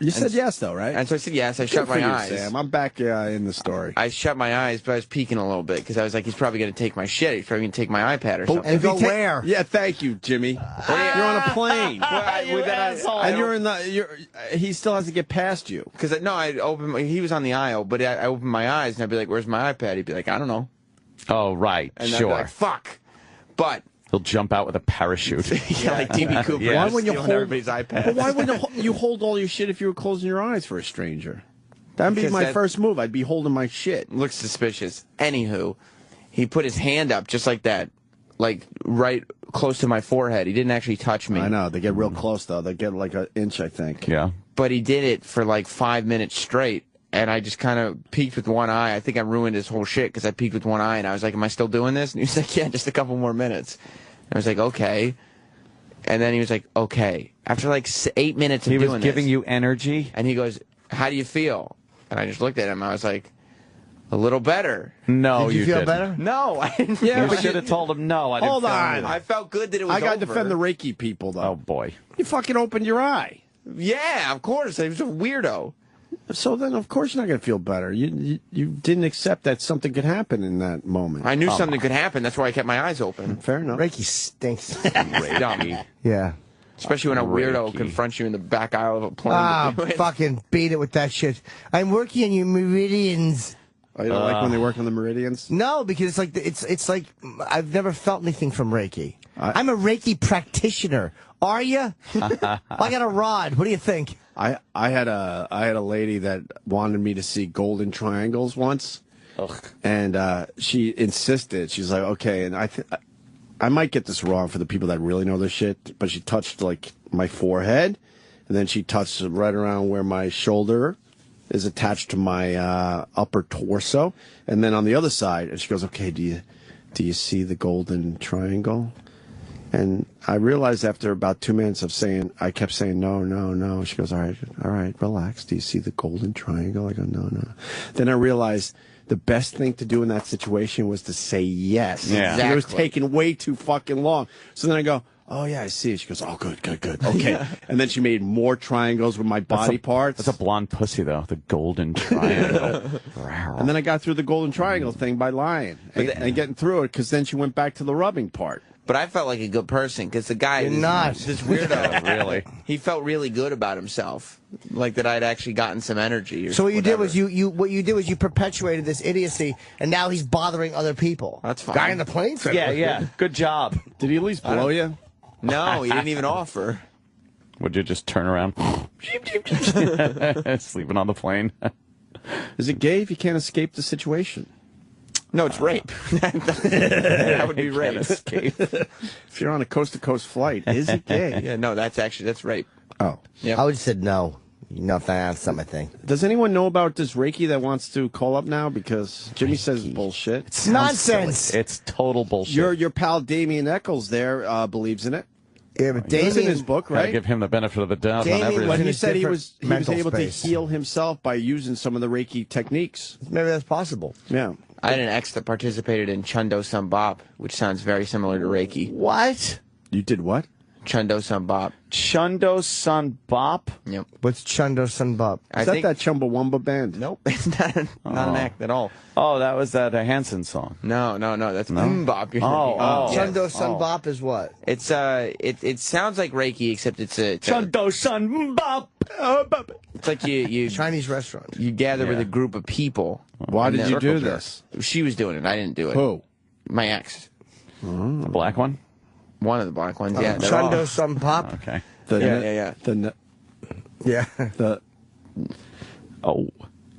You said yes, though, right? And so I said yes. I Good shut for my you, eyes. Sam. I'm back in the story. I shut my eyes, but I was peeking a little bit because I was like, he's probably going to take my shit. He's probably going to take my iPad or something. And go where? Yeah, thank you, Jimmy. You're on a plane. And you're in the. He still has to get past you. Because he was on the aisle, but I opened my eyes and I'd be like, "Where's my iPad?" He'd be like, "I don't know." Oh, right. And I'd be Sure. like, fuck. But He'll jump out with a parachute. yeah, like DB Cooper. Yes. Why wouldn't you stealing hold everybody's iPad? But why wouldn't you hold all your shit if you were closing your eyes for a stranger? That'd be Because my first move. I'd be holding my shit. Looks suspicious. Anywho, he put his hand up just like that, like right close to my forehead. He didn't actually touch me. I know. They get real close, though. They get like an inch, I think. Yeah. But he did it for like 5 minutes straight. And I just kind of peeked with one eye. I think I ruined his whole shit because I peeked with one eye. And I was like, am I still doing this? And he was like, yeah, just a couple more minutes. And I was like, okay. And then he was like, okay. After like 8 minutes of He doing was this. giving you energy? And he goes, how do you feel? And I just looked at him. I was like, a little better. No, Did you feel didn't. better? No, I didn't. Yeah, feel you should have told him no. I didn't Hold feel on. anything. I felt good that it was I got to over. defend the Reiki people, though. Oh, boy. You fucking opened your eye. Yeah, of course. He was a weirdo. So then, of course, you're not going to feel better. You didn't accept that something could happen in that moment. I knew something could happen. That's why I kept my eyes open. Fair enough. Reiki stinks. Dummy. Yeah. Especially when a weirdo Reiki. confronts you in the back aisle of a plane. Ah, to do it. fucking beat it with that shit. I'm working on your meridians. Oh, you don't like when they work on the meridians? No, because it's like I've never felt anything from Reiki. I'm a Reiki practitioner. Are you? I got a rod. What do you think? I had a lady that wanted me to see golden triangles once, and she insisted. She's like, okay, and I might get this wrong for the people that really know their shit, but she touched like my forehead, and then she touched right around where my shoulder is attached to my upper torso, and then on the other side, and she goes, okay, do you see the golden triangle? And I realized after about 2 minutes of saying, I kept saying, no, no, no. She goes, all right, relax. Do you see the golden triangle? I go, no, no. Then I realized the best thing to do in that situation was to say yes. Yeah. Exactly. It was taking way too fucking long. So then I go, oh, yeah, I see it. She goes, oh, good. Okay. Yeah. And then she made more triangles with my body parts. That's a blonde pussy, though. The golden triangle. And then I got through the golden triangle thing by lying and getting through it, because then she went back to the rubbing part. But I felt like a good person because the guy, this weirdo, really, he felt really good about himself, like that I'd actually gotten some energy. Or So what you whatever. did was you perpetuated this idiocy, and now he's bothering other people. That's fine. Guy in the plane said, Yeah. Good job. Did he at least blow you? No, he didn't even offer. Would you just turn around? Sleeping on the plane? Is it gay if you can't escape the situation? No, it's rape. That would be rape. If you're on a coast-to-coast flight, is it gay? Yeah, no, that's rape. Oh. Yeah. I would have said no. No, that's not my thing. Does anyone know about this Reiki that wants to call up now? Because Jimmy says it's bullshit. It's nonsense. It's total bullshit. Your pal Damien Eccles there believes in it. Yeah, but It's in Damien, his book, Gotta right? give him the benefit of the doubt on Damien everything. When in he a said he was different mental able space. to heal himself by using some of the Reiki techniques. maybe that's possible. Yeah. I had an ex that participated in Chundo Sunbop, which sounds very similar to Reiki. What? You did what? Chundo Sunbop. Chundo Sunbop? Yep. What's Chundo Sunbop? Is that Chumbawamba band? Nope, it's not an act at all. Oh, that was that Hanson song. No, that's Mbop. Chundo Sunbop is what? It's it sounds like Reiki, except it's a Chundo Sunbop. It's like you Chinese restaurant. You gather with a group of people. Why did you do this? She was doing it. I didn't do it. Who? My ex. The black one? One of the black ones. Yeah. Chundo Sunbop. Okay.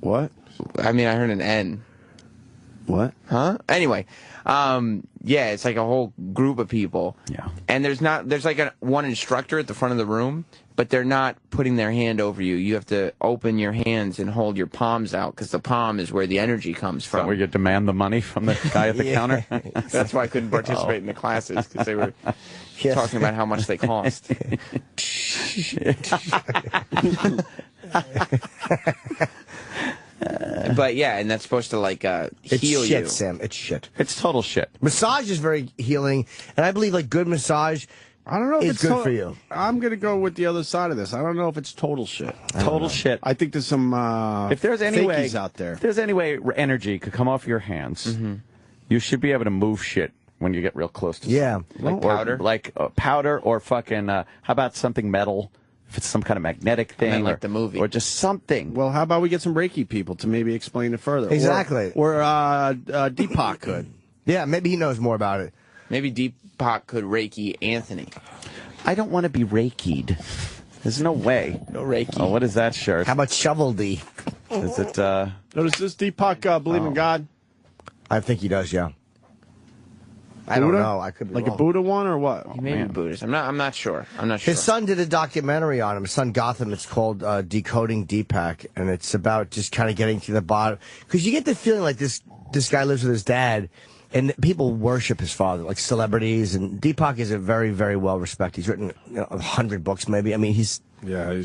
What? I mean, I heard an N. What? Huh? Anyway, yeah, it's like a whole group of people. Yeah. And there's like one instructor at the front of the room, but they're not putting their hand over you. You have to open your hands and hold your palms out, because the palm is where the energy comes from. Where you demand the money from the guy at the counter? That's why I couldn't participate in the classes, because they were talking about how much they cost. But yeah, and that's supposed to like heal you. It's shit, Sam. It's shit. It's total shit. Massage is very healing, and I believe like good massage. I don't know if it's good for you. I'm going to go with the other side of this. I don't know if it's total shit. Total shit. I think there's some if there's any way out there. If there's any way energy could come off your hands, you should be able to move shit when you get real close to something. Like powder? Like powder or fucking, how about something metal? If it's some kind of magnetic thing. Like the movie. Or just something. Well, how about we get some Reiki people to maybe explain it further? Exactly. Or Deepak could. Yeah, maybe he knows more about it. Maybe Deepak could Reiki Anthony. I don't want to be Reiki'd. There's no way. No Reiki. Oh, what is that shirt? How about Shovel D? Is it, Notice this Deepak believe in God? I think he does, yeah. I don't know. I could be like wrong. a Buddha one or what? He may be Buddhist. I'm not sure. His son did a documentary on him. His son Gotham. It's called Decoding Deepak, and it's about just kind of getting to the bottom. Because you get the feeling like this guy lives with his dad, and people worship his father, like celebrities. And Deepak is a very, very well respected. He's written 100 books, maybe. I mean, he's a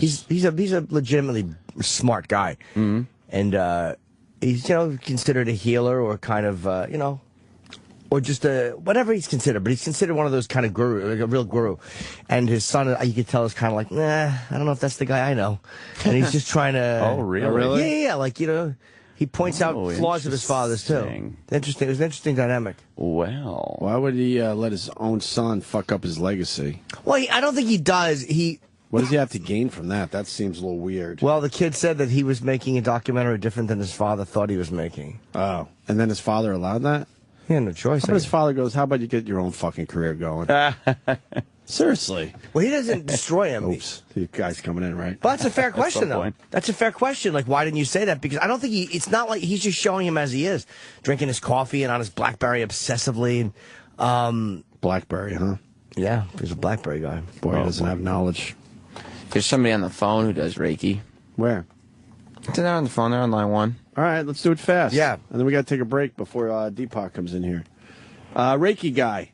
legitimately smart guy, and he's considered a healer or kind of or just whatever he's considered, but he's considered one of those kind of guru, like a real guru. And his son, you could tell, is kind of like, nah, I don't know if that's the guy I know. And he's just trying to. Oh, really? Yeah. Like he points out flaws of his father's too. Interesting. It was an interesting dynamic. Well, why would he let his own son fuck up his legacy? Well, I don't think he does. What does he have to gain from that? That seems a little weird. Well, the kid said that he was making a documentary different than his father thought he was making. Oh, and then his father allowed that? He had no choice. How about his father goes, how about you get your own fucking career going? Seriously. Well, he doesn't destroy him. Oops. The guy's coming in, right? Well, that's a fair question, though. That's a fair question. Like, why didn't you say that? Because I don't think it's not like he's just showing him as he is. Drinking his coffee and on his BlackBerry obsessively. BlackBerry, huh? Yeah, he's a BlackBerry guy. Boy, he doesn't have knowledge. There's somebody on the phone who does Reiki. Where? They're on the phone. They're on line 1. All right, let's do it fast. Yeah. And then we got to take a break before Deepak comes in here. Reiki guy.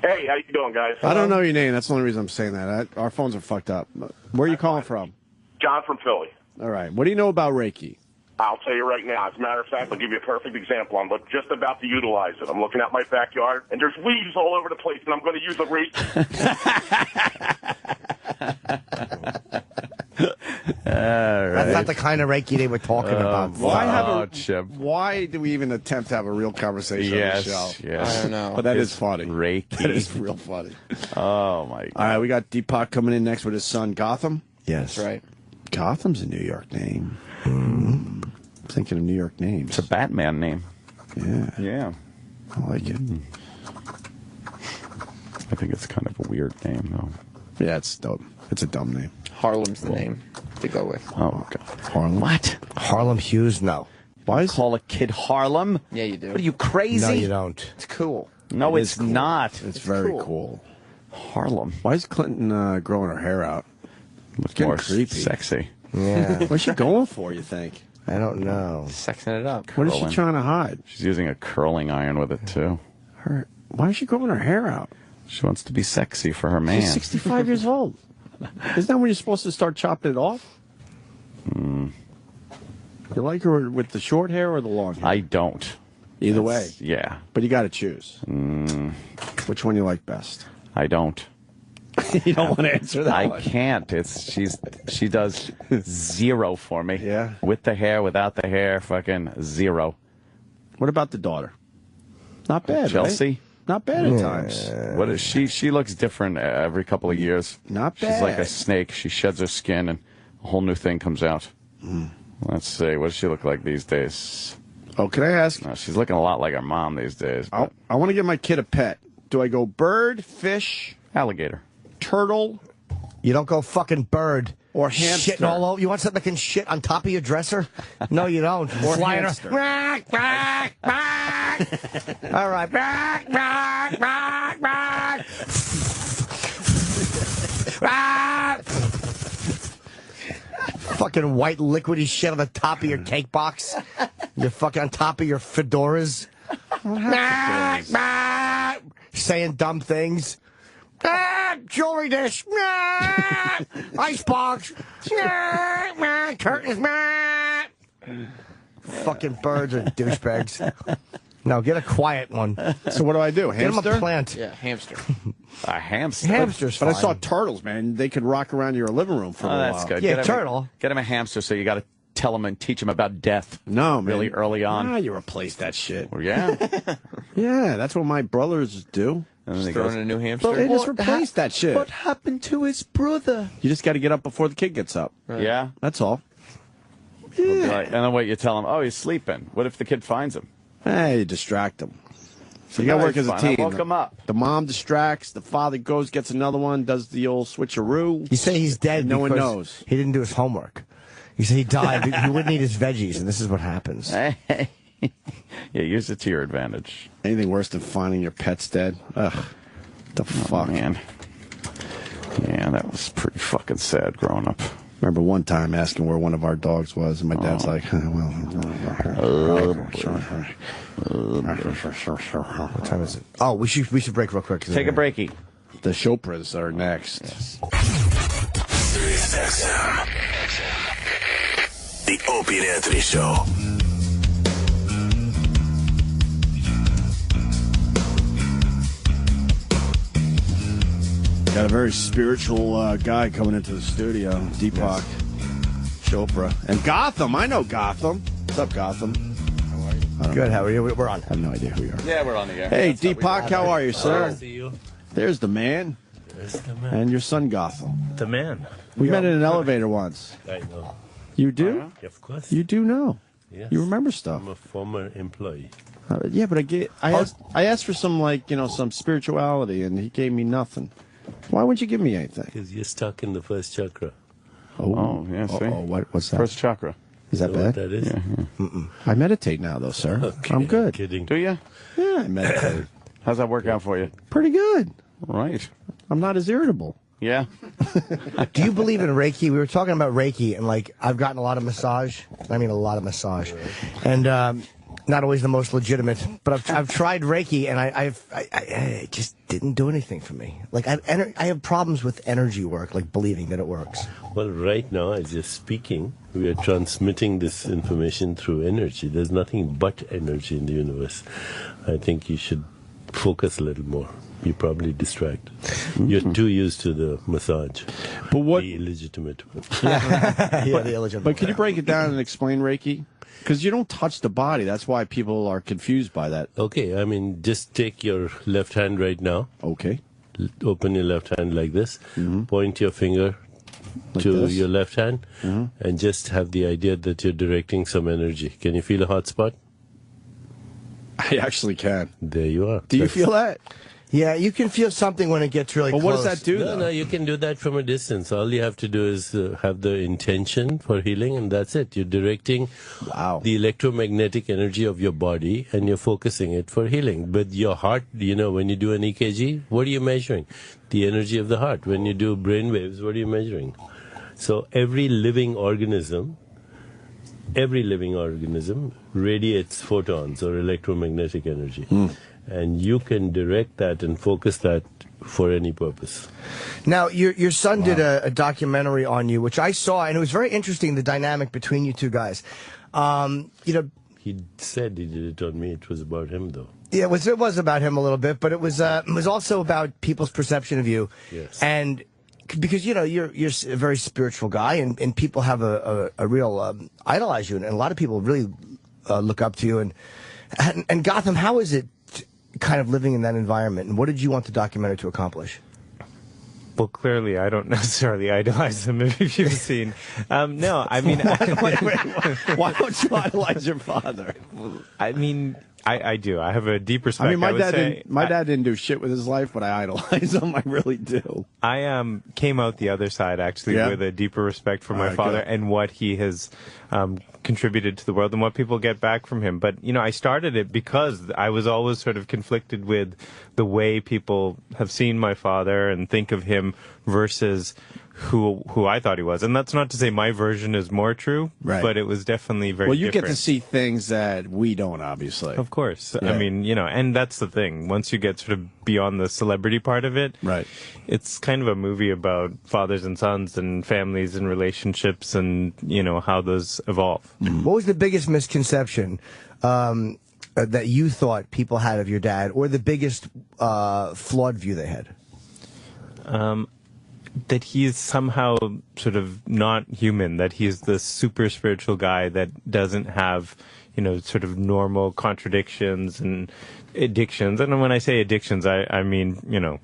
Hey, how you doing, guys? I don't know your name. That's the only reason I'm saying that. Our phones are fucked up. Where are you calling from? John from Philly. All right. What do you know about Reiki? I'll tell you right now. As a matter of fact, I'll give you a perfect example. I'm just about to utilize it. I'm looking out my backyard, and there's weeds all over the place, and I'm going to use a Reiki. That's not the kind of Reiki they were talking about. Why do we even attempt to have a real conversation on the show? Yes. I don't know. But that is funny. Reiki. That is real funny. Oh, my God. All right, we got Deepak coming in next with his son, Gotham. Yes. That's right. Gotham's a New York name. I'm thinking of New York names. It's a Batman name. Yeah. Yeah. I like it. I think it's kind of a weird name, though. Yeah, it's dope. It's a dumb name. Harlem's the name to go with. Oh, God. Harlem? What? Harlem Hughes? No. Why is call a kid Harlem? Yeah, you do. What are you, crazy? No, you don't. It's cool. No, It it's is cool. not. It's very cool. Harlem. Why is Clinton growing her hair out? It's getting more creepy. Sexy. Yeah. What's she going for, you think? I don't know. Sexing it up. What is she trying to hide? She's using a curling iron with it, too. Why is she growing her hair out? She wants to be sexy for her man. She's 65 years old. Isn't that when you're supposed to start chopping it off? You like her with the short hair or the long hair? I don't. Either way. Yeah. But you got to choose. Which one you like best? I don't. You don't want to answer that I one. can't. She does 0 for me. Yeah. With the hair, without the hair, fucking 0. What about the daughter? Not bad, Chelsea? Right? Not bad at times. What is she? She looks different every couple of years. Not bad. She's like a snake. She sheds her skin and a whole new thing comes out. Let's see. What does she look like these days? Oh, can I ask? No, she's looking a lot like her mom these days. I want to get my kid a pet. Do I go bird, fish, alligator, turtle? You don't go fucking bird. Or hamster. Shitting all over. You want something that can shit on top of your dresser? No, you don't. Or Flying hamster. around. All right. Fucking white liquidy shit on the top of your cake box. You're fucking on top of your fedoras. Saying dumb things. Jewelry dish. Icebox. Curtains. Fucking birds are douchebags. No, get a quiet one. So what do I do? Get him Hamster? a plant. Yeah, hamster. A hamster? Hamster's But I fine. saw turtles, man. They could rock around your living room for a while. That's good. Yeah, Get him turtle. Get him a hamster, so you got to tell him and teach him about death. No, man. Really early on. Ah, you replace that shit. Well, yeah. Yeah, that's what my brothers do. And then he Throw goes, in a new hamster. They just replace that shit. What happened to his brother? You just got to get up before the kid gets up. yeah. That's all. He'll be like- and then what, you tell him, oh, he's sleeping. What if the kid finds him? Hey, you distract them. So you No, got to work he's as a fine. I team. woke him up. The mom distracts. The father goes, gets another one, does the old switcheroo. You say he's dead. No one because knows. He didn't do his homework. You say he died. He wouldn't eat his veggies, and this is what happens. Yeah, use it to your advantage. Anything worse than finding your pet's dead? Ugh. The fuck? Man. Yeah, that was pretty fucking sad growing up. Remember one time asking where one of our dogs was, and my dad's like, well... What time is it? Oh, we should break real quick. Take a breakie. The Chopras are next. Sirius XM. The Opie and Anthony Show. Got a very spiritual guy coming into the studio, Deepak Chopra. And Gotham, I know Gotham. What's up, Gotham? How are you? Good, how are you? We're on. I have no idea who you are. Yeah, we're on the air. Hey, That's how we Deepak, how are you, sir? See you. There's the man. There's the man. And your son, Gotham. The man. We met in an elevator once. I know. You do? Of course. You do know. Yes. You remember stuff. I'm a former employee. Yeah, but I asked for some, like, some spirituality, and he gave me nothing. Why would you give me anything? Because you're stuck in the first chakra. Oh, yeah, see? What's that? First chakra. Is that You know what bad? that is? Yeah. I meditate now, though, sir. Okay, I'm good. Kidding. Do you? Yeah, I meditate. How's that work out for you? Pretty good. Right. I'm not as irritable. Yeah. Do you believe in Reiki? We were talking about Reiki, and like I've gotten a lot of massage. I mean, a lot of massage, and not always the most legitimate. But I've tried Reiki, and I just didn't do anything for me. Like I have problems with energy work, like believing that it works. Well, right now, as you're speaking, we are transmitting this information through energy. There's nothing but energy in the universe. I think you should focus a little more. You're probably distracted. You're too used to the massage. But what? The illegitimate one. The illegitimate. But can you break it down and explain Reiki? Because you don't touch the body. That's why people are confused by that. Okay, I mean, just take your left hand right now. Okay. Open your left hand like this. Point your finger Like to this? your left hand, and just have the idea that you're directing some energy. Can you feel a hot spot? I actually can. There you are. Do you feel that? Yeah, you can feel something when it gets really But close. what does that do, though? No, you can do that from a distance. All you have to do is have the intention for healing, and that's it. You're directing the electromagnetic energy of your body, and you're focusing it for healing. But your heart, when you do an EKG, what are you measuring? The energy of the heart. When you do brain waves, what are you measuring? So every living organism radiates photons or electromagnetic energy. And you can direct that and focus that for any purpose. Now, your son did a documentary on you, which I saw, and it was very interesting, the dynamic between you two guys. He said he did it on me. It was about him, though. Yeah, it was about him a little bit, but it was also about people's perception of you. Yes. And because, you're a very spiritual guy, and people have a real idolize you, and a lot of people really look up to you. And Gotham, how is it kind of living in that environment, and what did you want the documentary to accomplish? Well, clearly, I don't necessarily idolize him, if you've seen. No, I mean... Why don't you idolize your father? I mean... I do. I have a deep respect. I mean, my dad didn't do shit with his life, but I idolize him. I really do. I came out the other side, actually, with a deeper respect for my father and what he has contributed to the world and what people get back from him. But, I started it because I was always sort of conflicted with the way people have seen my father and think of him versus who I thought he was. And that's not to say my version is more true, but it was definitely very different. Well, you get to see things that we don't, obviously. Of course. Yeah. I mean, and that's the thing. Once you get sort of beyond the celebrity part of it, it's kind of a movie about fathers and sons and families and relationships and, how those evolve. What was the biggest misconception that you thought people had of your dad, or the biggest flawed view they had? That he's somehow sort of not human, that he's this super spiritual guy that doesn't have, sort of normal contradictions and addictions. And when I say addictions, I mean,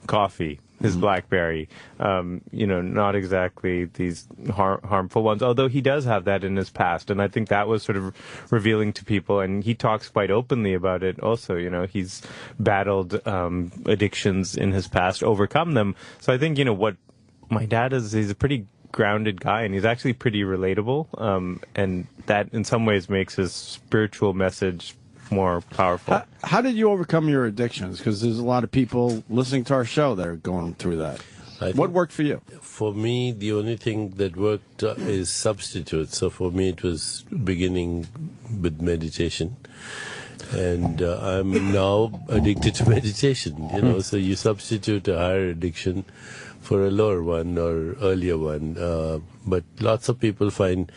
coffee, his BlackBerry, not exactly these harmful ones, although he does have that in his past. And I think that was sort of revealing to people. And he talks quite openly about it also. He's battled addictions in his past, overcome them. So I think, what my dad he's a pretty grounded guy, and he's actually pretty relatable, and that in some ways makes his spiritual message more powerful. How did you overcome your addictions? Because there's a lot of people listening to our show that are going through that. What worked for you? For me, the only thing that worked is substitute. So for me, it was beginning with meditation. And I'm now addicted to meditation, so you substitute a higher addiction for a lower one or earlier one. But lots of people find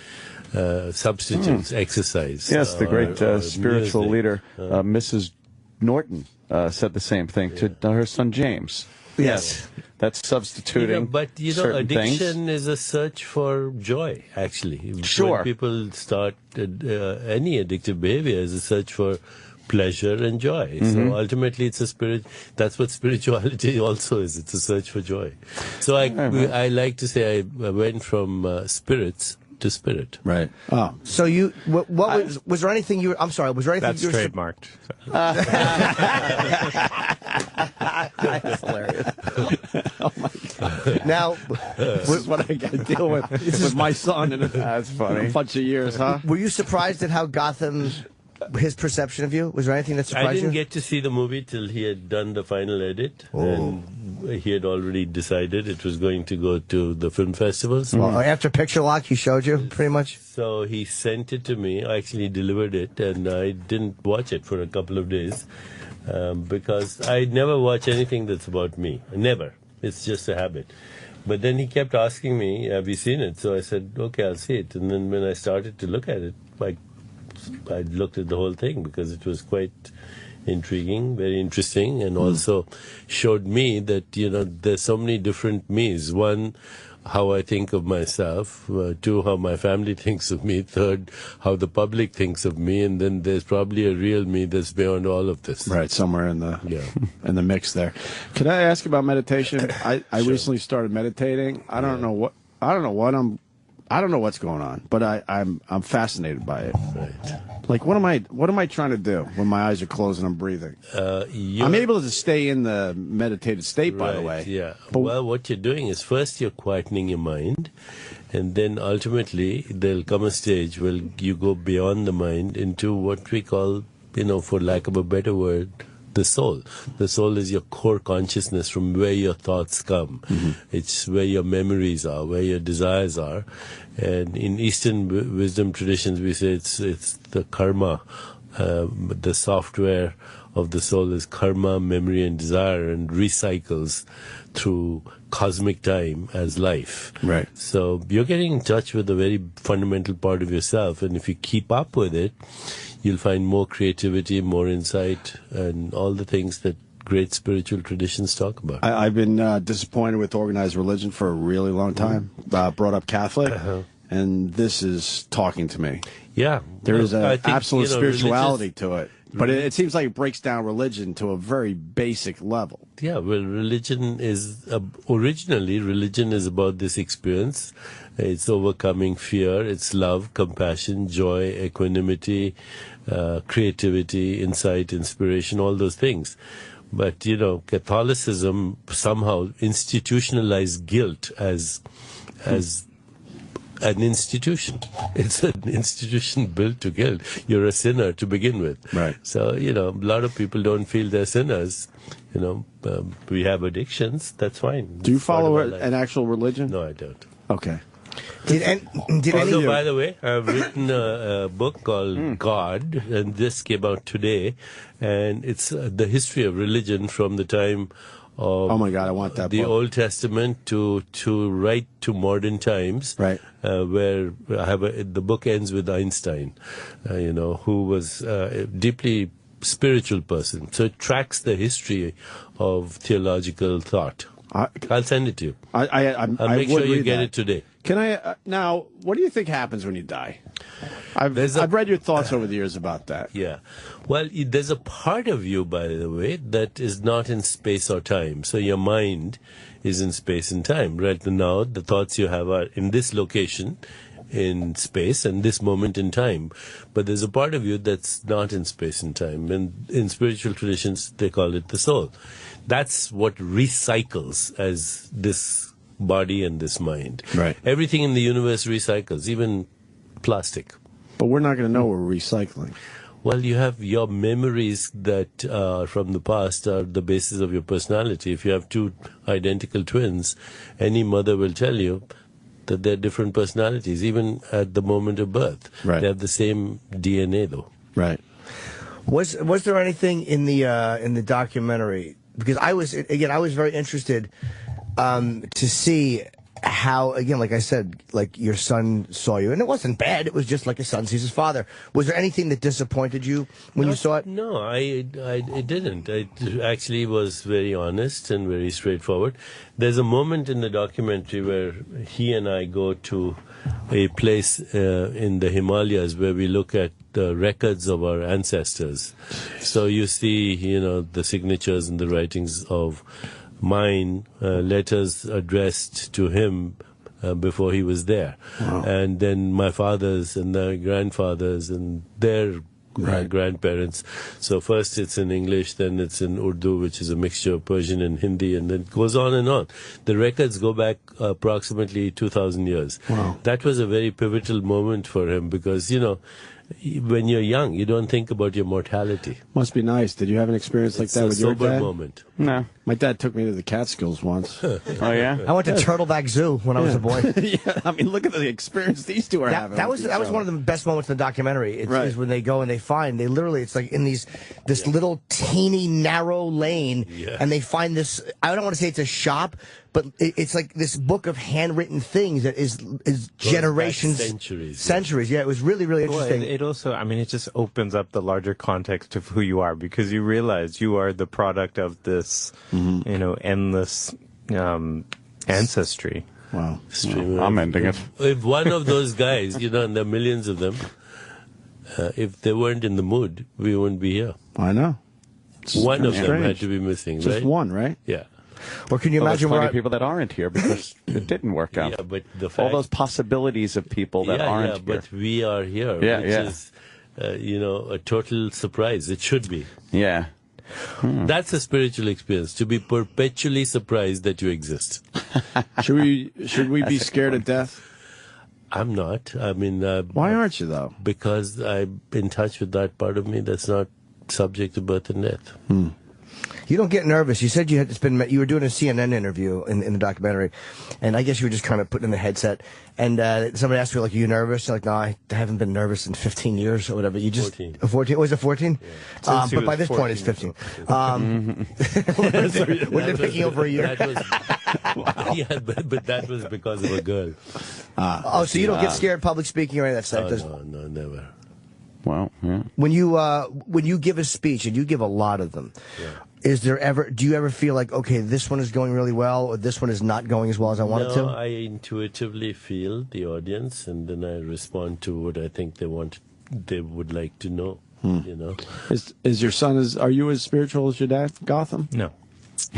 substitutes, exercise. Yes, the great spiritual leader, Mrs. Norton, said the same thing to her son James. Yes. That's substituting but addiction is a search for joy, actually. Sure. When people start any addictive behavior is a search for pleasure and joy. So ultimately it's that's what spirituality also is. It's a search for joy. So I like to say I went from spirits to spirit. Right. Oh. So was there anything you were, I'm sorry, was there anything That's you were trademarked. That's hilarious. Oh my God. Now, this is what I got to deal with my son in That's funny. a bunch of years, huh? Were you surprised at how Gotham, his perception of you? Was there anything that surprised you? I didn't get to see the movie till he had done the final edit. And he had already decided it was going to go to the film festivals. Well, after Picture Lock, he showed you, pretty much? So he sent it to me. I actually delivered it, and I didn't watch it for a couple of days because I never watch anything that's about me. Never. It's just a habit. But then he kept asking me, have you seen it? So I said, okay, I'll see it. And then when I started to look at it, I looked at the whole thing because it was quite intriguing, very interesting, and also showed me that, there's so many different me's. One, how I think of myself. Two, how my family thinks of me. Third, how the public thinks of me. And then there's probably a real me that's beyond all of this. Right, somewhere in the in the mix there. Could I ask about meditation? I recently started meditating. I don't know what's going on, but I'm fascinated by it. Right. Like, what am I trying to do when my eyes are closed and I'm breathing? I'm able to stay in the meditative state, by the way. Yeah. But what you're doing is first you're quietening your mind, and then ultimately there'll come a stage where you go beyond the mind into what we call, for lack of a better word, the soul. The soul is your core consciousness, from where your thoughts come. It's where your memories are, where your desires are. And in Eastern wisdom traditions, we say it's the karma The software of the soul is karma, memory, and desire, and recycles through cosmic time as life. Right. So you're getting in touch with a very fundamental part of yourself, and if you keep up with it, you'll find more creativity, more insight, and all the things that great spiritual traditions talk about. I've been disappointed with organized religion for a really long time. Brought up Catholic, and this is talking to me. Yeah. There is an I think, absolute spirituality to it. But it seems like it breaks down religion to a very basic level. Yeah, well, religion is, originally, religion is about this experience. It's overcoming fear, it's love, compassion, joy, equanimity, creativity, insight, inspiration, all those things. But, you know, Catholicism somehow institutionalized guilt as an institution. It's an institution built to guilt. You're a sinner to begin with. Right. So, you know, a lot of people don't feel they're sinners. You know, we have addictions. That's fine. Do you follow an actual religion? No, I don't. Okay. Although, by the way, I've written a book called God, and this came out today, and it's the history of religion from the time of oh my God, I want that the book. Old Testament to right to modern times, right? Where I have the book ends with Einstein, you know, who was a deeply spiritual person. So it tracks the history of theological thought. I'll send it to you. I'll make sure you get it today. Can I now? What do you think happens when you die? I've read your thoughts over the years about that. Yeah, well, there's a part of you, by the way, that is not in space or time. So your mind is in space and time. Right now, the thoughts you have are in this location, in space, and this moment in time. But there's a part of you that's not in space and time. And in spiritual traditions, they call it the soul. That's what recycles as this body and this mind. Right. Everything in the universe recycles, even plastic. But we're not going to know we're recycling. Well, you have your memories that from the past are the basis of your personality. If you have two identical twins, any mother will tell you that they're different personalities, even at the moment of birth. Right. They have the same DNA, though. Right. Was there anything in the documentary? Because I was very interested to see how, again, like I said, like your son saw you, and it wasn't bad. It was just like a son sees his father. Was there anything that disappointed you when you saw it? No, I didn't. It actually was very honest and very straightforward. There's a moment in the documentary where he and I go to a place in the Himalayas where we look at the records of our ancestors. So you see, you know, the signatures and the writings of mine, letters addressed to him before he was there. Wow. And then my father's and their grandfathers and their grandparents. So first it's in English, then it's in Urdu, which is a mixture of Persian and Hindi, and then it goes on and on. The records go back approximately 2,000 years. Wow. That was a very pivotal moment for him because, you know, when you're young, you don't think about your mortality. Must be nice. Did you have an experience like that with your dad? It's a sober moment. No. My dad took me to the Catskills once. Oh, yeah? I went to Turtleback Zoo when I was a boy. Yeah, I mean, look at the experience these two are having. That was one of the best moments in the documentary. Is when they go and they find, it's like in this little teeny narrow lane, and they find this, I don't want to say it's a shop, but it's like this book of handwritten things that is generations, centuries. Yeah, it was really, really interesting. Well, it also, I mean, it just opens up the larger context of who you are, because you realize you are the product of this, you know, endless ancestry. Wow. I'm ending it. If one of those guys, you know, and there are millions of them, if they weren't in the mood, we wouldn't be here. I know. One of them had to be missing, Just right? one, right? Yeah. Or can you imagine there's people that aren't here because it didn't work out? Yeah, but the fact, all those possibilities of people that aren't here. but we are here, Yeah, which is, you know, a total surprise. It should be. Yeah. That's a spiritual experience, to be perpetually surprised that you exist. Should we be scared of death? I'm not. I mean, why aren't you though? Because I'm in touch with that part of me that's not subject to birth and death. You don't get nervous. You said you were doing a CNN interview in the documentary, and I guess you were just kind of putting in the headset. And somebody asked you, like, "Are you nervous?" You're like, "No, I haven't been nervous in 15 years or whatever." You just 14. 14? Was it 14? Yeah. But by this 14, point, it's 15. We've been picking over a year. Wow. Yeah, but that was because of a girl. So you don't get scared public speaking or any of that stuff? No, never. Well, yeah. When you give a speech, and you give a lot of them, do you ever feel like, okay, this one is going really well, or this one is not going as well as I want it to? No, I intuitively feel the audience, and then I respond to what I think they would like to know. You know, is your son are you as spiritual as your dad, Gotham? No.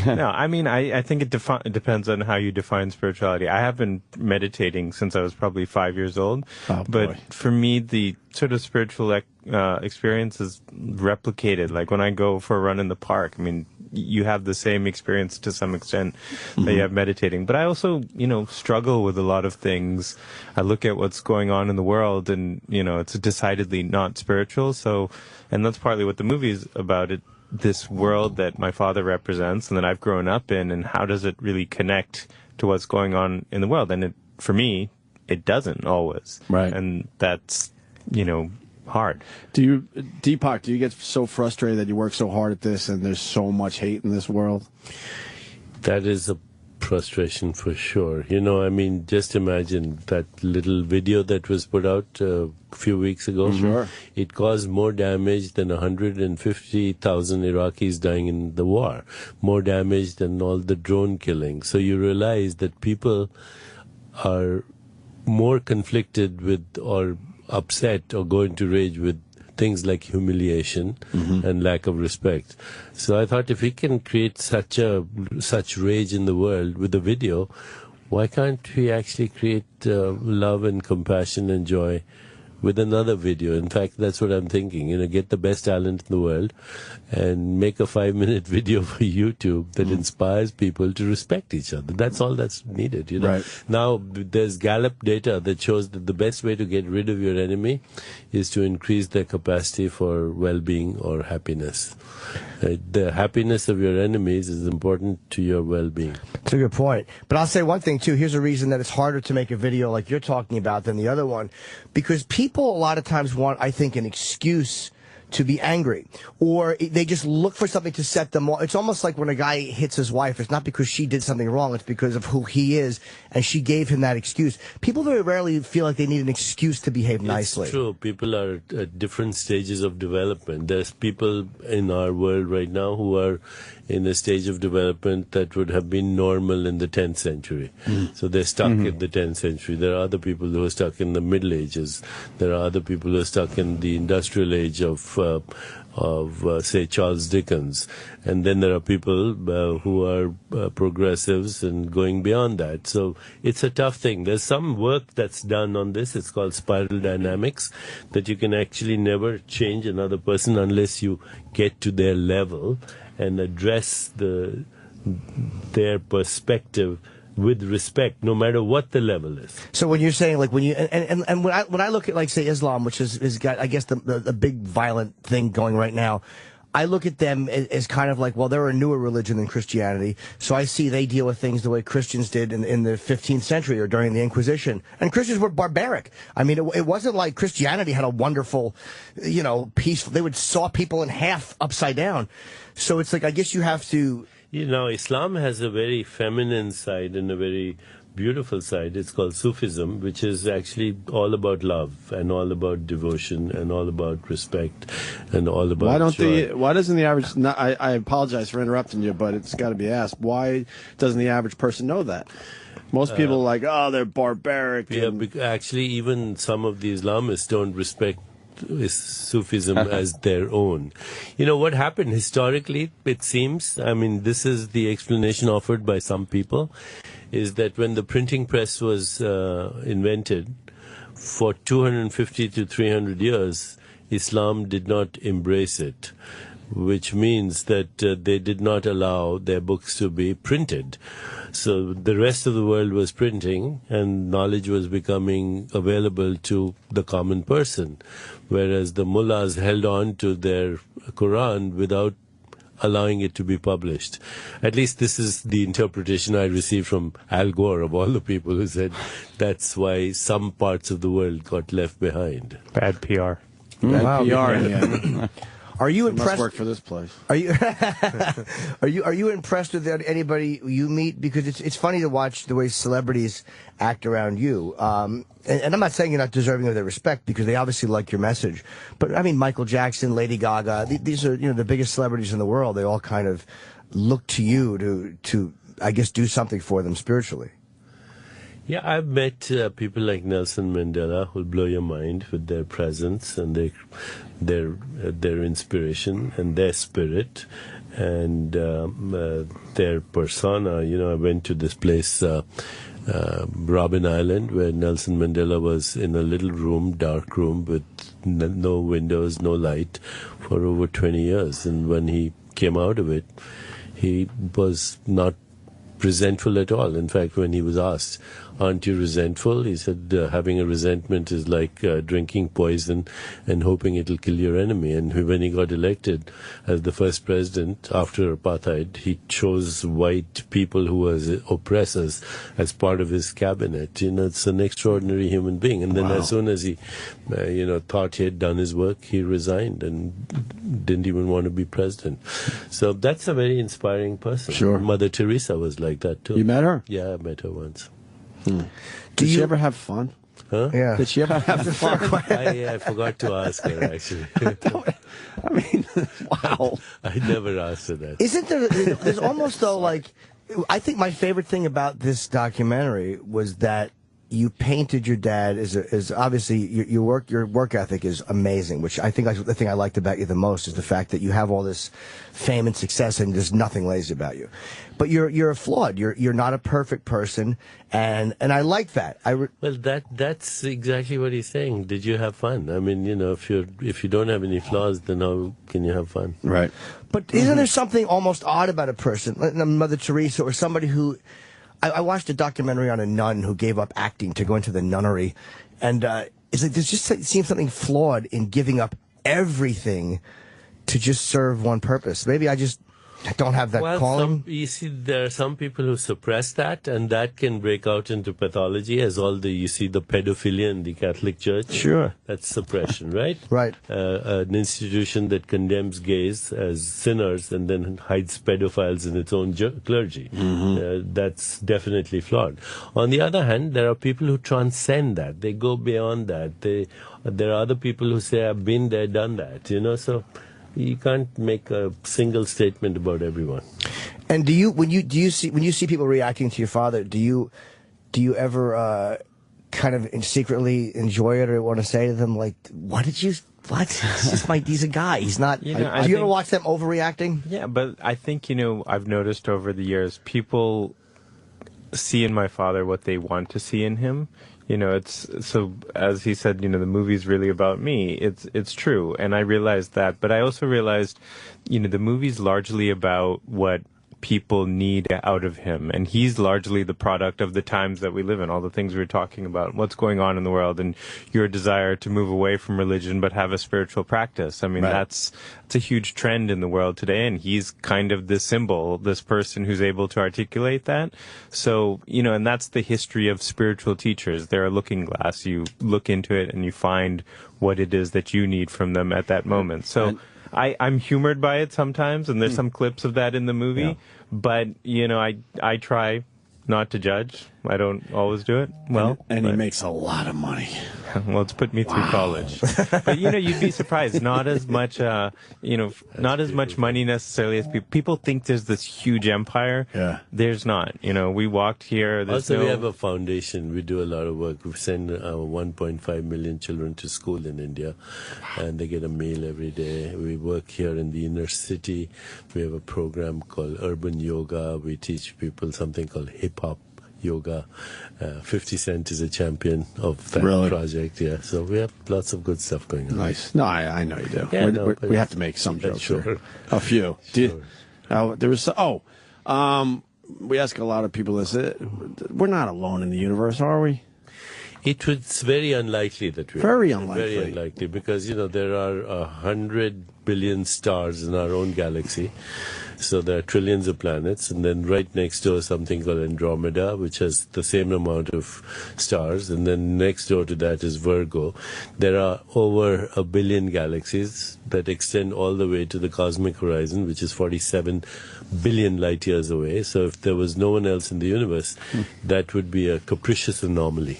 No, I mean, I think it depends on how you define spirituality. I have been meditating since I was probably 5 years old. Oh, but boy. For me, the sort of spiritual experience is replicated. Like when I go for a run in the park, I mean, you have the same experience to some extent that you have meditating. But I also, struggle with a lot of things. I look at what's going on in the world and, it's decidedly not spiritual. So, and that's partly what the movie is about. This world that my father represents and that I've grown up in, and how does it really connect to what's going on in the world? And for me, it doesn't always. Right. And that's, hard. Deepak, do you get so frustrated that you work so hard at this and there's so much hate in this world? That is a frustration for sure. I mean, just imagine that little video that was put out a few weeks ago. Sure. It caused more damage than 150,000 Iraqis dying in the war, more damage than all the drone killing. So you realize that people are more conflicted with or upset or go into rage with things like humiliation and lack of respect. So I thought, if we can create such rage in the world with a video, why can't we actually create love and compassion and joy with another video? In fact, that's what I'm thinking. Get the best talent in the world and make a 5-minute video for YouTube that inspires people to respect each other. That's all that's needed. Right. Now, there's Gallup data that shows that the best way to get rid of your enemy is to increase their capacity for well-being or happiness. The happiness of your enemies is important to your well-being. That's a good point. But I'll say one thing, too. Here's a reason that it's harder to make a video like you're talking about than the other one. Because people a lot of times want, I think, an excuse to be angry, or they just look for something to set them off. It's almost like when a guy hits his wife, it's not because she did something wrong, it's because of who he is, and she gave him that excuse. People very rarely feel like they need an excuse to behave nicely. It's true. People are at different stages of development. There's people in our world right now who are in a stage of development that would have been normal in the 10th century. So they're stuck in the 10th century. There are other people who are stuck in the Middle Ages. There are other people who are stuck in the industrial age of say, Charles Dickens. And then there are people who are progressives and going beyond that. So it's a tough thing. There's some work that's done on this. It's called spiral dynamics, that you can actually never change another person unless you get to their level and address their perspective with respect, no matter what the level is. So when you're saying, like, when you and when I look at, like, say, Islam, which is got, I guess, the big violent thing going right now, I look at them as kind of like, well, they're a newer religion than Christianity, so I see they deal with things the way Christians did in the 15th century or during the Inquisition. And Christians were barbaric. I mean, it wasn't like Christianity had a wonderful, peaceful, they would saw people in half upside down. So it's like, I guess you have to... Islam has a very feminine side and a very beautiful side. It's called Sufism, which is actually all about love and all about devotion and all about respect and all about joy. Why doesn't the average... I apologize for interrupting you, but it's got to be asked. Why doesn't the average person know that? Most people are like, oh, they're barbaric. Yeah, actually, even some of the Islamists don't respect Sufism as their own. What happened historically, it seems, this is the explanation offered by some people, is that when the printing press was invented, for 250 to 300 years, Islam did not embrace it, which means that they did not allow their books to be printed. So the rest of the world was printing and knowledge was becoming available to the common person, whereas the mullahs held on to their Quran without allowing it to be published. At least this is the interpretation I received from Al Gore, of all the people who said that's why some parts of the world got left behind. Bad PR. Bad PR, yeah. Are you It must impressed? work for this place. Are you are you impressed with anybody you meet? Because it's funny to watch the way celebrities act around you. And I'm not saying you're not deserving of their respect, because they obviously like your message. But I mean, Michael Jackson, Lady Gaga, these are, you know, the biggest celebrities in the world. They all kind of look to you to I guess do something for them spiritually. Yeah, I've met people like Nelson Mandela who'll blow your mind with their presence and their inspiration and their spirit and their persona. You know, I went to this place, Robben Island, where Nelson Mandela was in a little room, dark room with no windows, no light, for over 20 years. And when he came out of it, he was not resentful at all. In fact, when he was asked, "Aren't you resentful?" he said, "Having a resentment is like drinking poison and hoping it'll kill your enemy." And when he got elected as the first president after apartheid, he chose white people who were oppressors as part of his cabinet. You know, it's an extraordinary human being. And then as soon as he, thought he had done his work, he resigned and didn't even want to be president. So that's a very inspiring person. Sure. Mother Teresa was like that too. You met her? Yeah, I met her once. Did she ever have fun? Huh? Yeah. Did she ever have fun? I forgot to ask her, actually. I mean, wow. I never asked her that. Isn't there? There's almost though, like, I think my favorite thing about this documentary was that you painted your dad as obviously your work ethic is amazing, which I think the thing I liked about you the most is the fact that you have all this fame and success and there's nothing lazy about you. But you're flawed. You're not a perfect person, and I like that. Well, that's exactly what he's saying. Did you have fun? I mean, if you don't have any flaws, then how can you have fun? Right. But isn't there something almost odd about a person, like Mother Teresa, or somebody who? I watched a documentary on a nun who gave up acting to go into the nunnery, and it's like there's just seems something flawed in giving up everything to just serve one purpose. Maybe I just don't have that calling. You see, there are some people who suppress that, and that can break out into pathology, as you see the pedophilia in the Catholic Church. Sure. That's suppression, right? Right. An institution that condemns gays as sinners and then hides pedophiles in its own clergy. That's definitely flawed. On the other hand, there are people who transcend that. They go beyond that. There are other people who say, "I've been there, done that," so you can't make a single statement about everyone. And when you see people reacting to your father, do you ever kind of secretly enjoy it or want to say to them, like, what? He's a guy. He's not. Do you ever watch them overreacting? Yeah, but I think I've noticed over the years people see in my father what they want to see in him. It's so, as he said, the movie's really about me. It's true. And I realized that. But I also realized, the movie's largely about what people need out of him. And he's largely the product of the times that we live in, all the things we were talking about, what's going on in the world, and your desire to move away from religion but have a spiritual practice. I mean, that's a huge trend in the world today, and he's kind of this symbol, this person who's able to articulate that. So, and that's the history of spiritual teachers. They're a looking glass. You look into it and you find what it is that you need from them at that moment. So I'm humored by it sometimes, and there's some clips of that in the movie, but, I try not to judge. I don't always do it well. And he makes a lot of money. Well, it's put me through college. But, you'd be surprised. Not as much, not as much money necessarily as people think there's this huge empire. Yeah. There's not. We walked here. Also, we have a foundation. We do a lot of work. We send 1.5 million children to school in India, and they get a meal every day. We work here in the inner city. We have a program called Urban Yoga. We teach people something called hip-hop yoga. 50 Cent is a champion of that project. Yeah, so we have lots of good stuff going on. Nice. No, I know you do. Yeah, we have to make some jokes. Sure. A few. We ask a lot of people this. We're not alone in the universe, are we? It's very unlikely that we Very are. unlikely. Very unlikely, because, there are 100 billion stars in our own galaxy. So there are trillions of planets, and then right next door is something called Andromeda, which has the same amount of stars, and then next door to that is Virgo. There are over 1 billion galaxies that extend all the way to the cosmic horizon, which is 47 billion light years away. So if there was no one else in the universe, that would be a capricious anomaly.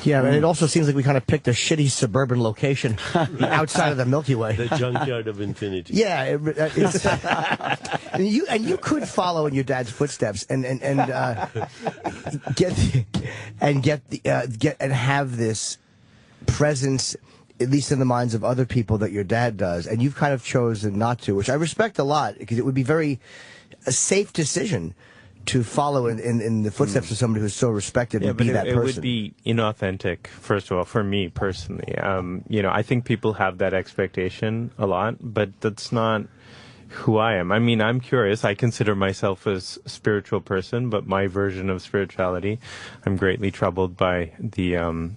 Yeah, and it also seems like we kind of picked a shitty suburban location outside of the Milky Way. The junkyard of infinity. Yeah, it's, and you could follow in your dad's footsteps and have this presence, at least in the minds of other people, that your dad does, and you've kind of chosen not to, which I respect a lot, because it would be a safe decision to follow in the footsteps of somebody who's so respected and be that person. It would be inauthentic, first of all, for me personally. I think people have that expectation a lot, but that's not who I am. I mean, I'm curious. I consider myself a spiritual person, but my version of spirituality, I'm greatly troubled by the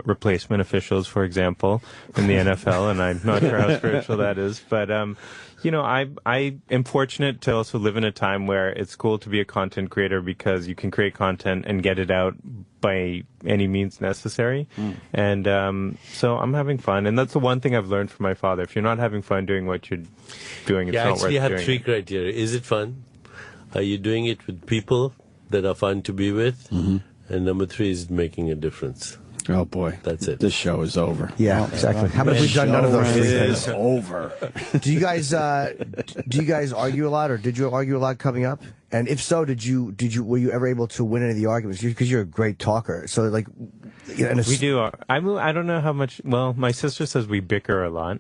replacement officials, for example, in the NFL, and I'm not sure how spiritual that is. But, I am fortunate to also live in a time where it's cool to be a content creator, because you can create content and get it out by any means necessary. And so I'm having fun. And that's the one thing I've learned from my father. If you're not having fun doing what you're doing, it's not worth doing. You have 3 criteria. Is it fun? Are you doing it with people that are fun to be with? And number 3 is making a difference. Oh boy, that's it. This show is over. Yeah, exactly. How about if we've done none of those 3 things? It is over. Do you guys argue a lot, or did you argue a lot coming up? And if so, were you ever able to win any of the arguments? Because you're a great talker. So we do. I don't know how much. Well, my sister says we bicker a lot.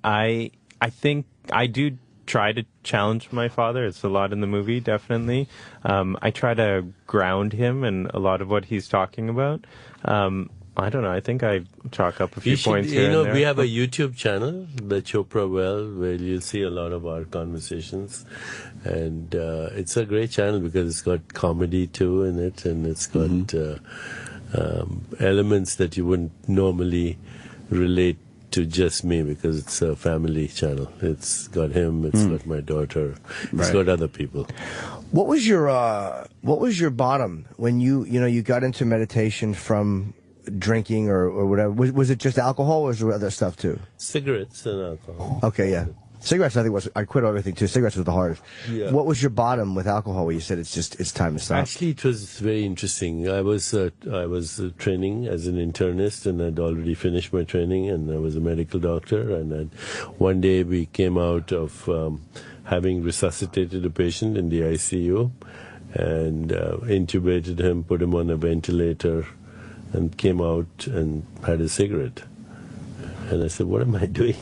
I think I do try to challenge my father. It's a lot in the movie, definitely. I try to ground him in a lot of what he's talking about. I don't know. I think I chalk up a few points here and there. We have a YouTube channel, the Chopra Well, where you'll see a lot of our conversations. And it's a great channel because it's got comedy too in it, and it's got elements that you wouldn't normally relate to just me, because it's a family channel. It's got him, it's got my daughter, it's got other people. What was your bottom when you got into meditation from drinking or whatever? Was it just alcohol, or was there other stuff too? Cigarettes and alcohol. Okay, yeah. Cigarettes, I quit everything too. Cigarettes was the hardest. Yeah. What was your bottom with alcohol where you said it's time to stop? Actually, it was very interesting. I was training as an internist, and I'd already finished my training, and I was a medical doctor. And one day we came out of having resuscitated a patient in the ICU, and intubated him, put him on a ventilator, and came out and had a cigarette. And I said, "What am I doing?"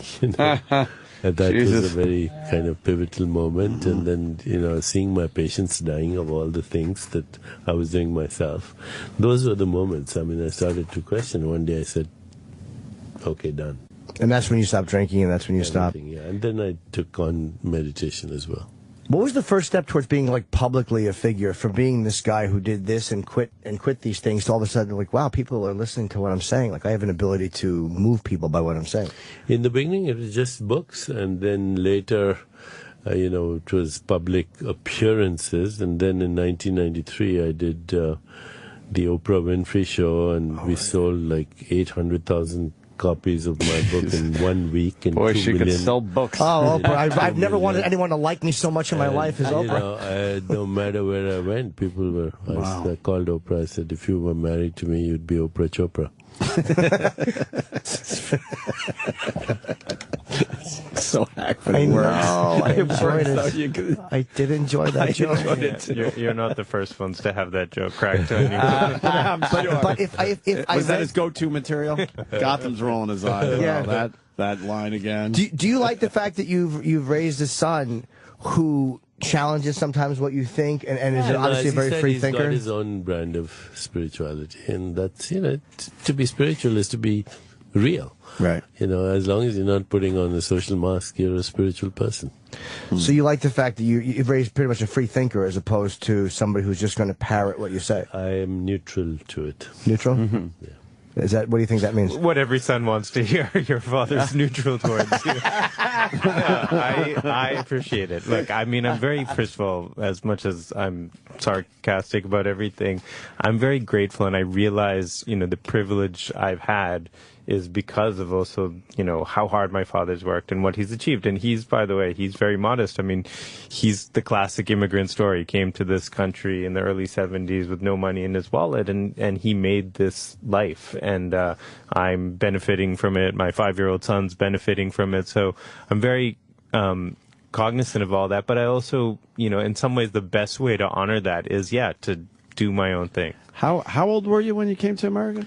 And that was a very kind of pivotal moment. And then, seeing my patients dying of all the things that I was doing myself, those were the moments. I mean, I started to question. One day I said, okay, done. And that's when you stopped drinking, and that's when you stopped? Yeah. And then I took on meditation as well. What was the first step towards being publicly a figure, from being this guy who did this and quit these things, to all of a sudden wow, people are listening to what I'm saying. I have an ability to move people by what I'm saying. In the beginning, it was just books, and then later, it was public appearances. And then in 1993, I did the Oprah Winfrey Show, and we sold 800,000 copies of my book in 1 week. And Boy, 2 she million. could sell books. Oh, Oprah. I've never wanted anyone to like me so much in my life as Oprah. No matter where I went, people were. Wow. I called Oprah. I said, if you were married to me, you'd be Oprah Chopra. So I know. I enjoyed it. I did enjoy that joke. You're not the first ones to have that joke cracked on you. But if was that his go-to material? Gotham's rolling his eyes. Yeah. That line again. Do you like the fact that you've raised a son who challenges sometimes what you think, and is obviously a very free thinker? He's got his own brand of spirituality, and that's to be spiritual is to be real. Right. You know, as long as you're not putting on a social mask, you're a spiritual person. So you like the fact that you're pretty much a free thinker as opposed to somebody who's just going to parrot what you say? I am neutral to it. Neutral? Mm-hmm. Yeah. Is that, what do you think that means? What every son wants to hear. Your father's neutral towards you. I appreciate it. Look, I mean, I'm very, first of all, as much as I'm sarcastic about everything, I'm very grateful, and I realize, you know, the privilege I've had is because of also, you know, how hard my father's worked and what he's achieved. And he's, by the way, he's very modest. I mean, he's the classic immigrant story. He came to this country in the early 70s with no money in his wallet, and he made this life. And I'm benefiting from it. My 5-year-old son's benefiting from it. So I'm very cognizant of all that. But I also, you know, in some ways, the best way to honor that is, to do my own thing. How old were you when you came to America?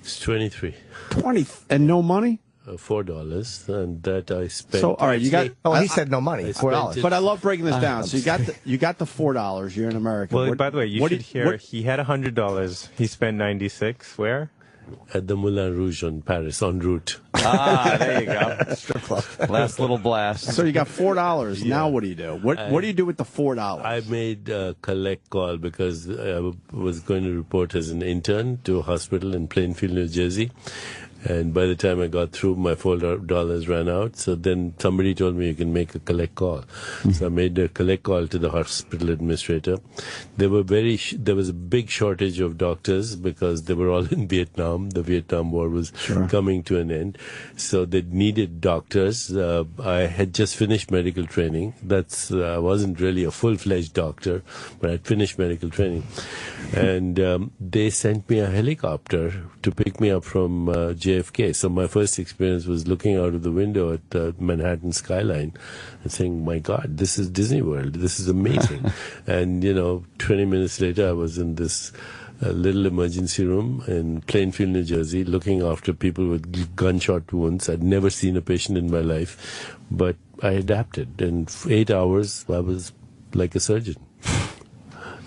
It's 23. 20 and no money? $4, and that I spent. So all right, you got. Oh, he said no money. $4. But I love breaking this down. So you got the $4. You're in America. Well, by the way, you should hear. He had $100. He spent 96. Where? At the Moulin Rouge in Paris, en route. There you go. Strip club. Last little blast. So you got $4. Yeah. Now what do you do? What do you do with the $4? I made a collect call because I was going to report as an intern to a hospital in Plainfield, New Jersey. And by the time I got through, my $4 ran out. So then somebody told me you can make a collect call. So I made a collect call to the hospital administrator. There was a big shortage of doctors because they were all in Vietnam. The Vietnam War was coming to an end. So they needed doctors. I had just finished medical training. I wasn't really a full-fledged doctor, but I'd finished medical training. And they sent me a helicopter to pick me up from JFK. So my first experience was looking out of the window at Manhattan skyline and saying, my God, this is Disney World. This is amazing. And, 20 minutes later, I was in this little emergency room in Plainfield, New Jersey, looking after people with gunshot wounds. I'd never seen a patient in my life, but I adapted. In 8 hours, I was like a surgeon.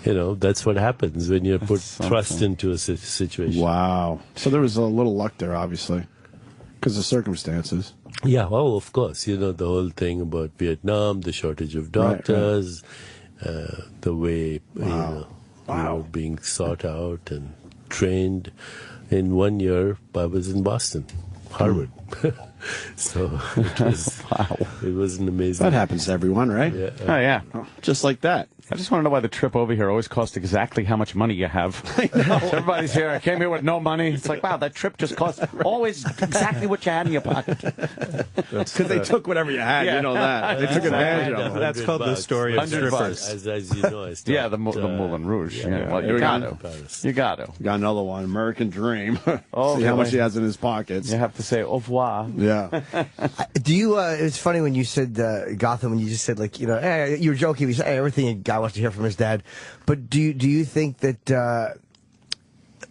That's what happens when you're thrust into a situation. Wow. So there was a little luck there, obviously, because of circumstances. Yeah, well, of course. The whole thing about Vietnam, the shortage of doctors, the way, being sought out and trained. In 1 year, I was in Boston, Harvard. So it was an amazing. That happens to everyone, right? Yeah. Oh, yeah. Just like that. I just want to know why the trip over here always costs exactly how much money you have. I know. Everybody's here. I came here with no money. It's like, wow, that trip just cost always exactly what you had in your pocket. Because they took whatever you had. You know that. They took advantage of it. That's called the story of strippers. As you know, I started, the Moulin Rouge. Well, you got to. You got to. Got another one, American Dream. See how much he has in his pockets. You have to say au revoir. Yeah. Do you? It's funny when you said Gotham. When you just said you were joking. You said everything a guy wants to hear from his dad. But do you think that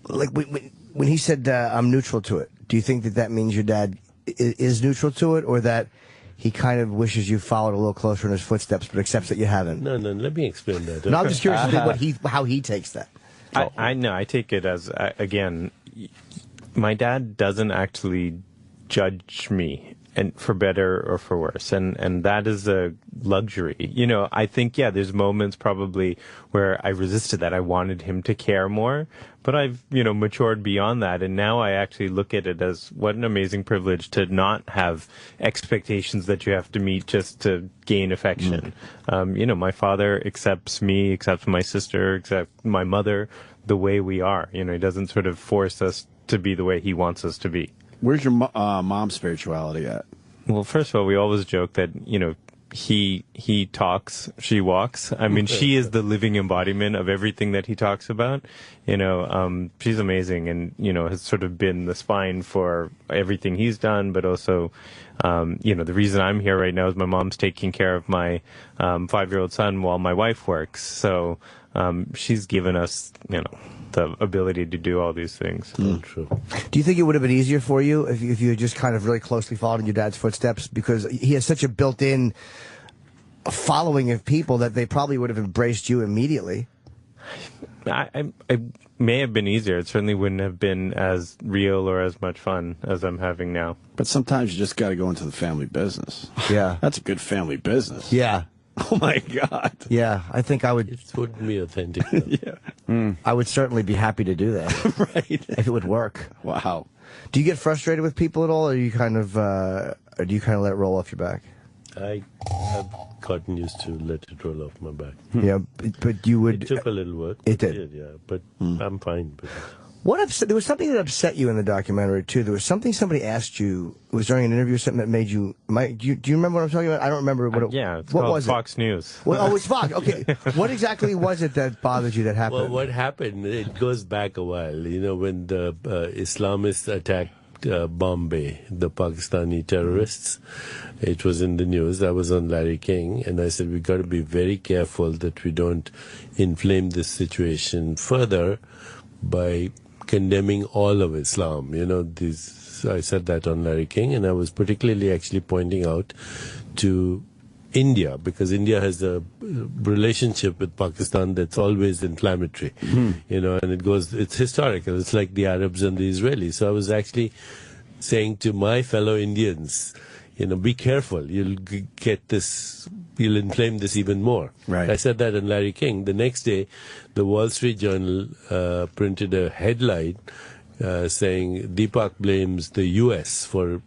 when he said I'm neutral to it? Do you think that means your dad is neutral to it, or that he kind of wishes you followed a little closer in his footsteps, but accepts that you haven't? No. Let me explain that. No, I'm just curious to think how he takes that. I know. I take it as again, my dad doesn't actually judge me, and for better or for worse, and that is a luxury. I think there's moments probably where I resisted that. I wanted him to care more, but I've matured beyond that, and now I actually look at it as what an amazing privilege to not have expectations that you have to meet just to gain affection. My father accepts me, accepts my sister, accepts my mother the way we are. He doesn't sort of force us to be the way he wants us to be. Where's your mom's spirituality at? Well, first of all, we always joke that, he talks, she walks. I mean, she is the living embodiment of everything that he talks about. She's amazing and, has sort of been the spine for everything he's done, but also, the reason I'm here right now is my mom's taking care of my 5-year-old son while my wife works. So she's given us, the ability to do all these things. True. Do you think it would have been easier for you if you had just kind of really closely followed in your dad's footsteps? Because he has such a built-in following of people that they probably would have embraced you immediately. may have been easier. It certainly wouldn't have been as real or as much fun as I'm having now. But sometimes you just got to go into the family business. Yeah. That's a good family business. Yeah. Oh, my God. Yeah, I think I would... It wouldn't be authentic. Yeah. I would certainly be happy to do that. Right. If it would work. Wow. Do you get frustrated with people at all, or do you kind of let it roll off your back? I have gotten used to let it roll off my back. Yeah, but you would... It took a little work. It did. Yeah, but I'm fine. But there was something that upset you in the documentary, too. There was something somebody asked you, it was during an interview or something that made you... Do you remember what I'm talking about? I don't remember what it was. Yeah, it's called Fox News. Well, it's Fox. Okay. What exactly was it that bothered you that happened? Well, what happened, it goes back a while. You know, when the Islamists attacked Bombay, the Pakistani terrorists, it was in the news. I was on Larry King, and I said, we've got to be very careful that we don't inflame this situation further by condemning all of Islam. You know, I said that on Larry King, and I was particularly actually pointing out to India, because India has a relationship with Pakistan that's always inflammatory, you know, and it's historical. It's like the Arabs and the Israelis. So I was actually saying to my fellow Indians, you know, be careful. You'll get this, you'll inflame this even more. Right. I said that on Larry King. The next day, the Wall Street Journal printed a headline saying Deepak blames the U.S. for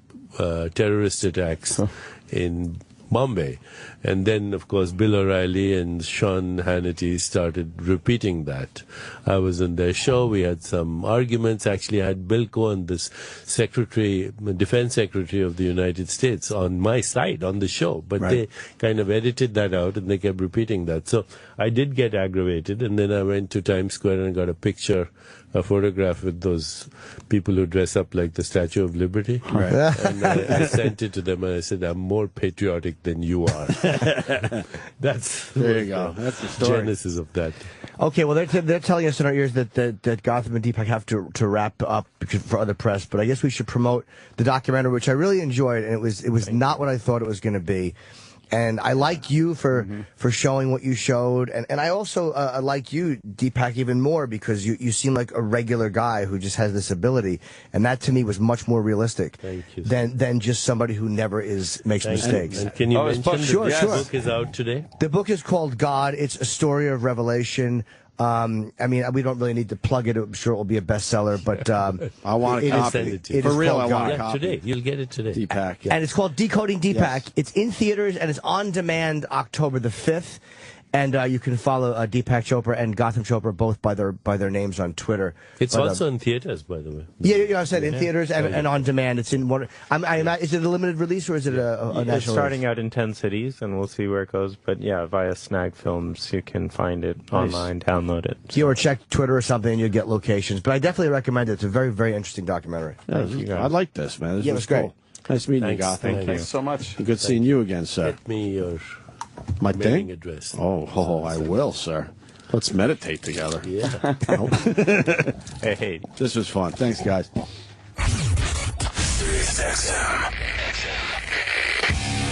terrorist attacks in Bombay. And then, of course, Bill O'Reilly and Sean Hannity started repeating that. I was on their show. We had some arguments. Actually, I had Bill Cohen, this defense secretary of the United States, on my side on the show. But they kind of edited that out, and they kept repeating that. So I did get aggravated, and then I went to Times Square and got a photograph with those people who dress up like the Statue of Liberty. Right. And I sent it to them, and I said, I'm more patriotic than you are. That's there you go. That's the story. Genesis of that. Okay, well, they're telling us in our ears that Gotham and Deepak have to wrap up for other press, but I guess we should promote the documentary, which I really enjoyed, and it was not what I thought it was going to be. And I like you for showing what you showed. And I also like you, Deepak, even more because you seem like a regular guy who just has this ability. And that, to me, was much more realistic than just somebody who never makes mistakes. And can you mention the book is out today? The book is called God. It's a story of revelation. I mean, we don't really need to plug it. I'm sure it will be a bestseller, but I want a copy. For real, I want a copy. Today. You'll get it today. Deepak. Yeah. And it's called Decoding Deepak. Yes. It's in theaters, and it's on demand October the 5th. And you can follow Deepak Chopra and Gotham Chopra both by their names on Twitter. It's also in theaters, by the way. Yeah, I said in theaters and on demand. It's in one. Is it a limited release or is it a national? It's starting out in 10 cities, and we'll see where it goes. But yeah, via Snag Films, you can find it online, download it. So, or check Twitter or something, and you'll get locations. But I definitely recommend it. It's a very, very interesting documentary. I like this, man. This was great. Cool. Nice meeting you, Gotham. Thank you so much. Good seeing you again, sir. Get me your my thing address. Oh, I will, sir. Let's meditate together. Yeah. Hey, this was fun. Thanks, guys. Sirius XM.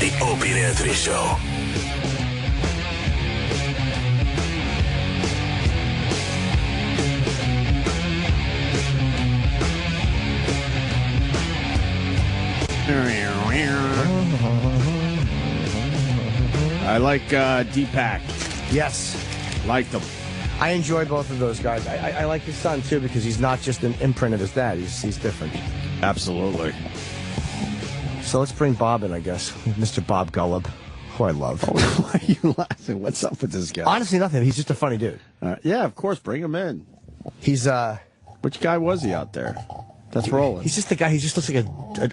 The Opie and Anthony Show. I like Deepak. Yes. Liked him. I enjoy both of those guys. I like his son, too, because he's not just an imprint of his dad. He's different. Absolutely. So let's bring Bob in, I guess. Mr. Bob Golub, who I love. Why are you laughing? What's up with this guy? Honestly, nothing. He's just a funny dude. Yeah, of course. Bring him in. He's, Which guy was he out there? That's rolling. He's just the guy. He just looks like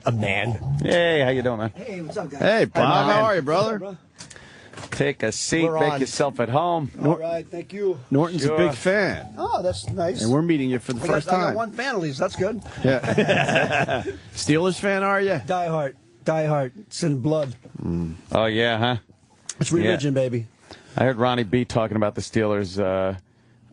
a man. Hey, how you doing, man? Hey, what's up, guys? Hey, Bob. How are you, brother? Take a seat. Make yourself at home. All right, thank you. Norton's a big fan. Oh, that's nice. And we're meeting you for the first time. I got one fan at least. That's good. Yeah. Steelers fan, are you? Die hard. It's in blood. Oh, yeah, huh? It's religion, baby. I heard Ronnie B talking about the Steelers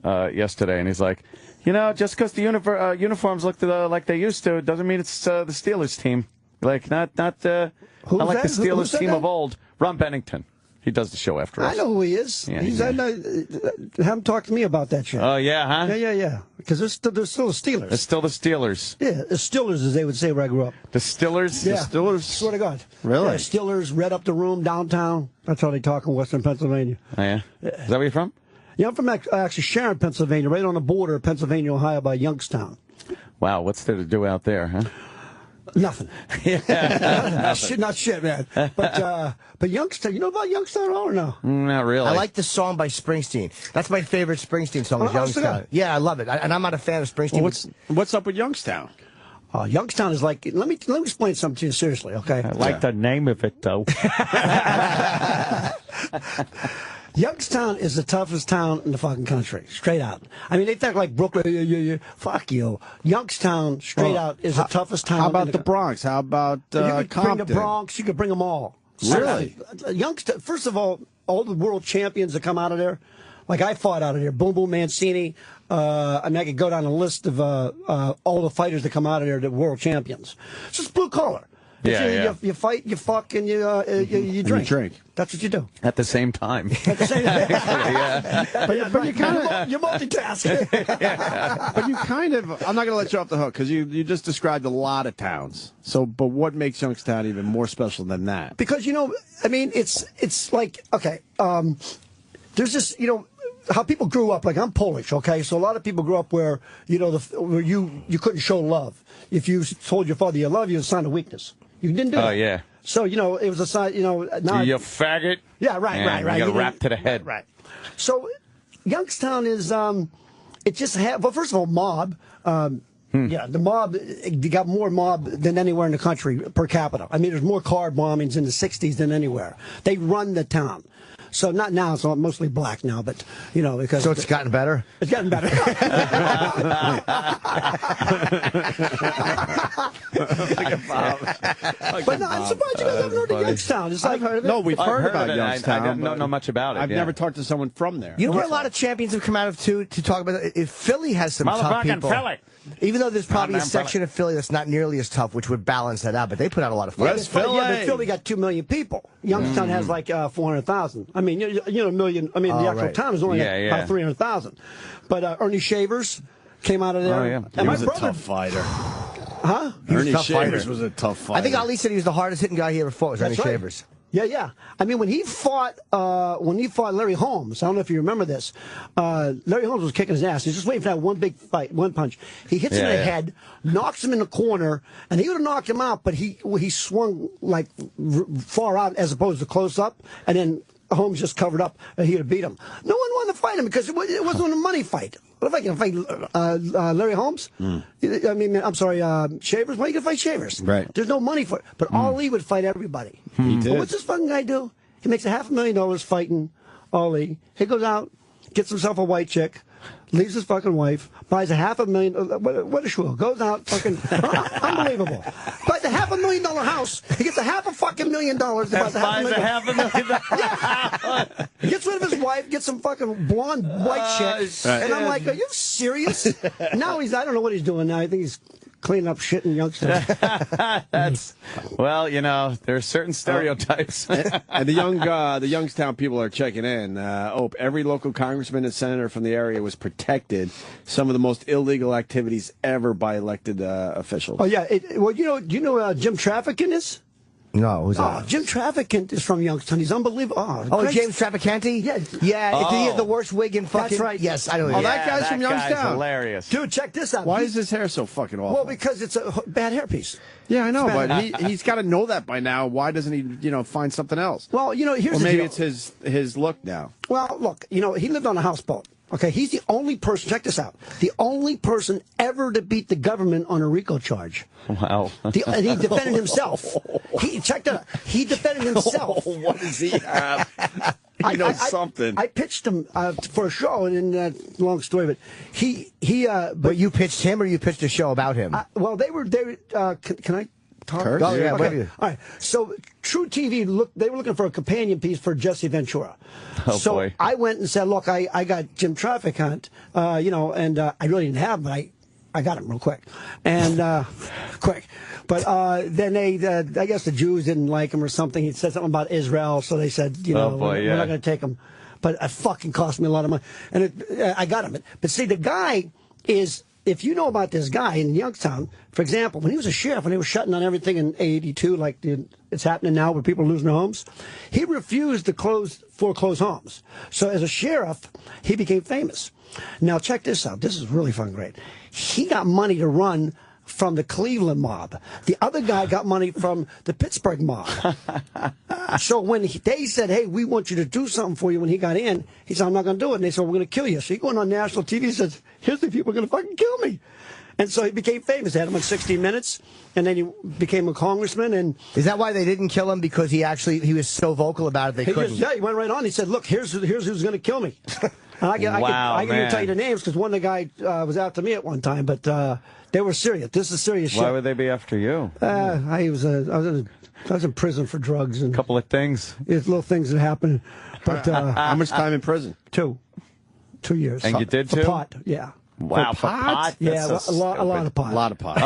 yesterday, and he's like, you know, just because the uniforms look like they used to doesn't mean it's the Steelers team. Like, not like the Steelers team of old. Ron Bennington. He does the show after us. I know who he is. Yeah, He's, yeah. Have him talk to me about that shit. Oh, yeah, huh? Yeah. Because they're still the Steelers. It's still the Steelers. Yeah, the Stillers, as they would say where I grew up. The Stillers? Yeah. The Stillers? Swear to God. Really? Yeah, Steelers, red up the room, downtown. That's how they talk in Western Pennsylvania. Oh, yeah? Is that where you're from? Yeah, I'm from actually Sharon, Pennsylvania, right on the border of Pennsylvania, Ohio, by Youngstown. Wow, what's there to do out there, huh? Nothing. not shit, man. But Youngstown, you know about Youngstown at all or no? Not really. I like the song by Springsteen. That's my favorite Springsteen song, is Youngstown. Yeah, I love it. And I'm not a fan of Springsteen. Well, what's up with Youngstown? Youngstown is like, let me explain something to you seriously, okay? I like the name of it, though. Youngstown is the toughest town in the fucking country, straight out. I mean, they think like Brooklyn, fuck you. Youngstown, straight out, is the toughest town. How about the Bronx? How about you could Compton? bring the Bronx, you could bring them all. Really? Youngstown, first of all the world champions that come out of there, like I fought out of there, Boom Boom Mancini, I mean, I could go down a list of all the fighters that come out of there that were world champions. It's just blue collar. You fight, you fuck, and you drink. That's what you do. At the same time. At the same time. But you kind of you multitask. But you kind of. I'm not going to let you off the hook because you just described a lot of towns. So, but what makes Youngstown even more special than that? Because I mean, it's like okay. There's this, how people grew up. Like I'm Polish, okay. So a lot of people grew up where where you couldn't show love. If you told your father you love you, it's a sign of weakness. You didn't do that. Oh, yeah. So, it was a sign, now... You faggot. Yeah, right. You got a rap to the head. Right. So, Youngstown is, it just well, first of all, mob. Yeah, the mob, you got more mob than anywhere in the country per capita. I mean, there's more car bombings in the 60s than anywhere. They run the town. So not now, it's mostly black now, but, because... So it's gotten better? It's gotten better. But no, I'm surprised you guys haven't heard of Youngstown. It's like, I've heard of it. No, we've heard about Youngstown. I don't know much about it. I've never talked to someone from there. You know where a lot of champions have come out of, too, to talk about it? Philly has some tough people. Philly. Even though there's probably a section of Philly that's not nearly as tough, which would balance that out, but they put out a lot of fights. Philly. Yeah, but Philly got 2 million people. Youngstown has like 400,000. I mean, a million. I mean, the actual town is only about 300,000. But Ernie Shavers came out of there. Oh, yeah. And He was a tough fighter. Huh? Ernie Shavers was a tough fighter. I think Ali said he was the hardest hitting guy he ever fought. Was Ernie Shavers? Yeah. I mean, when he fought Larry Holmes, I don't know if you remember this. Larry Holmes was kicking his ass. He's just waiting for that one big fight, one punch. He hits him in the head, knocks him in the corner, and he would have knocked him out, but he swung like far out as opposed to close up, and then Holmes just covered up, and he would have beat him. No one wanted to fight him because it wasn't a money fight. What if I can fight Larry Holmes? I mean, I'm sorry, Shavers? Why are you going to fight Shavers? Right. There's no money for it. But Ali would fight everybody. He did. But what's this fucking guy do? He makes $500,000 fighting Ali. He goes out, gets himself a white chick, leaves his fucking wife, buys $500,000. What a shrew. Goes out, fucking unbelievable. Buys a $500,000 house. He gets $500,000. Buys $500,000. He gets rid of his wife, gets some fucking blonde white chick. And I'm like, are you serious? Now I don't know what he's doing now. I think he's cleaning up shit in Youngstown. Well, there are certain stereotypes. And the Youngstown people are checking in. Every local congressman and senator from the area was protected. Some of the most illegal activities ever by elected officials. Oh, yeah. Do you know Jim Traficant is? No, who's that? Jim Traficant is from Youngstown. He's unbelievable. James Traficant? Yeah. He had the worst wig in fucking... That's right. Yes, I know. That guy's from Youngstown. Guy's hilarious. Dude, check this out. Why is his hair so fucking awful? Well, because it's a bad hairpiece. Yeah, I know, but he's got to know that by now. Why doesn't he, find something else? Well, here's the maybe deal. it's his look now. Well, look, he lived on a houseboat. Okay, he's the only person, check this out, the only person ever to beat the government on a RICO charge. Wow. And he defended himself. Check that out. He defended himself. What does he have? He knows something. I pitched him for a show, and long story, but But you pitched him, or you pitched a show about him? Well, they were can I talk? Oh, yeah, okay. All right. So True TV they were looking for a companion piece for Jesse Ventura. Oh, boy. I went and said, look, I got Jim Traficant, and I really didn't have him, but I got him real quick. And quick. But then I guess the Jews didn't like him or something. He said something about Israel, so they said, we're not going to take him. But it fucking cost me a lot of money. And I got him. But see, the guy is, if you know about this guy in Youngstown, for example, when he was a sheriff, when they were shutting down everything in 82, like it's happening now where people are losing their homes, he refused to foreclose homes. So as a sheriff, he became famous. Now check this out. This is really fucking great. He got money to run from the Cleveland mob. The other guy got money from the Pittsburgh mob. So when they said, hey, we want you to do something for you when he got in, he said, I'm not going to do it. And they said, we're going to kill you. So he going on national TV and says, here's the people going to fucking kill me. And so he became famous. They had him on 60 Minutes, and then he became a congressman. And is that why they didn't kill him? Because he was so vocal about it they couldn't? He went right on. He said, look, here's who's going to kill me. And I can even tell you the names because one of the guy was after me at one time, but they were serious. This is serious shit. Why would they be after you? I was in prison for drugs and a couple of things. It's little things that happened. But how much time in prison? 2 years. And you did for too? Pot, yeah. Wow, for pot? Yeah, a lot of pot. A lot of pot.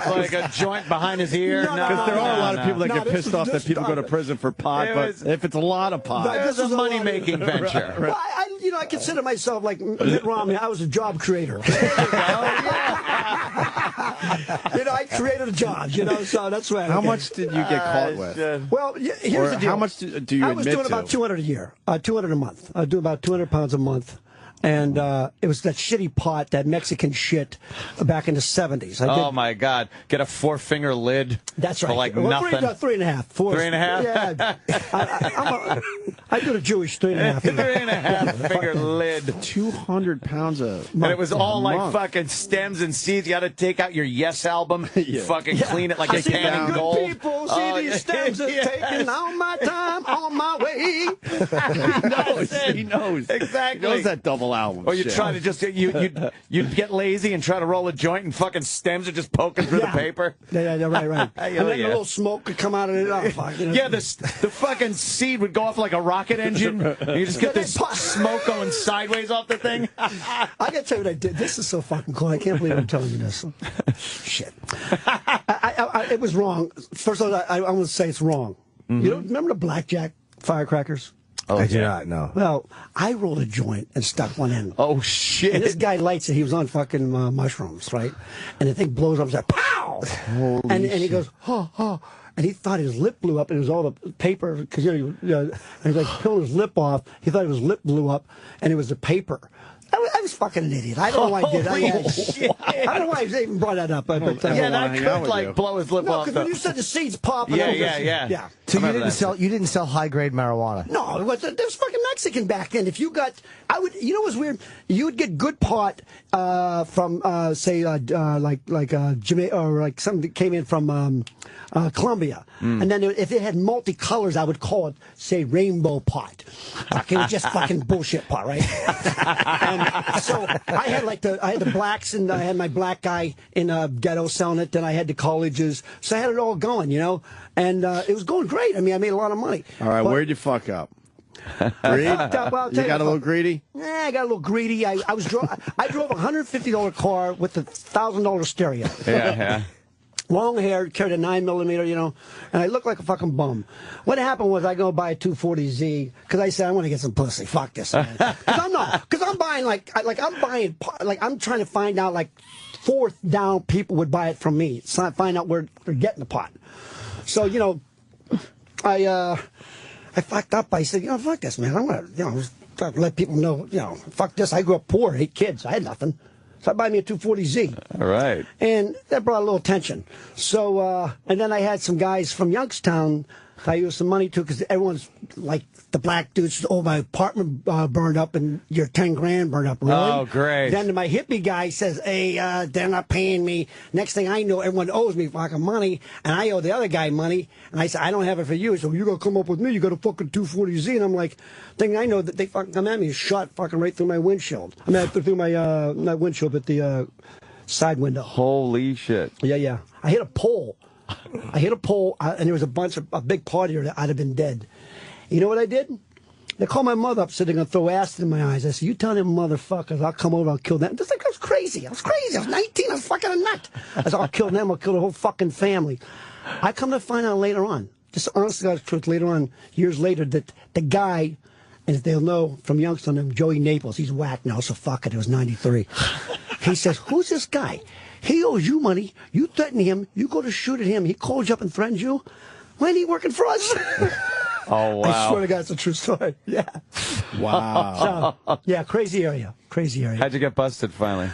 Like a joint behind his ear? Because there are a lot of people that get pissed off that people go to prison for pot, but if it's a lot of pot. This is a money-making venture. Well, I consider myself like Mitt Romney. I was a job creator. I created a job, so that's right. How much did you get caught with? Well, here's the deal. How much do you admit to? I was doing about 200 a year, 200 a month. I do about 200 pounds a month. And it was that shitty pot, that Mexican shit, back in the 70s. Oh, my God. Get a 4-finger lid. That's right. For like nothing. 3.5. 3.5? Yeah. I do the Jewish 3.5. 3.5 finger lid. 200 pounds a month. And it was all like fucking stems and seeds. You got to take out your Yes album, fucking clean it like a can of gold. People see these stems are taking all my time, on my way. He knows. Exactly. He knows that double album. Or you try to just you'd get lazy and try to roll a joint and fucking stems are just poking through the paper. Yeah, right. And then the little smoke could come out of it. Yeah, the fucking seed would go off like a rocket engine. And you just get this smoke going sideways off the thing. I gotta tell you what I did. This is so fucking cool. I can't believe I'm telling you this. Shit. It was wrong. First of all, I want to say it's wrong. You don't remember the blackjack firecrackers? Oh, I do not know. Well, I rolled a joint and stuck one in. Oh, shit. And this guy lights it. He was on fucking mushrooms, right? And the thing blows up. It's like, pow! And he goes, ha. And he thought his lip blew up, and it was all the paper, because, and he's like pulling his lip off. He thought his lip blew up, and it was the paper. I was fucking an idiot. I don't know why I did it. I don't know why I even brought that up. But, that could blow his lip off. Because when you said the seeds pop. Yeah. So you didn't sell high grade marijuana? No, there was fucking Mexican back then. If you got, what was weird? You would get good pot from say Jamaica, or like something that came in from Colombia, and then if it had multicolors, I would call it, say, rainbow pot. Fucking just fucking bullshit pot, right? And so I had the blacks, and I had my black guy in a ghetto selling it. Then I had the colleges, so I had it all going, and it was going great. I mean, I made a lot of money. All right, where'd you fuck up? Greed? You got a little greedy? Yeah, I got a little greedy. I drove a $150 car with a $1,000 stereo. Yeah. Long hair, carried a 9mm, and I looked like a fucking bum. What happened was I go buy a 240Z because I said I want to get some pussy. Fuck this, man. Because I'm buying I'm trying to find out like fourth down people would buy it from me. So I find out where they're getting the pot. So I fucked up. I said, fuck this, man. I want to, let people know, fuck this. I grew up poor, 8 kids. I had nothing. So I buy me a 240Z. All right. And that brought a little attention. So, and then I had some guys from Youngstown I used some money to, because everyone's like, the black dudes, my apartment burned up and your 10 grand burned up. Really? Oh, great. Then my hippie guy says, hey, they're not paying me. Next thing I know, everyone owes me fucking money, and I owe the other guy money. And I said, I don't have it for you, so you got to come up with me. You got a fucking 240Z. And I'm like, thing I know that they fucking come at me and shot fucking right through my windshield. I mean, through my, not windshield, but the side window. Holy shit. Yeah. I hit a pole. And there was a big party, or I'd have been dead. You know what I did? They call my mother up, said they're going to throw acid in my eyes. I said, you tell them motherfuckers, I'll come over, I'll kill them. Just like, I was crazy. I was 19, I was fucking a nut. I said, I'll kill them, I'll kill the whole fucking family. I come to find out later on, just honest to God's truth, later on, years later, that the guy, and they'll know from Youngstown, Joey Naples, he's whacked now, so fuck it, it was 93. He says, who's this guy? He owes you money, you threaten him, you go to shoot at him, he calls you up and threatens you. When ain't he working for us? Oh, wow. I swear to God, it's a true story. Yeah. Wow. So, yeah, crazy area. Crazy area. How'd you get busted finally?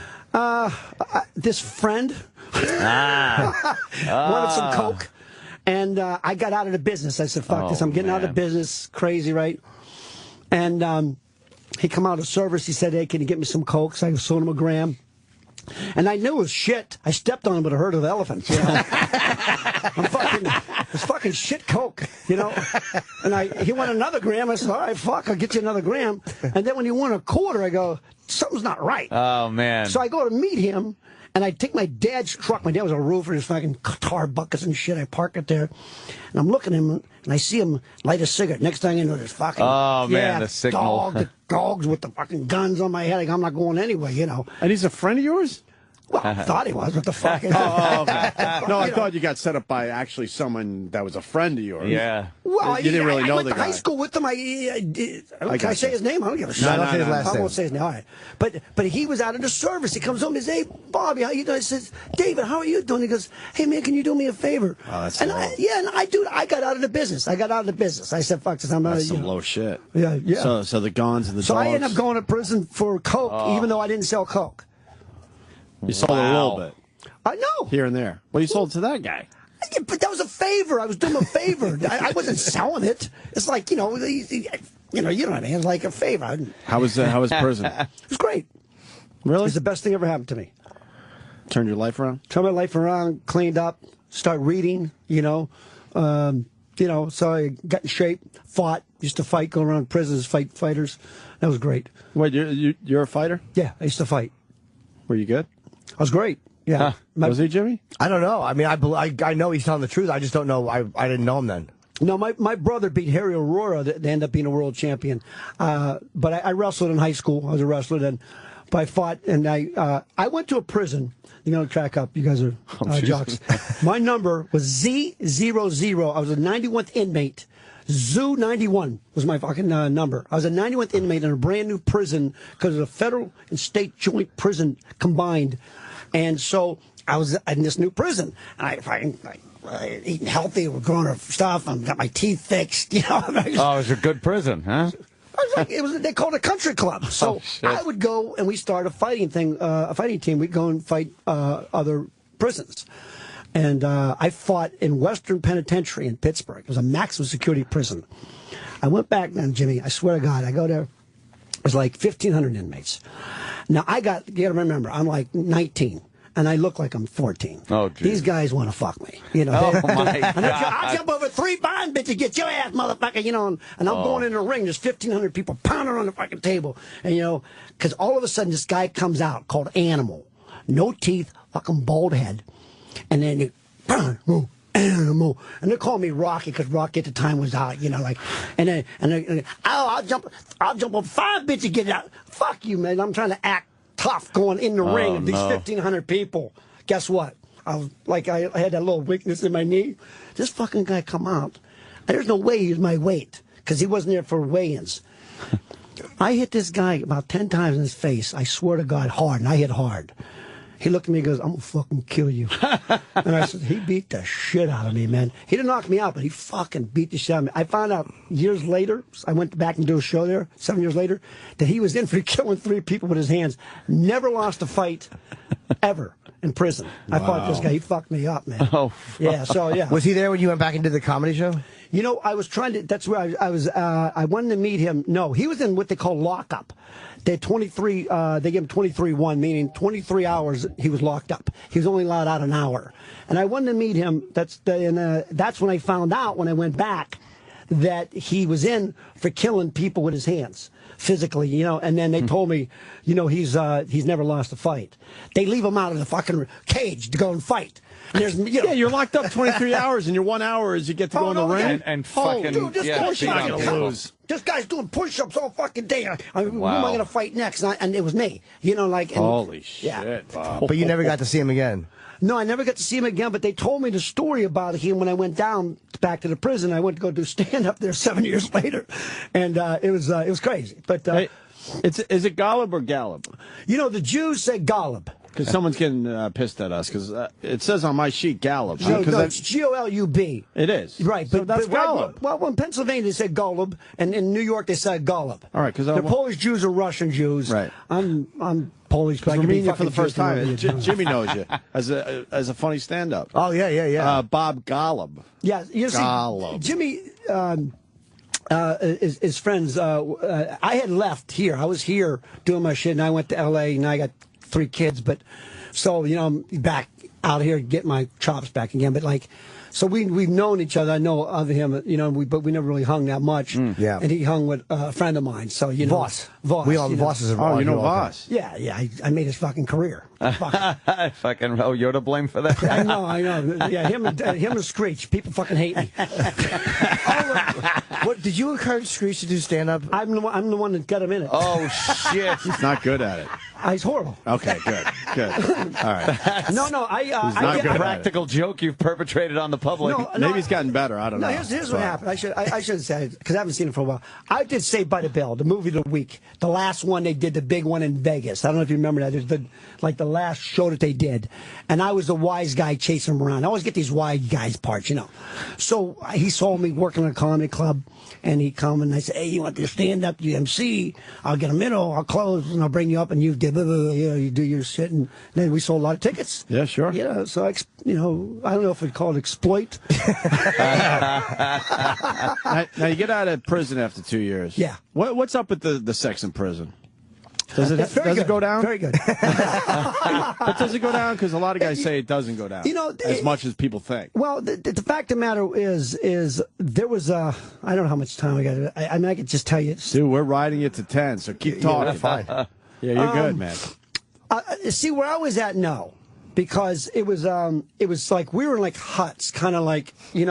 This friend wanted some coke, and I got out of the business. I said, fuck this, I'm getting out of the business. Crazy, right? And he come out of service. He said, hey, can you get me some coke? So I sold him a gram. And I knew it was shit. I stepped on him with a herd of elephants. You know? It's fucking shit coke, you know. And he wanted another gram. I said, all right, fuck, I'll get you another gram. And then when he won a quarter, I go, something's not right. Oh, man. So I go to meet him, and I take my dad's truck. My dad was a roofer, his fucking tar buckets and shit. I park it there. And I'm looking at him, and I see him light a cigarette. Next thing you know, there's fucking... Oh, man, the signal. Dogs with the fucking guns on my head. Like, I'm not going anywhere, you know. And he's a friend of yours? Well, I thought he was. What the fuck? Okay. No, I thought you got set up by actually someone that was a friend of yours. Yeah. Well, you didn't really know I went the to guy. high school with him. Can I say his name? I don't give a shit. No, don't say his last name. I won't say his name. All right. But he was out of the service. He comes home and says, hey, Bobby, how you doing? I says, David, how are you doing? He goes, hey, man, can you do me a favor? Oh, that's and low. I got out of the business. I said, fuck this. That's some low shit. Yeah. So the guns and the So dogs. I ended up going to prison for coke, even though I didn't sell coke. You sold a little bit. I know. Here and there. Well, you sold to that guy. Yeah, but that was a favor. I was doing him a favor. I wasn't selling it. It's like, you know what I mean? It's like a favor. How was prison? It was great. Really? It was the best thing ever happened to me. Turned your life around? Turned my life around, cleaned up, start reading, so I got in shape, fought, used to fight, go around prisons, fight fighters. That was great. Wait, you're a fighter? Yeah, I used to fight. Were you good? I was great. Yeah. Huh. Was he, Jimmy? I don't know. I mean, I know he's telling the truth. I just don't know. I didn't know him then. No, my brother beat Harry Aurora to end up being a world champion. But I wrestled in high school. I was a wrestler then. But I fought, and I went to a prison. You're going to track up. You guys are jocks. My number was Z00. I was a 91th inmate. Zoo 91 was my fucking number. I was a 91th inmate in a brand new prison because of the federal and state joint prison combined. And so I was in this new prison. And I eating healthy, we're growing our stuff. I got my teeth fixed. Oh, it was a good prison, huh? They called it a country club. So I would go and we start a fighting team. We'd go and fight other prisons. And I fought in Western Penitentiary in Pittsburgh. It was a maximum security prison. I went back then, Jimmy. I swear to God, I go there. It was like 1,500 inmates. Now, you got to remember, I'm like 19. And I look like I'm 14. Oh, geez. These guys want to fuck me. Oh, my God. I'll jump over 3 bond bitches, get your ass, motherfucker, and I'm going in the ring. There's 1,500 people pounding on the fucking table. And, because all of a sudden this guy comes out called Animal. No teeth, fucking bald head. And then Animal. And they call me Rocky because Rocky at the time was out, I'll jump on 5 bitches, get it out. Fuck you, man. I'm trying to act tough going in the ring of these 1,500 people. Guess what? I had that little weakness in my knee. This fucking guy come out. And there's no way he was my weight because he wasn't there for weigh-ins. I hit this guy about 10 times in his face. I swear to God, hard. And I hit hard. He looked at me and goes, I'm going to fucking kill you. And I said, he beat the shit out of me, man. He didn't knock me out, but he fucking beat the shit out of me. I found out years later, I went back and do a show there, 7 years later, that he was in for killing 3 people with his hands. Never lost a fight, ever, in prison. Wow. I fought this guy. He fucked me up, man. Oh, yeah, so, yeah. Was he there when you went back into the comedy show? I was trying to, that's where I wanted to meet him. No, he was in what they call lockup. They had 23, they gave him 23-1, meaning 23 hours he was locked up. He was only allowed out an hour. And I wanted to meet him. That's when I found out when I went back that he was in for killing people with his hands, physically, and then they told me, he's never lost a fight. They leave him out of the fucking cage to go and fight. And there's, yeah, you're locked up 23 hours, and your 1 hour is you get to go in the ring. And fucking, dude, you're not going to lose. this guy's doing push-ups all fucking day. Who am I going to fight next? And it was me. You know, like... Holy shit, Bob. But you never got to see him again. No, I never got to see him again, but they told me the story about him when I went down back to the prison. I went to go do stand-up there 7 years later, and it was crazy. But is it Golub or Galub? You know, the Jews say Golub. Because someone's getting pissed at us, because it says on my sheet Golub. No, it's Golub. It is. Right, so that's Golub. Well, in Pennsylvania they say Golub, and in New York they say Golub. All right, because the Polish Jews are Russian Jews. Right. I'm Polish, but I we're can be meeting you for the first time. Jimmy knows you as a funny stand-up. Oh, yeah. Bob Golub. Yeah, you see, Golub. Jimmy... his friends, I had left here. I was here doing my shit, and I went to L.A., and I got 3 kids, but so, you know, I'm back out here getting my chops back again. But, like, so we've known each other. I know of him, you know, but we never really hung that much. Yeah. And he hung with a friend of mine, so, you know. Voss. We all Vosses are. Oh, you know Voss? Yeah. I made his fucking career. Fucking you're to blame for that. I know. Yeah, him and Screech. People fucking hate me. What did you encourage Screech to do stand-up? I'm the one that got him in it. Oh shit! He's not good at it. He's horrible. Okay, good. All right. No. I get a practical joke you've perpetrated on the public. Maybe he's gotten better. I don't know. Here's what happened. I should have said it because I haven't seen it for a while. I did Saved by the Bell, the movie of the week. The last one they did, the big one in Vegas. I don't know if you remember that. It was the last show that they did, and I was the wise guy chasing him around. I always get these wise guys parts, you know. So he saw me working at a comedy club, and he come and I said, "Hey, you want to stand up? You MC? I'll get a middle. I'll close, and I'll bring you up, and you do you do your shit." And then we sold a lot of tickets. Yeah, sure. Yeah, so I don't know if we'd call it exploit. Now you get out of prison after 2 years. Yeah. What's up with the sex in prison? Does it go down? Very good. But does it go down? Because a lot of guys say it doesn't go down. As much as people think. Well, the fact of the matter is there was I don't know how much time we got. I mean, I could just tell you. Dude, we're riding it to 10, so keep talking. Fine. Yeah, you're good, man. See where I was at? No, because it was like we were in like huts, kind of like it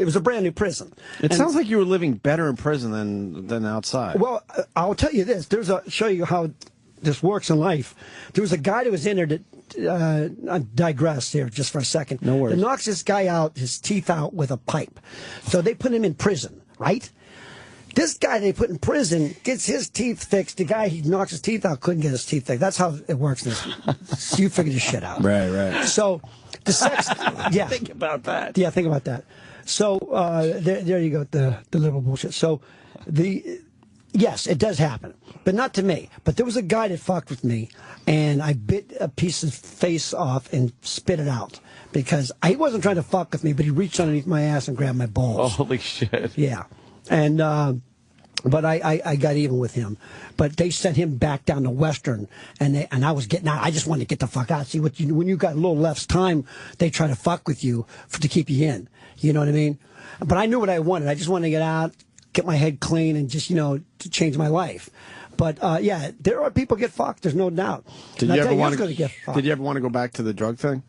was a brand new prison. It sounds like you were living better in prison than outside. Well, I'll tell you this. Show you how this works in life. There was a guy that was in there that I digress here just for a second. No worries. That knocks this guy out, his teeth out with a pipe. So they put him in prison, right? This guy they put in prison gets his teeth fixed. The guy he knocks his teeth out couldn't get his teeth fixed. That's how it works. You figure this shit out. Right. So the sex, yeah. Think about that. Yeah, think about that. So there you go, the liberal bullshit. So yes, it does happen, but not to me. But there was a guy that fucked with me, and I bit a piece of face off and spit it out because he wasn't trying to fuck with me, but he reached underneath my ass and grabbed my balls. Holy shit! Yeah, and but I got even with him. But they sent him back down to Western, and I was getting out. I just wanted to get the fuck out. See, when you got a little less time, they try to fuck with you to keep you in. You know what I mean? But I knew what I wanted. I just wanted to get out, get my head clean, and just, to change my life. But, yeah, there are people get fucked. There's no doubt. Did you ever want to go back to the drug thing?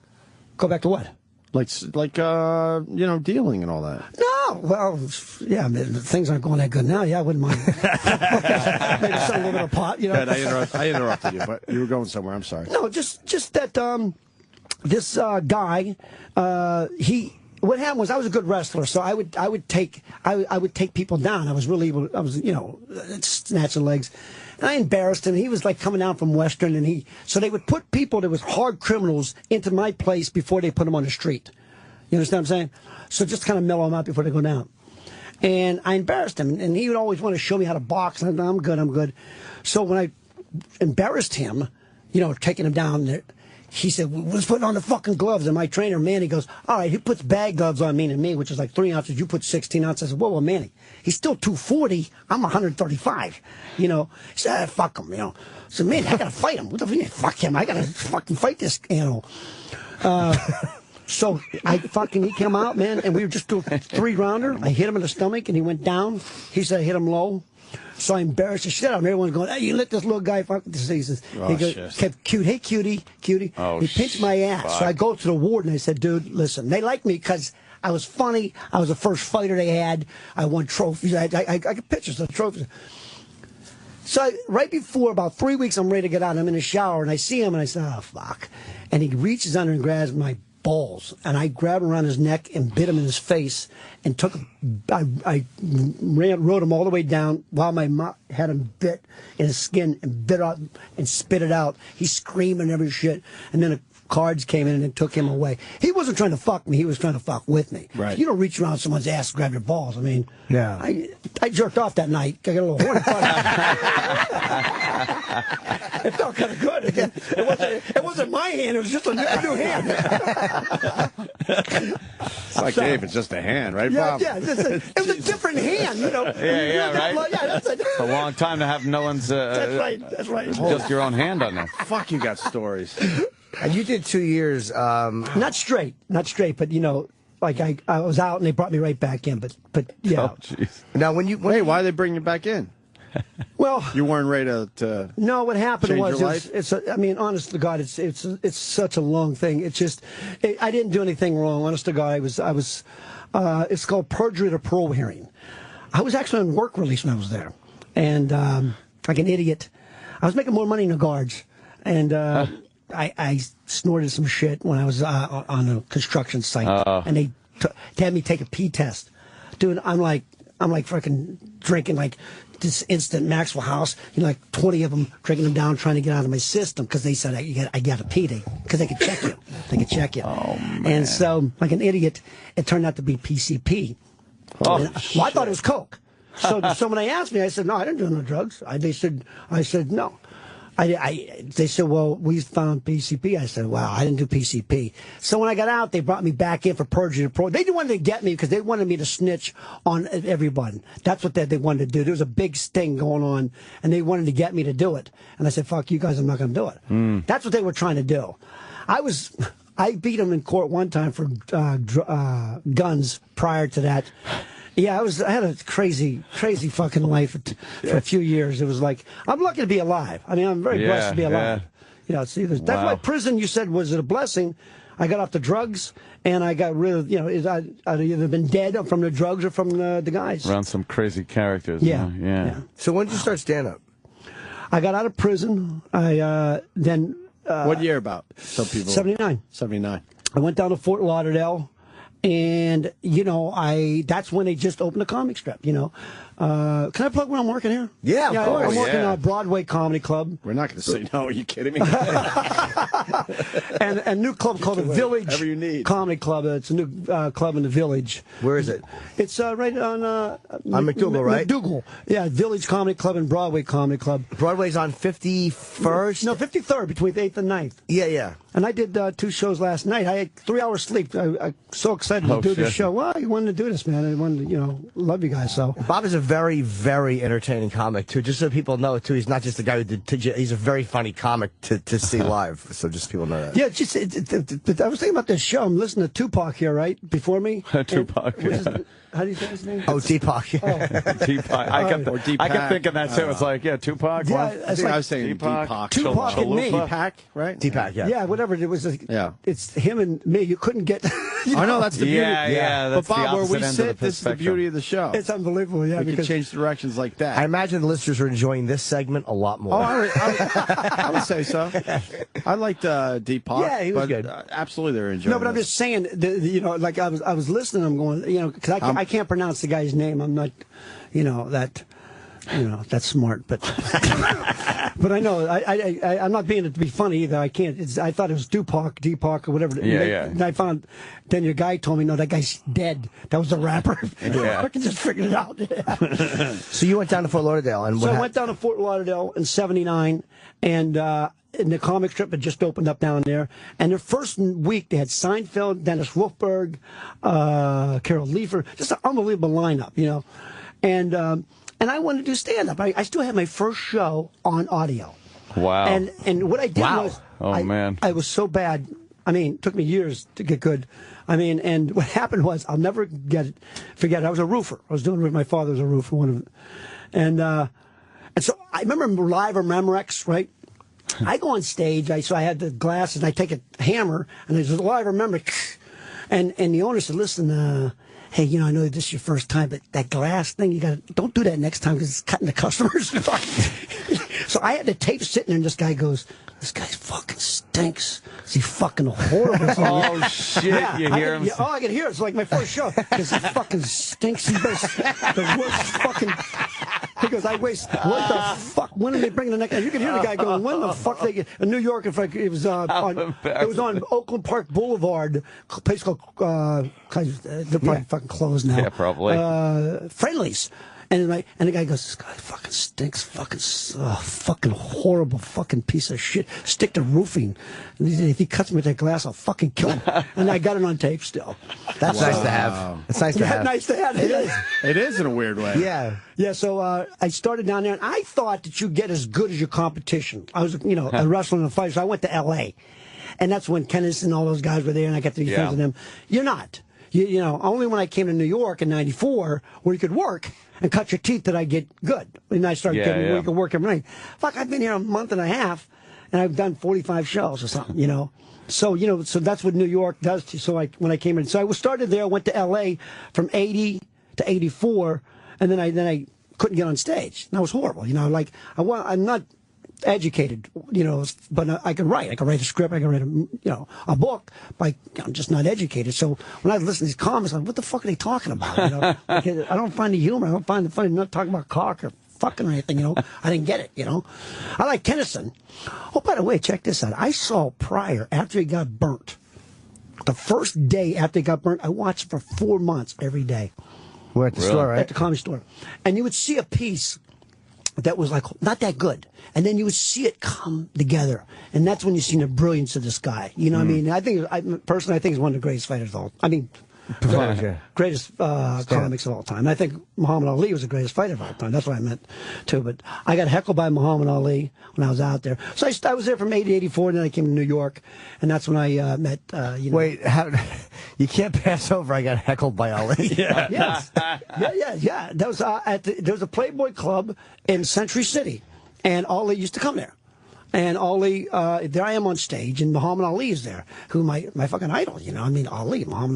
Go back to what? Like dealing and all that. No, well, yeah, things aren't going that good now. Yeah, I wouldn't mind. Maybe some little bit of pot, God, I interrupted you, but you were going somewhere. I'm sorry. No, just that this guy, what happened was I was a good wrestler, so I would take people down. I was snatching legs. And I embarrassed him. He was like coming down from Western, and so they would put people that was hard criminals into my place before they put them on the street. You understand what I'm saying? So just kind of mellow them out before they go down. And I embarrassed him, and he would always want to show me how to box. And I'm good. So when I embarrassed him, taking him down there, he said, well, let's put on the fucking gloves. And my trainer, Manny, goes, all right, he puts bag gloves on me, which is like 3 ounces. You put 16 ounces. I said, whoa, Manny, he's still 240. I'm 135. He said, fuck him, I said, man, I got to fight him. What the fuck him? I got to fucking fight this animal. So he came out, man, and we were just doing a 3-rounder. I hit him in the stomach, and he went down. He said I hit him low. So I embarrassed the shit out of him. Everyone's going, hey, you let this little guy fuck this. He says, kept cute. Hey, cutie. Oh, he pinched my ass. Fuck. So I go to the warden and I said, dude, listen, they like me because I was funny. I was the first fighter they had. I won trophies. I got pictures of the trophies. So right before, about 3 weeks, I'm ready to get out. I'm in the shower, and I see him, and I say, oh, fuck. And he reaches under and grabs my balls, and I grabbed him around his neck and bit him in his face and took him. I rode him all the way down while my mom had him bit in his skin and bit out and spit it out. He's screaming and every shit. And then the cards came in and took him away. He wasn't trying to fuck me. He was trying to fuck with me. Right. You don't reach around someone's ass and grab your balls. I mean, yeah. I jerked off that night. I got a little horny. It felt kind of good. It wasn't my hand. It was just a new hand. It's like Dave. It's just a hand, right, Bob? Yeah. It was a different hand, you know. Yeah, right. It's a long time to have no one's. That's right. Just your own hand on there. Fuck, you got stories. And you did 2 years. Not straight, but you know, like I was out and they brought me right back in. But yeah. Oh, jeez. Now why did they bring you back in? Well, you weren't ready to. No, what happened was I mean, honest to God, it's such a long thing. It's just I didn't do anything wrong. Honest to God, I was. It's called perjury at a parole hearing. I was actually on work release when I was there, and like an idiot, I was making more money than the guards, and. I snorted some shit when I was on a construction site, and they had me take a pee test. Dude, I'm like fucking drinking like this instant Maxwell House, you know, like 20 of them, drinking them down, trying to get out of my system because they said I got to pee, because they could check you. They could check you. Oh, man. And so, like an idiot, it turned out to be PCP. Well, I thought it was coke. So when they asked me, I said, no, I didn't do no drugs. I said no. They said, well, we found PCP. I said, wow, I didn't do PCP. So when I got out, they brought me back in for perjury. They wanted to get me because they wanted me to snitch on everyone. That's what they wanted to do. There was a big sting going on, and they wanted to get me to do it. And I said, fuck you guys, I'm not going to do it. That's what they were trying to do. I beat them in court one time for guns prior to that. Yeah, I had a crazy fucking life for a few years. It was like, I'm lucky to be alive. I mean, I'm very blessed to be alive. You know, see, that's why prison, you said, was it a blessing? I got off the drugs, and I got rid of, you know, I'd either been dead from the drugs or from the guys. Around some crazy characters. Yeah. So when did you start stand-up? I got out of prison. Then... what year about? 79. 79. I went down to Fort Lauderdale. And, you know, that's when they just opened a comic strip, you know. Can I plug where I'm working here? Yeah, of course. I'm working at Broadway Comedy Club. We're not going to say no. Are you kidding me? and a new club called the Village Comedy Club. It's a new club in the Village. Where is it? It's right on McDougal, right? McDougal. Yeah, Village Comedy Club and Broadway Comedy Club. Broadway's on 51st? No, 53rd, between 8th and 9th. Yeah. And I did 2 shows last night. I had 3 hours sleep. I'm so excited to do this show. Well, I wanted to do this, man. I wanted to, you know, love you guys. So Bob is a very, very entertaining comic, too. Just so people know, too, he's not just the guy who did... He's a very funny comic to see live, so just people know that. Yeah, I was thinking about this show. I'm listening to Tupac here, right, before me. Tupac, how do you say his name? Oh, Deepak. Deepak. I kept thinking that, too. It's like, Tupac. Yeah, I think I was saying Deepak. Tupac and me. Deepak, right? Deepak, yeah. Yeah, whatever. It was it's him and me. You couldn't get... I know, that's the beauty. Yeah, that's but Bob, the where we opposite end sit, of the this is the beauty of the show. It's unbelievable, yeah. We can change directions like that. I imagine the listeners are enjoying this segment a lot more. Oh, I would say so. I liked Deepak. Yeah, he was good. Absolutely, they're enjoying. No, but I'm just saying, you know, like I was listening. I'm going, you know, because I can't pronounce the guy's name. I'm not, you know, that smart, but but I know I'm not being it to be funny either. I can't. I thought it was Deepak or whatever. And I found. Then your guy told me, no, that guy's dead. That was a rapper. I can just figure it out. So you went down to Fort Lauderdale, and I went down to Fort Lauderdale in '79, and the comic strip had just opened up down there. And the first week they had Seinfeld, Dennis Wolfberg, Carol Leifer, just an unbelievable lineup, you know, and I wanted to do stand-up. I still had my first show on audio. Wow. And what I did was... man. I was so bad. I mean, it took me years to get good. I mean, and what happened was, I'll never forget it. I was a roofer. I was doing it with my father was a roofer. And so I remember live on Memorex, right? I go on stage. So I had the glasses, and I take a hammer, and there's a live Memorex. And the owner said, listen, hey, you know, I know this is your first time, but that glass thing, don't do that next time because it's cutting the customers. So I had the tape sitting there, and this guy goes, this guy fucking stinks. Is he fucking horrible? Oh, shit. Yeah, You hear him? Yeah, I can hear it. It's like my first show. Because he fucking stinks. He goes, the worst fucking... He goes, I waste... What the fuck? When are they bringing the next... And you can hear the guy going, when the fuck they get... In New York, it was on Oakland Park Boulevard, a place called... they're probably fucking closed now. Yeah, probably. Friendlies. And the guy goes, this guy fucking stinks, fucking horrible fucking piece of shit. Stick to roofing. And if he cuts me with that glass, I'll fucking kill him. And I got it on tape still. That's nice to have. It's nice to have. Nice to have. It is. It is in a weird way. Yeah. Yeah, so I started down there, and I thought that you'd get as good as your competition. I was, a wrestler and a fighter, so I went to L.A. And that's when Kenneth and all those guys were there, and I got to be friends with them. You're not. You know, only when I came to New York in '94, where you could work and cut your teeth, did I get good. And I started getting where you could work every night. Fuck, I've been here a month and a half, and I've done 45 shows or something, you know. So, so that's what New York does to you. So when I came in, so I started there, I went to L.A. from 80 to 84, and then I couldn't get on stage. And that was horrible, like, I'm not educated, but I can write. I can write a script. I can write a book, but I'm just not educated. So when I listen to these comments, I'm like, what the fuck are they talking about? Like, I don't find the humor. I don't find the funny. I'm not talking about cock or fucking or anything. I didn't get it. I like Tennyson. Oh, by the way, check this out. I saw Pryor after he got burnt. The first day after he got burnt, I watched for 4 months every day. We're at the store, right? At the Comedy Store, and you would see a piece that was like not that good, and then you would see it come together, and that's when you see the brilliance of this guy. You know what I mean? I think he's one of the greatest fighters of all. I mean, greatest comics of all time. I think Muhammad Ali was the greatest fighter of all time. That's what I meant too. But I got heckled by Muhammad Ali when I was out there. So I was there from 80 to 84, and then I came to New York, and that's when I met. Wait, you can't pass over. I got heckled by Ali. Yeah. Yes. Yeah. That was there was a Playboy Club in Century City, and Ali used to come there. And Ali, there I am on stage, and Muhammad Ali is there, who my fucking idol, Muhammad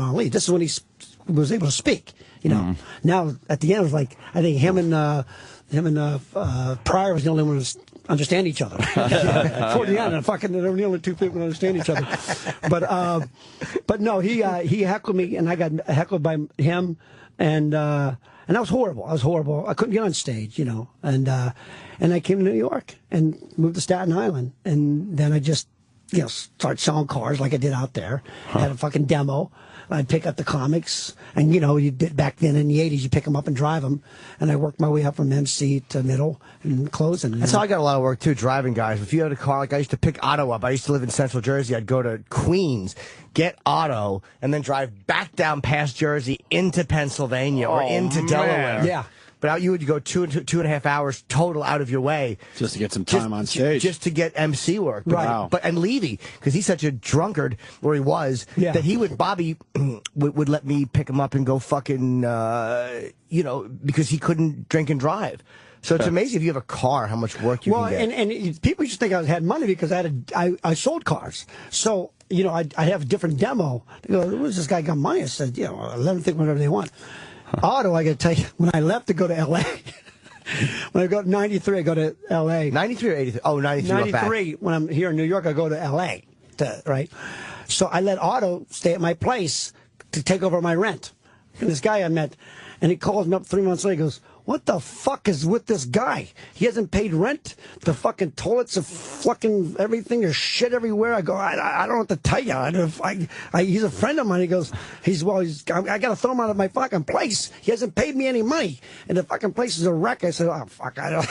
Ali. This is when he was able to speak, Now, at the end, it was like, I think him and Pryor was the only one to understand each other. Toward the end, they were the only two people who understand each other. But no, he heckled me, and I got heckled by him, and that was horrible. I couldn't get on stage, and I came to New York and moved to Staten Island, and then I just, started selling cars like I did out there. I had a fucking demo. I'd pick up the comics, and you did back then in the '80s, you pick them up and drive them, and I worked my way up from MC to middle and closing. That's how I got a lot of work too, driving guys. If you had a car, like I used to pick Otto up. I used to live in Central Jersey. I'd go to Queens, get Otto, and then drive back down past Jersey into Pennsylvania or into Delaware. Yeah. But you would go two and a half hours total out of your way just to get some time on stage, just to get MC work. Right. Wow. And Levy, because he's such a drunkard, or he was, that Bobby would let me pick him up and go fucking, because he couldn't drink and drive. So it's amazing if you have a car, how much work you can get. And people just think I had money because I sold cars. So, I'd have a different demo. They go, where's this guy got money? I said, let them think whatever they want. Otto, I got to tell you, when I left to go to L.A., when I go to 93, I go to L.A. 93 or 83? Oh, 93. 93, when I'm here in New York, I go to L.A., right? So I let Otto stay at my place to take over my rent. And this guy I met, and he calls me up 3 months later, he goes, what the fuck is with this guy? He hasn't paid rent. The fucking toilets are fucking everything. There's shit everywhere. I go, I don't know what to tell you. He's a friend of mine. He goes, I got to throw him out of my fucking place. He hasn't paid me any money. And the fucking place is a wreck. I said, oh, fuck, I don't.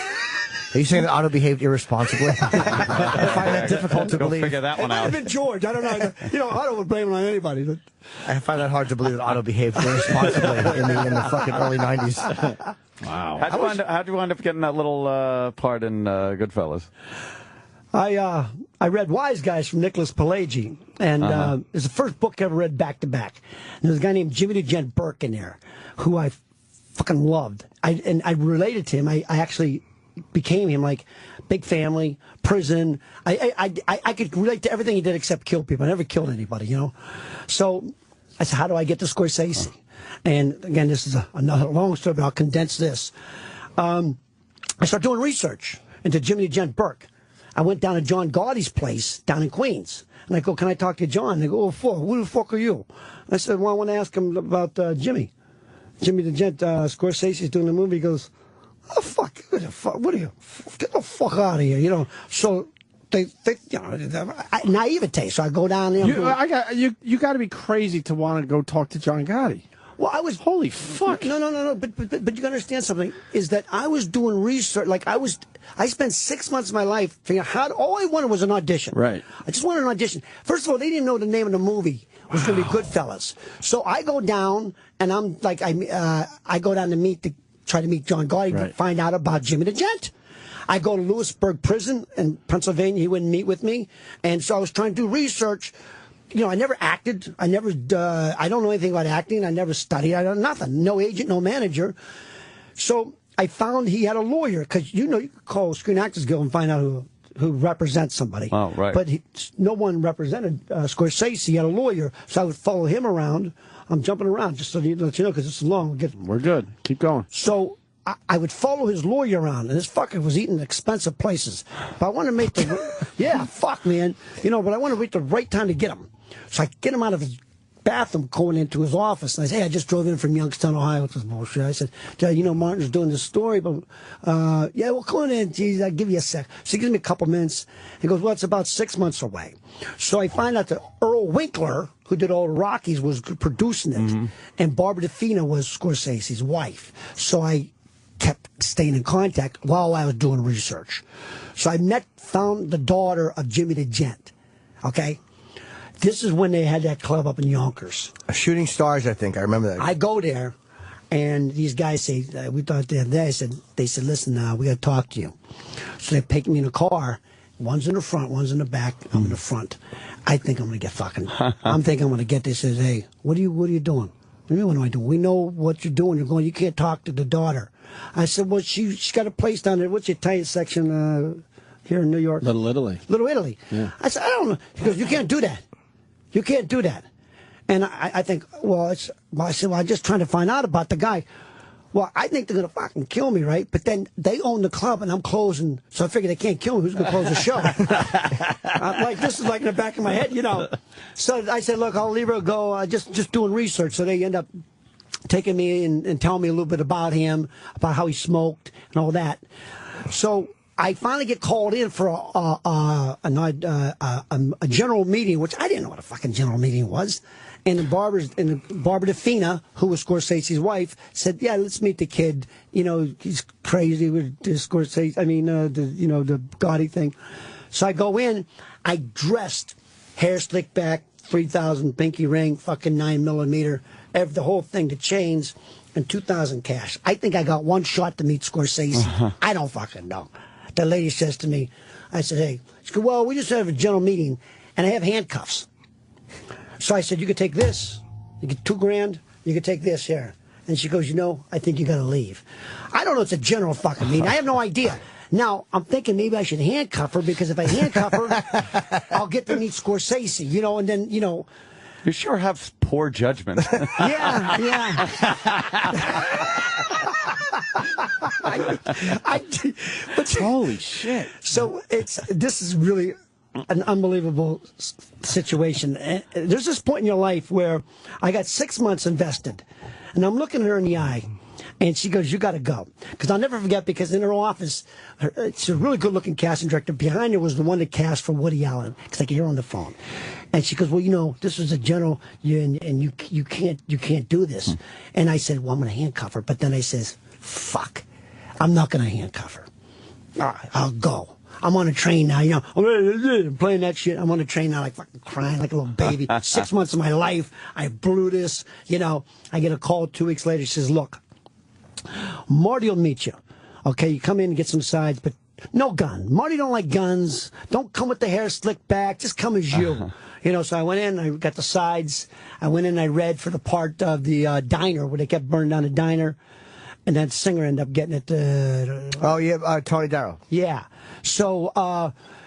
Are you saying that Otto behaved irresponsibly? I find that difficult to believe. Figure that one It might out. have been George. I don't know. Otto would blame it on anybody. But I find that hard to believe that Otto behaved irresponsibly in the fucking early 90s. Wow. How'd you wind up getting that little part in Goodfellas? I read Wise Guys from Nicholas Pileggi, and it's the first book I ever read back to back. And there's a guy named Jimmy the Gent Burke in there, who I fucking loved. I related to him. I actually became him, like big family, prison. I could relate to everything he did except kill people. I never killed anybody, So I said, how do I get to Scorsese? And again, this is another long story, but I'll condense this. I started doing research into Jimmy the Gent Burke. I went down to John Gaudi's place down in Queens. And I go, can I talk to John? They go, oh, fuck, who the fuck are you? I said, well, I want to ask him about Jimmy. Jimmy the Gent, Scorsese's doing the movie. He goes, oh, fuck, what are you? Get the fuck out of here, you know. So they you know, naivete. So I go down there. You got to be crazy to want to go talk to John Gotti. Well, I was holy fuck. No. But you gotta understand something. Is that I was doing research. Like I spent 6 months of my life figuring out all I wanted was an audition. Right. I just wanted an audition. First of all, they didn't know the name of the movie. It was going to be Goodfellas. So I go down and I'm like I go down to try to meet John Gotti to find out about Jimmy the Gent. I go to Lewisburg Prison in Pennsylvania. He wouldn't meet with me, and so I was trying to do research. You know, I never acted. I don't know anything about acting. I never studied. I don't nothing. No agent, no manager. So I found he had a lawyer because you could call Screen Actors Guild and find out who represents somebody. Oh, right. But no one represented Scorsese. He had a lawyer, so I would follow him around. I'm jumping around just so to let you know because it's long. We're good. Keep going. So I would follow his lawyer around, and this fucker was eating expensive places. But I want to make fuck, man. You know, but I want to wait the right time to get him. So I get him out of his bathroom going into his office. And I say, hey, I just drove in from Youngstown, Ohio. Which was bullshit. I said, you know, Martin's doing this story, but, yeah, well, come on in. Geez, I'll give you a sec. So he gives me a couple minutes. He goes, well, it's about 6 months away. So I find out that Earl Winkler, who did all the Rockies, was producing it. And Barbara DeFina was Scorsese's wife. So I kept staying in contact while I was doing research. So I found the daughter of Jimmy the Gent. Okay? This is when they had that club up in Yonkers. Shooting Stars, I think. I remember that. I go there, and these guys say, we thought the other day, they said, listen, we got to talk to you. So they pick me in a car. One's in the front, one's in the back. I'm in the front. I think I'm going to get fucking, I'm thinking I'm going to get this. Says, hey, what are you doing? What do you mean, what am I doing? We know what you're doing. You're going, you can't talk to the daughter. I said, well, she's got a place down there. What's your Italian section here in New York? Little Italy. Little Italy. Yeah. I said, I don't know. He goes, you can't do that. You can't do that. And I think, I said, I'm just trying to find out about the guy. Well, I think they're going to fucking kill me, right? But then they own the club and I'm closing. So I figure they can't kill me. Who's going to close the show? I'm like, this is like in the back of my head, you know. So I said, look, I'll leave her go. Just doing research. So they end up taking me and telling me a little bit about him, about how he smoked and all that. So I finally get called in for a general meeting, which I didn't know what a fucking general meeting was. And Barbara DeFina, who was Scorsese's wife, said, "Yeah, let's meet the kid. You know, he's crazy with the Scorsese. I mean, the Gotti thing." So I go in. I dressed, hair slicked back, 3,000 pinky ring, fucking 9mm, the whole thing, the chains, and 2,000 cash. I think I got one shot to meet Scorsese. I don't fucking know. The lady says to me, I said, hey, she goes, well, we just have a general meeting, and I have handcuffs. So I said, you could take this, you get $2,000, you could take this here. And she goes, you know, I think you got to leave. I don't know, it's a general fucking meeting. I have no idea. Now, I'm thinking maybe I should handcuff her, because if I handcuff her, I'll get to meet Scorsese, you know, and then, you know. You sure have poor judgment. Yeah. But holy shit. So this is really an unbelievable situation. There's this point in your life where I got 6 months invested, and I'm looking at her in the eye, and she goes, you got to go. Because I'll never forget, because in her office, she's a really good-looking casting director. Behind her was the one that cast for Woody Allen, because I could hear her on the phone. And she goes, well, you know, this was a general, and you can't do this. And I said, well, I'm going to handcuff her. But then I says, fuck, I'm not going to handcuff her. All right, I'll go. I'm on a train now, you know, I'm playing that shit. I'm on a train now, like fucking crying like a little baby. 6 months of my life, I blew this, you know. I get a call 2 weeks later. She says, look, Marty will meet you. Okay, you come in and get some sides, but no gun. Marty don't like guns. Don't come with the hair slicked back. Just come as you. You know, so I went in, I got the sides. I went in, I read for the part of the diner where they kept burning down the diner. and that singer ended up getting it. Oh, yeah, Tony Darrow. Yeah. So,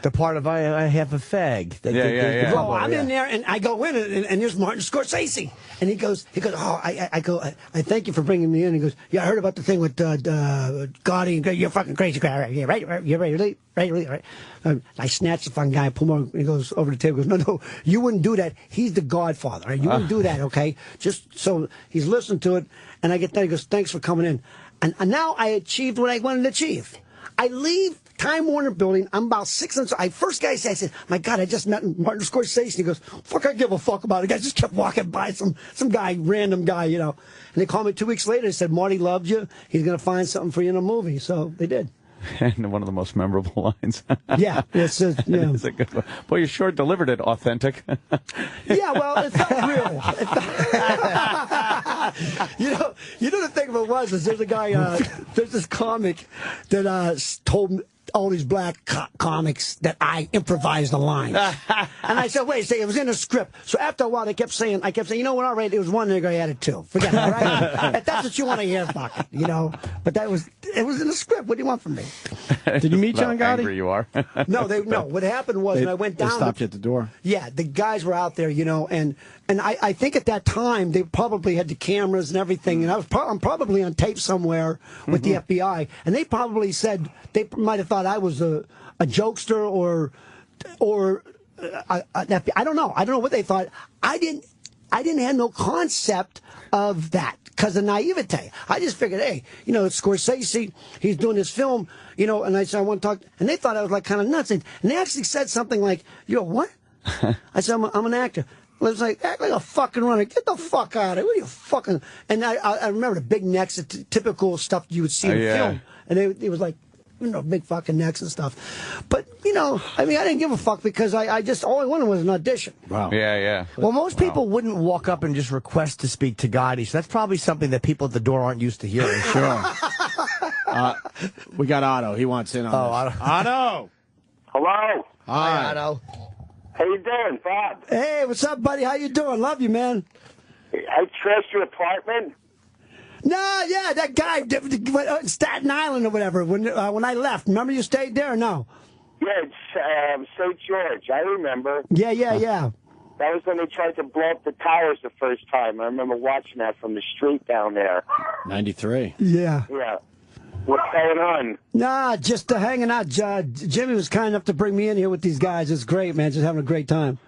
the part of I have a fag. Well, I'm in there, and I go in, and there's Martin Scorsese, and he goes, oh, I thank you for bringing me in. He goes, yeah, I heard about the thing with Gotti. You're fucking crazy, yeah, right? You're right. I snatched the fucking guy, pull him over, he goes over the table, goes, no, you wouldn't do that. He's the Godfather. Right? You wouldn't do that, okay? Just so he's listening to it, and I get there. He goes, thanks for coming in, and now I achieved what I wanted to achieve. I leave Time Warner building. I'm about 6 months. First guy said, my God, I just met Martin Scorsese. He goes, fuck, I give a fuck about it. The guy just kept walking by, some guy, random guy, you know. And they called me 2 weeks later. They said, Marty loved you. He's going to find something for you in a movie. So they did. And one of the most memorable lines. Yeah, it's a good one. Boy, you sure delivered it authentic. Yeah, well, it felt real. You know the thing about it was there's a guy, there's this comic that told all these black comics that I improvised the lines. And I said, wait, it was in the script. So after a while, I kept saying, you know what, all right, it was one nigga, I added two. Forget it, all right? If that's what you want to hear, fuck it, you know? But it was in the script. What do you want from me? Did you meet John Gotti? How angry you are. No. What happened was when I went down. They stopped you at the door. Yeah, the guys were out there, you know, and I think at that time they probably had the cameras and everything, and I'm probably on tape somewhere with the FBI, and they probably said they might have thought I was a jokester or I don't know. I don't know what they thought. I didn't have no concept of that because of naivete. I just figured, hey, you know, it's Scorsese, he's doing this film, you know, and I said I want to talk, and they thought I was like kind of nuts, and they actually said something like, you know, what? I said I'm an actor. It was like, act like a fucking runner. Get the fuck out of it. What are you fucking... And I remember the big necks, the typical stuff you would see in film. And it was like, you know, big fucking necks and stuff. But, you know, I mean, I didn't give a fuck because I just, all I wanted was an audition. Wow. Yeah. Well, most people wouldn't walk up and just request to speak to Gotti, so that's probably something that people at the door aren't used to hearing. Sure. We got Otto. He wants in on this. Otto! Hello. Hi, Otto. How you doing, Bob? Hey, what's up, buddy? How you doing? Love you, man. I trashed your apartment. No, yeah, that guy in Staten Island or whatever. When I left, remember you stayed there or no? Yeah, it's St. George. I remember. Yeah. That was when they tried to blow up the towers the first time. I remember watching that from the street down there. 93. Yeah. Yeah. What's going on? Nah, just hanging out. Jimmy was kind enough to bring me in here with these guys. It's great, man. Just having a great time.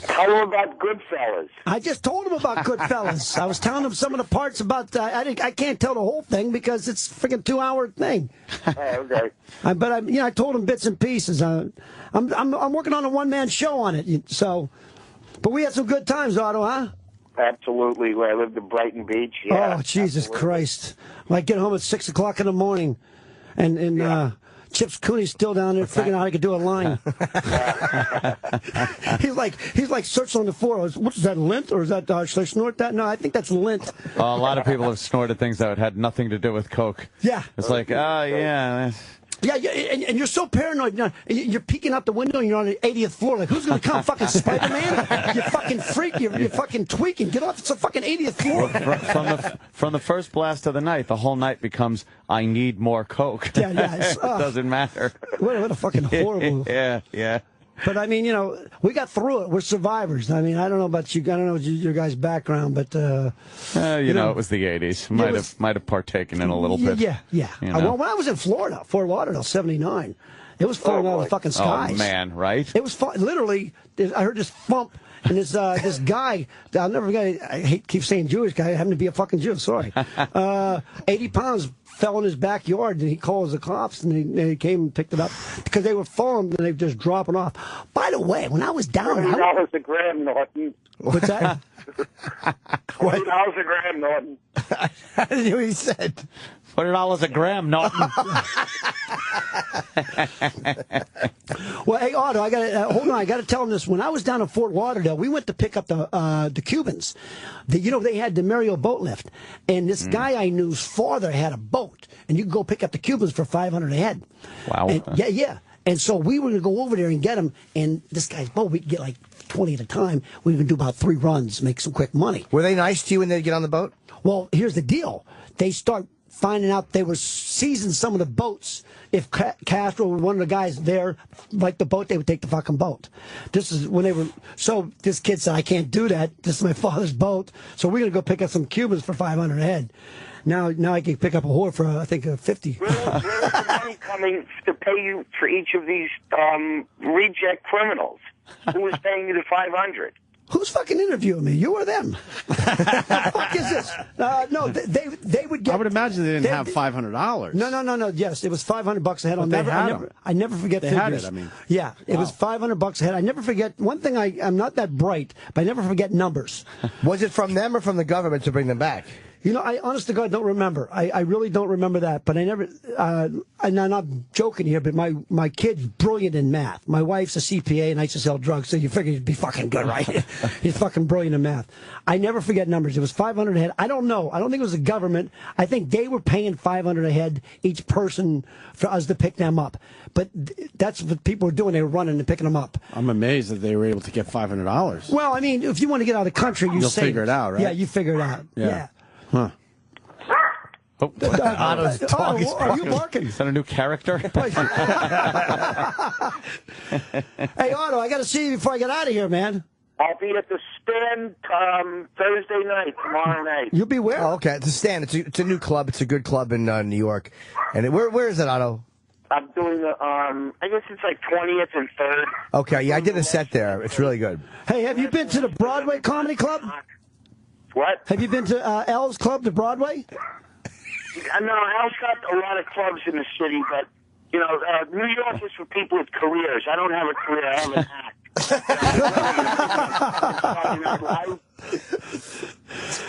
Tell him about Goodfellas. I just told him about Goodfellas. I was telling him some of the parts about. I can't tell the whole thing because it's a freaking 2-hour thing. Oh, okay. But I told him bits and pieces. I'm working on a one-man show on it. So, but we had some good times, Otto, huh? Absolutely. Where I lived in Brighton Beach. Yeah, oh, Jesus absolutely. Christ! When I get home at 6 o'clock in the morning, and Chips Cooney's still down there figuring out how he could do a line. he's like searching on the floor. What's that, lint, or is that should I snort that? No, I think that's lint. A lot of people have snorted things that had nothing to do with coke. Yeah, it's like, yeah. Yeah, and you're so paranoid. You're peeking out the window and you're on the 80th floor. Like, who's going to come? Fucking Spider-Man? You fucking freak. You're fucking tweaking. Get off. It's a fucking 80th floor. From the first blast of the night, the whole night becomes, I need more coke. Yeah. It doesn't matter. What a fucking horrible. Yeah. But, I mean, you know, we got through it. We're survivors. I mean, I don't know about you. I don't know your guys' background, but... you know, it was the 80s. Might have partaken in a little bit. Yeah. You know? Well, when I was in Florida, Fort Lauderdale, 79, it was falling out of the fucking skies. Oh, man, right? It was literally, I heard this thump, and this guy, I'll never forget, I keep saying Jewish guy, I happen to be a fucking Jew, sorry. 80 pounds fell in his backyard, and he calls the cops, and they came and picked it up because they were falling and they were just dropping off. By the way, when I was down there, $20 a gram, Norton. What's that? $20 a gram, Norton. I didn't hear what he said. $20 a gram, Norton. Well, hey, Otto, I got hold on. I got to tell him this. When I was down in Fort Lauderdale, we went to pick up the Cubans. They had the Mario boat lift, and this guy I knew's father had a boat, and you could go pick up the Cubans for $500 a head. Wow. And, yeah. And so we were going to go over there and get them, and this guy's boat, we'd get like 20 at a time. We could do about 3 runs, make some quick money. Were they nice to you when they get on the boat? Well, here's the deal. They start finding out they were seizing some of the boats. If Castro or one of the guys there liked the boat, they would take the fucking boat. This is when they were. So this kid said, "I can't do that. This is my father's boat. So we're gonna go pick up some Cubans for $500 a head." Now I can pick up a whore for I think 50. Where's the money coming to pay you for each of these reject criminals? Who was paying you the $500? Who's fucking interviewing me? You or them? What the fuck is this? No, they would get. I would imagine they didn't have $500. No. Yes, it was $500 a head. I never forget they figures. had it. I mean, yeah, it was $500 a head. I never forget. One thing, I'm not that bright, but I never forget numbers. Was it from them or from the government to bring them back? You know, I honest to God don't remember. I really don't remember that. But I never, and I'm not joking here, but my kid's brilliant in math. My wife's a CPA and I used to sell drugs, so you figure he'd be fucking good, right? He's fucking brilliant in math. I never forget numbers. It was $500 a head. I don't know. I don't think it was the government. I think they were paying $500 a head each person for us to pick them up. But that's what people were doing. They were running and picking them up. I'm amazed that they were able to get $500. Well, I mean, if you want to get out of the country, you'll figure it out, right? Yeah, you figure it out. Yeah. Huh. Otto's dog is are you barking? Is that a new character? Hey, Otto, I got to see you before I get out of here, man. I'll be at the Stand Thursday night, tomorrow night. You'll be where? Oh, okay, the Stand. It's a new club. It's a good club in New York. And where is it, Otto? I'm doing the, I guess it's like 20th and 3rd. Okay, yeah, I did a set there. It's really good. Hey, have you been to the Broadway Comedy Club? What? Have you been to L's Club, the Broadway? No, Al's got a lot of clubs in the city, but, you know, New York is for people with careers. I don't have a career. I have an act.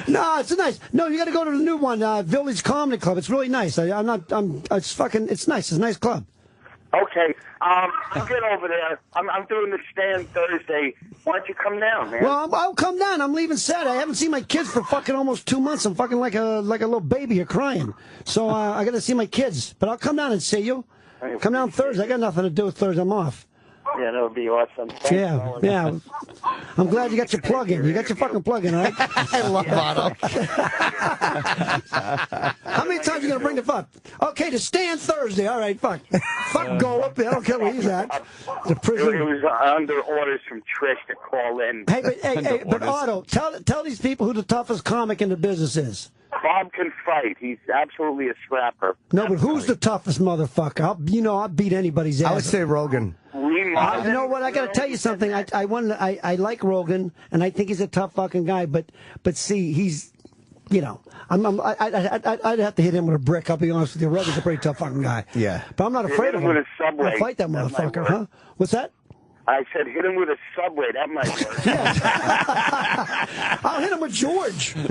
No, it's nice. No, you got to go to the new one, Village Comedy Club. It's really nice. It's nice. It's a nice club. Okay, I'll get over there. I'm doing the Stand Thursday. Why don't you come down, man? Well, I'll come down. I'm leaving Saturday. I haven't seen my kids for fucking almost 2 months. I'm fucking like a little baby here crying. So I got to see my kids. But I'll come down and see you. Come down Thursday. I got nothing to do with Thursday. I'm off. Yeah, that would be awesome. Yeah. I'm glad you got your plug in. You got your fucking plug in, all right? I love Otto. How many times are you going to bring the fuck? Okay, to Stand Thursday. All right, fuck. Fuck Golub. I don't care where he's at. The prison. It was under orders from Trish to call in. Hey, but Otto, tell these people who the toughest comic in the business is. Bob can fight. He's absolutely a scrapper. No, but who's the toughest motherfucker? I'll beat anybody's ass. I would say Rogan. You know what? I got to tell you something. I like Rogan, and I think he's a tough fucking guy. But see, he's, you know, I'd have to hit him with a brick. I'll be honest with you. Rogan's a pretty tough fucking guy. Yeah. But I'm not afraid of him. With a subway. I'll fight that motherfucker, huh? What's that? I said hit him with a subway. That might work. I'll hit him with George. I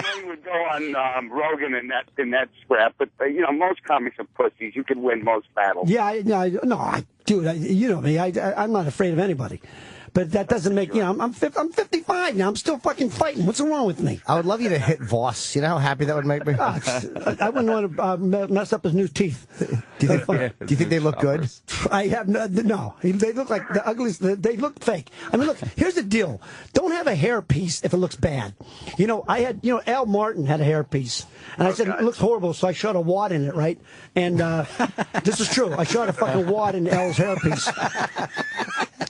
know you would go on Rogan in that scrap, but you know most comics are pussies. You can win most battles. Dude, you know me. I'm not afraid of anybody. But that doesn't make, you know, I'm 55 now. I'm still fucking fighting. What's wrong with me? I would love you to hit Voss. You know how happy that would make me? I wouldn't want to mess up his new teeth. Do you think they look good? I have no. They look like the ugliest. They look fake. I mean, look, here's the deal. Don't have a hairpiece if it looks bad. You know, Al Martin had a hairpiece. And I said, it looks horrible, so I shot a wad in it, right? And this is true. I shot a fucking wad in Al's hairpiece.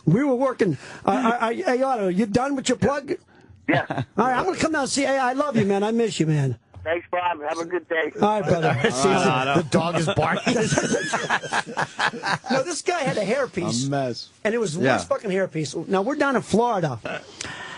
We were working. Hey, Otto, you done with your plug? Yeah. All right, I'm going to come down and see. Hey, I love you, man. I miss you, man. Thanks, Bob. Have a good day. All right, brother. The dog is barking. No, this guy had a hairpiece. A mess. And it was the worst fucking hairpiece. Now, we're down in Florida,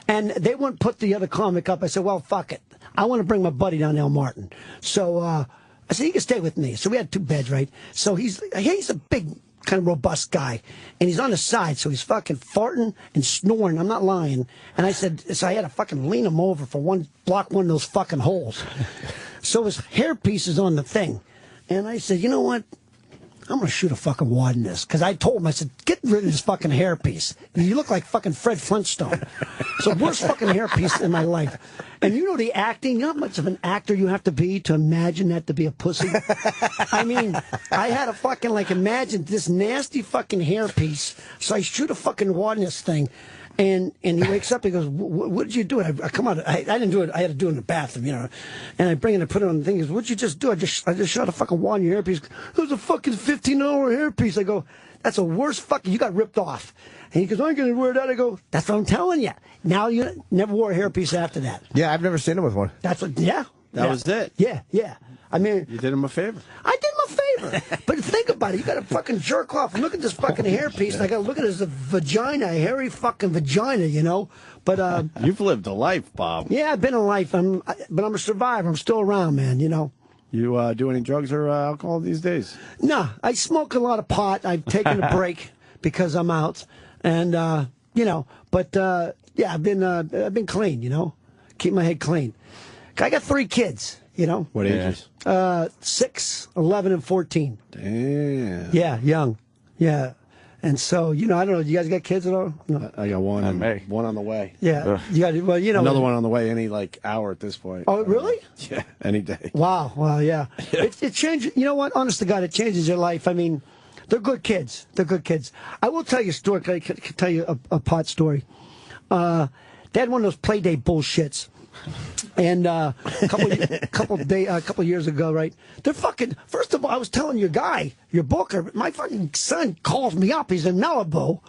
and they wouldn't put the other comic up. I said, well, fuck it. I want to bring my buddy down, Al Martin. So I said, he can stay with me. So we had 2 beds, right? So he's a big, kind of robust guy, and he's on the side, so he's fucking farting and snoring. I'm not lying. And I said, so I had to fucking lean him over for block one of those fucking holes. So his hairpiece is on the thing, and I said, you know what? I'm going to shoot a fucking wad in this. Because I told him, I said, get rid of this fucking hairpiece. You look like fucking Fred Flintstone. It's the worst fucking hairpiece in my life. And you know the acting, you know how much of an actor you have to be to imagine that to be a pussy? I mean, I had to fucking imagine this nasty fucking hairpiece. So I shoot a fucking wad in this thing. And he wakes up. He goes, "What did you do?" I come out. I didn't do it. I had to do it in the bathroom, you know. And I bring it and put it on the thing. He goes, "What'd you just do?" I just shot a fucking wad in your hairpiece. It was a fucking $15 hairpiece. I go, "That's the worst fucking. You got ripped off." And he goes, "I'm gonna wear that." I go, "That's what I'm telling you." Now you never wore a hairpiece after that. Yeah, I've never seen him with one. That's what. Yeah, That was it. Yeah, yeah. I mean, you did him a favor. I did him a favor. But think about it. You got to fucking jerk off and look at this fucking hairpiece. And I got to look at it as a vagina, a hairy fucking vagina, you know. But you've lived a life, Bob. Yeah, I've been a life. But I'm a survivor. I'm still around, man. You know. You do any drugs or alcohol these days? No, I smoke a lot of pot. I've taken a break because I'm out, and you know. But yeah, I've been clean. You know, keep my head clean. I got 3 kids. You know. What ages? 6, 11, and 14. Damn. Yeah, young. Yeah. And so, you know, I don't know. You guys got kids at all? No. I got one. One on the way. Yeah. You got, well, you know. Another one on the way any, hour at this point. Oh, really? Yeah, any day. Wow. Well, yeah. It changes. You know what? Honest to God, it changes your life. I mean, they're good kids. They're good kids. I will tell you a story. I can tell you a pot story. They had one of those play day bullshits. And a couple years ago, right? They're fucking. First of all, I was telling your booker, my fucking son calls me up. He's in Malibu,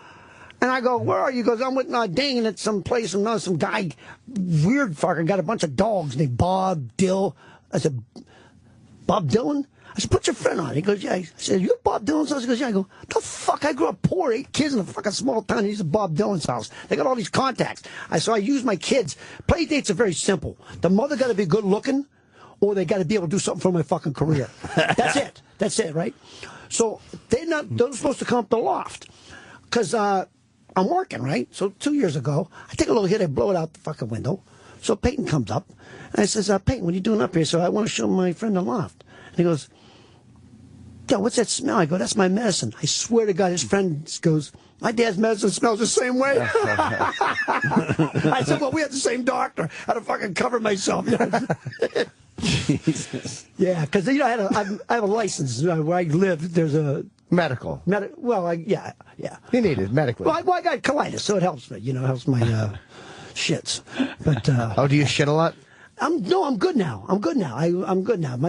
and I go, "Where are you?" He goes, "I'm with Dane at some place." And some guy, weird fucker, got a bunch of dogs named Bob Dill. I said, "Bob Dylan?" I said, "Put your friend on." He goes, "Yeah." I said, "You Bob Dylan's house?" He goes, "Yeah." I go, "The fuck? I grew up poor, 8 kids in a fucking small town. He's at Bob Dylan's house. They got all these contacts." So I use my kids. Play dates are very simple. The mother got to be good looking, or they got to be able to do something for my fucking career. That's it. That's it, right? So they're supposed to come up the loft, because I'm working, right? So 2 years ago, I take a little hit, I blow it out the fucking window. So Peyton comes up, and I says, "Peyton, what are you doing up here?" So I want to show my friend the loft. And he goes, "Yo, what's that smell?" I go, "That's my medicine." I swear to God, his friend goes, "My dad's medicine smells the same way." I said, "Well, we had the same doctor. I had to fucking cover myself." Jesus. Yeah, because you know, I have a license where I live. There's a medical. Well, yeah. You need it medically. Well, I got colitis, so it helps me. You know, helps my shits. But oh, do you shit a lot? I'm good now. I'm good now. I'm good now.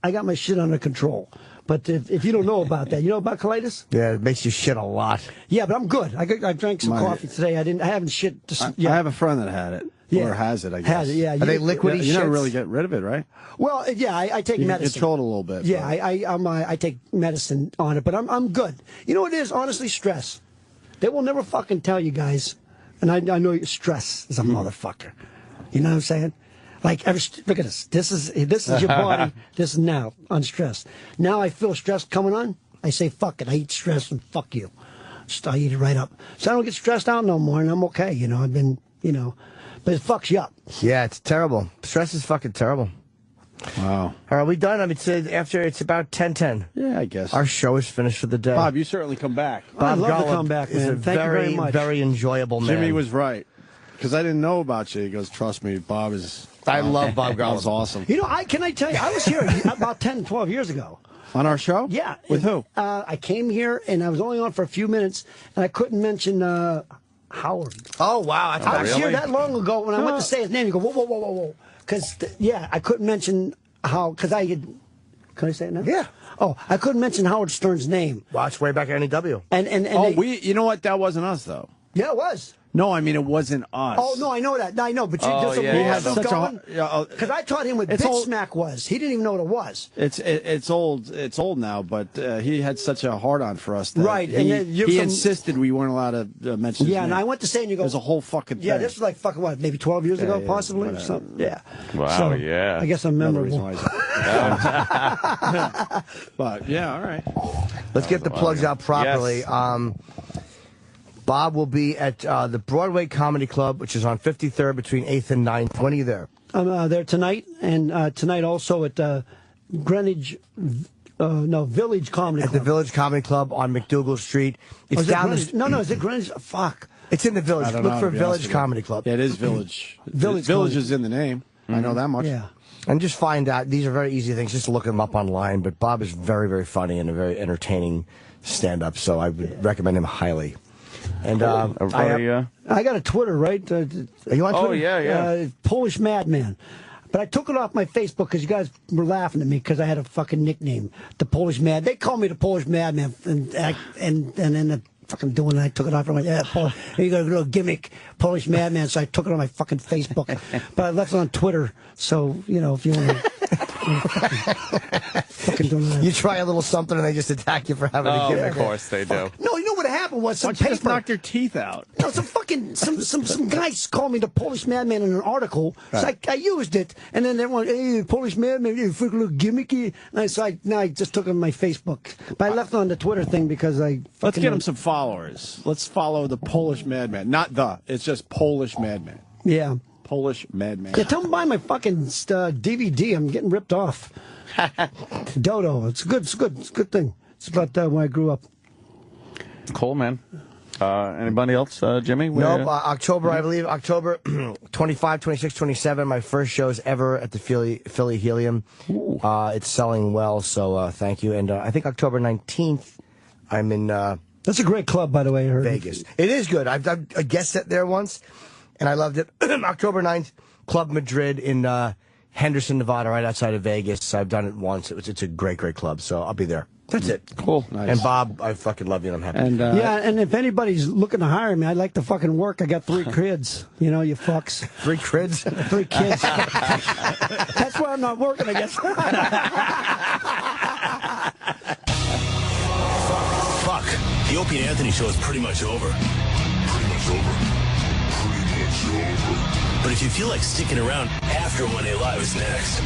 I got my shit under control. But if you don't know about that, you know about colitis? Yeah, it makes you shit a lot. Yeah, but I'm good. I drank some coffee today. I haven't shit. I have a friend that had it. Yeah. Or has it, I guess. Has it, yeah. Are they liquidy shits? You never really get rid of it, right? Well, yeah, I take medicine. You control it a little bit. Yeah, I take medicine on it, but I'm good. You know what it is? Honestly, stress. They will never fucking tell you guys, and I know stress is a motherfucker. You know what I'm saying? Like, look at this. This is your body. This is now unstressed. Now I feel stress coming on. I say, fuck it. I eat stress and fuck you. I eat it right up. So I don't get stressed out no more, and I'm okay. You know, I've been, you know, but it fucks you up. Yeah, it's terrible. Stress is fucking terrible. Wow. Are we done? I mean, it's about 10:10. Yeah, I guess. Our show is finished for the day. Bob, you certainly come back. I'd love Golub to come back, is man. a Thank you very much. very enjoyable man. Jimmy was right. Because I didn't know about you. He goes, "Trust me, Bob is..." I love Bob Golub. Bob's awesome. You know, can I tell you, I was here about 10, 12 years ago. On our show? Yeah. With who? I came here, and I was only on for a few minutes, and I couldn't mention Howard. Oh, wow. I was here that long ago when I went to say his name. You go, whoa. Because, I couldn't mention because I had... Can I say it now? Yeah. Oh, I couldn't mention Howard Stern's name. Wow, it's way back at NEW. And you know what? That wasn't us, though. Yeah, it was. No, I mean, it wasn't us. Oh, no, I know that. I know, but there's a going. Because I taught him what bitch smack was. He didn't even know what it was. It's old now, but he had such a hard-on for us. That right. He insisted we weren't allowed to mention his name. And I went to say, and you go... There's a whole fucking thing. Yeah, this was like fucking, what, maybe 12 years ago, possibly? Or something. Yeah. Wow, so, yeah. I guess I'm memorable. But, yeah, all right. Let's get the plugs out properly. Yes. Bob will be at the Broadway Comedy Club, which is on 53rd between 8th and 9th. When are you there? I'm there tonight, and tonight also at Village Comedy Club. At the Village Comedy Club on McDougal Street. It's down the... No, is it Greenwich? Fuck. It's in the Village. Look for Village Comedy Club. Yeah, it is Village. Village is in the name. I know that much. Yeah. And just find out. These are very easy things. Just look them up online. But Bob is very, very funny and a very entertaining stand-up, so I would recommend him highly. And I got a Twitter, right? Are you on Twitter? Oh, yeah. Polish Madman. But I took it off my Facebook because you guys were laughing at me because I had a fucking nickname, the Polish Mad. They call me the Polish Madman, and then the fucking doing it. I took it off. I'm like, yeah, you got a little gimmick, Polish Madman. So I took it on my fucking Facebook, but I left it on Twitter. So if you want to. Fucking doing that. You try a little something and they just attack you for having a gimmick. Of course they do. No, you know what happened was some paper just knocked their teeth out. No, some guys called me the Polish Madman in an article. Right. So I used it, and then everyone, hey, Polish Madman, you freaking little gimmicky. And I just took it on my Facebook, but I left it on the Twitter thing because let's get him some followers. Let's follow the Polish Madman, it's just Polish Madman. Yeah. Polish Madman. Yeah, tell them to buy my fucking DVD. I'm getting ripped off. Dodo. It's good. It's a good thing. It's about when I grew up. Cool, man. Anybody else, Jimmy? Nope. October, I believe. October 25, 26, 27. My first shows ever at the Philly Helium. It's selling well, so thank you. And I think October 19th, I'm in... That's a great club, by the way. I heard. Vegas. It is good. I've done a guest set there once. And I loved it. October 9th, Club Madrid in Henderson, Nevada, right outside of Vegas. I've done it once. It's a great, great club. So I'll be there. That's it. Cool. Nice. And Bob, I fucking love you and I'm happy. And, and if anybody's looking to hire me, I'd like to fucking work. I got 3 kids. You fucks. 3 kids? 3 kids. That's why I'm not working, I guess. Fuck. The Opie and Anthony show is pretty much over. But if you feel like sticking around after 1A Live is next.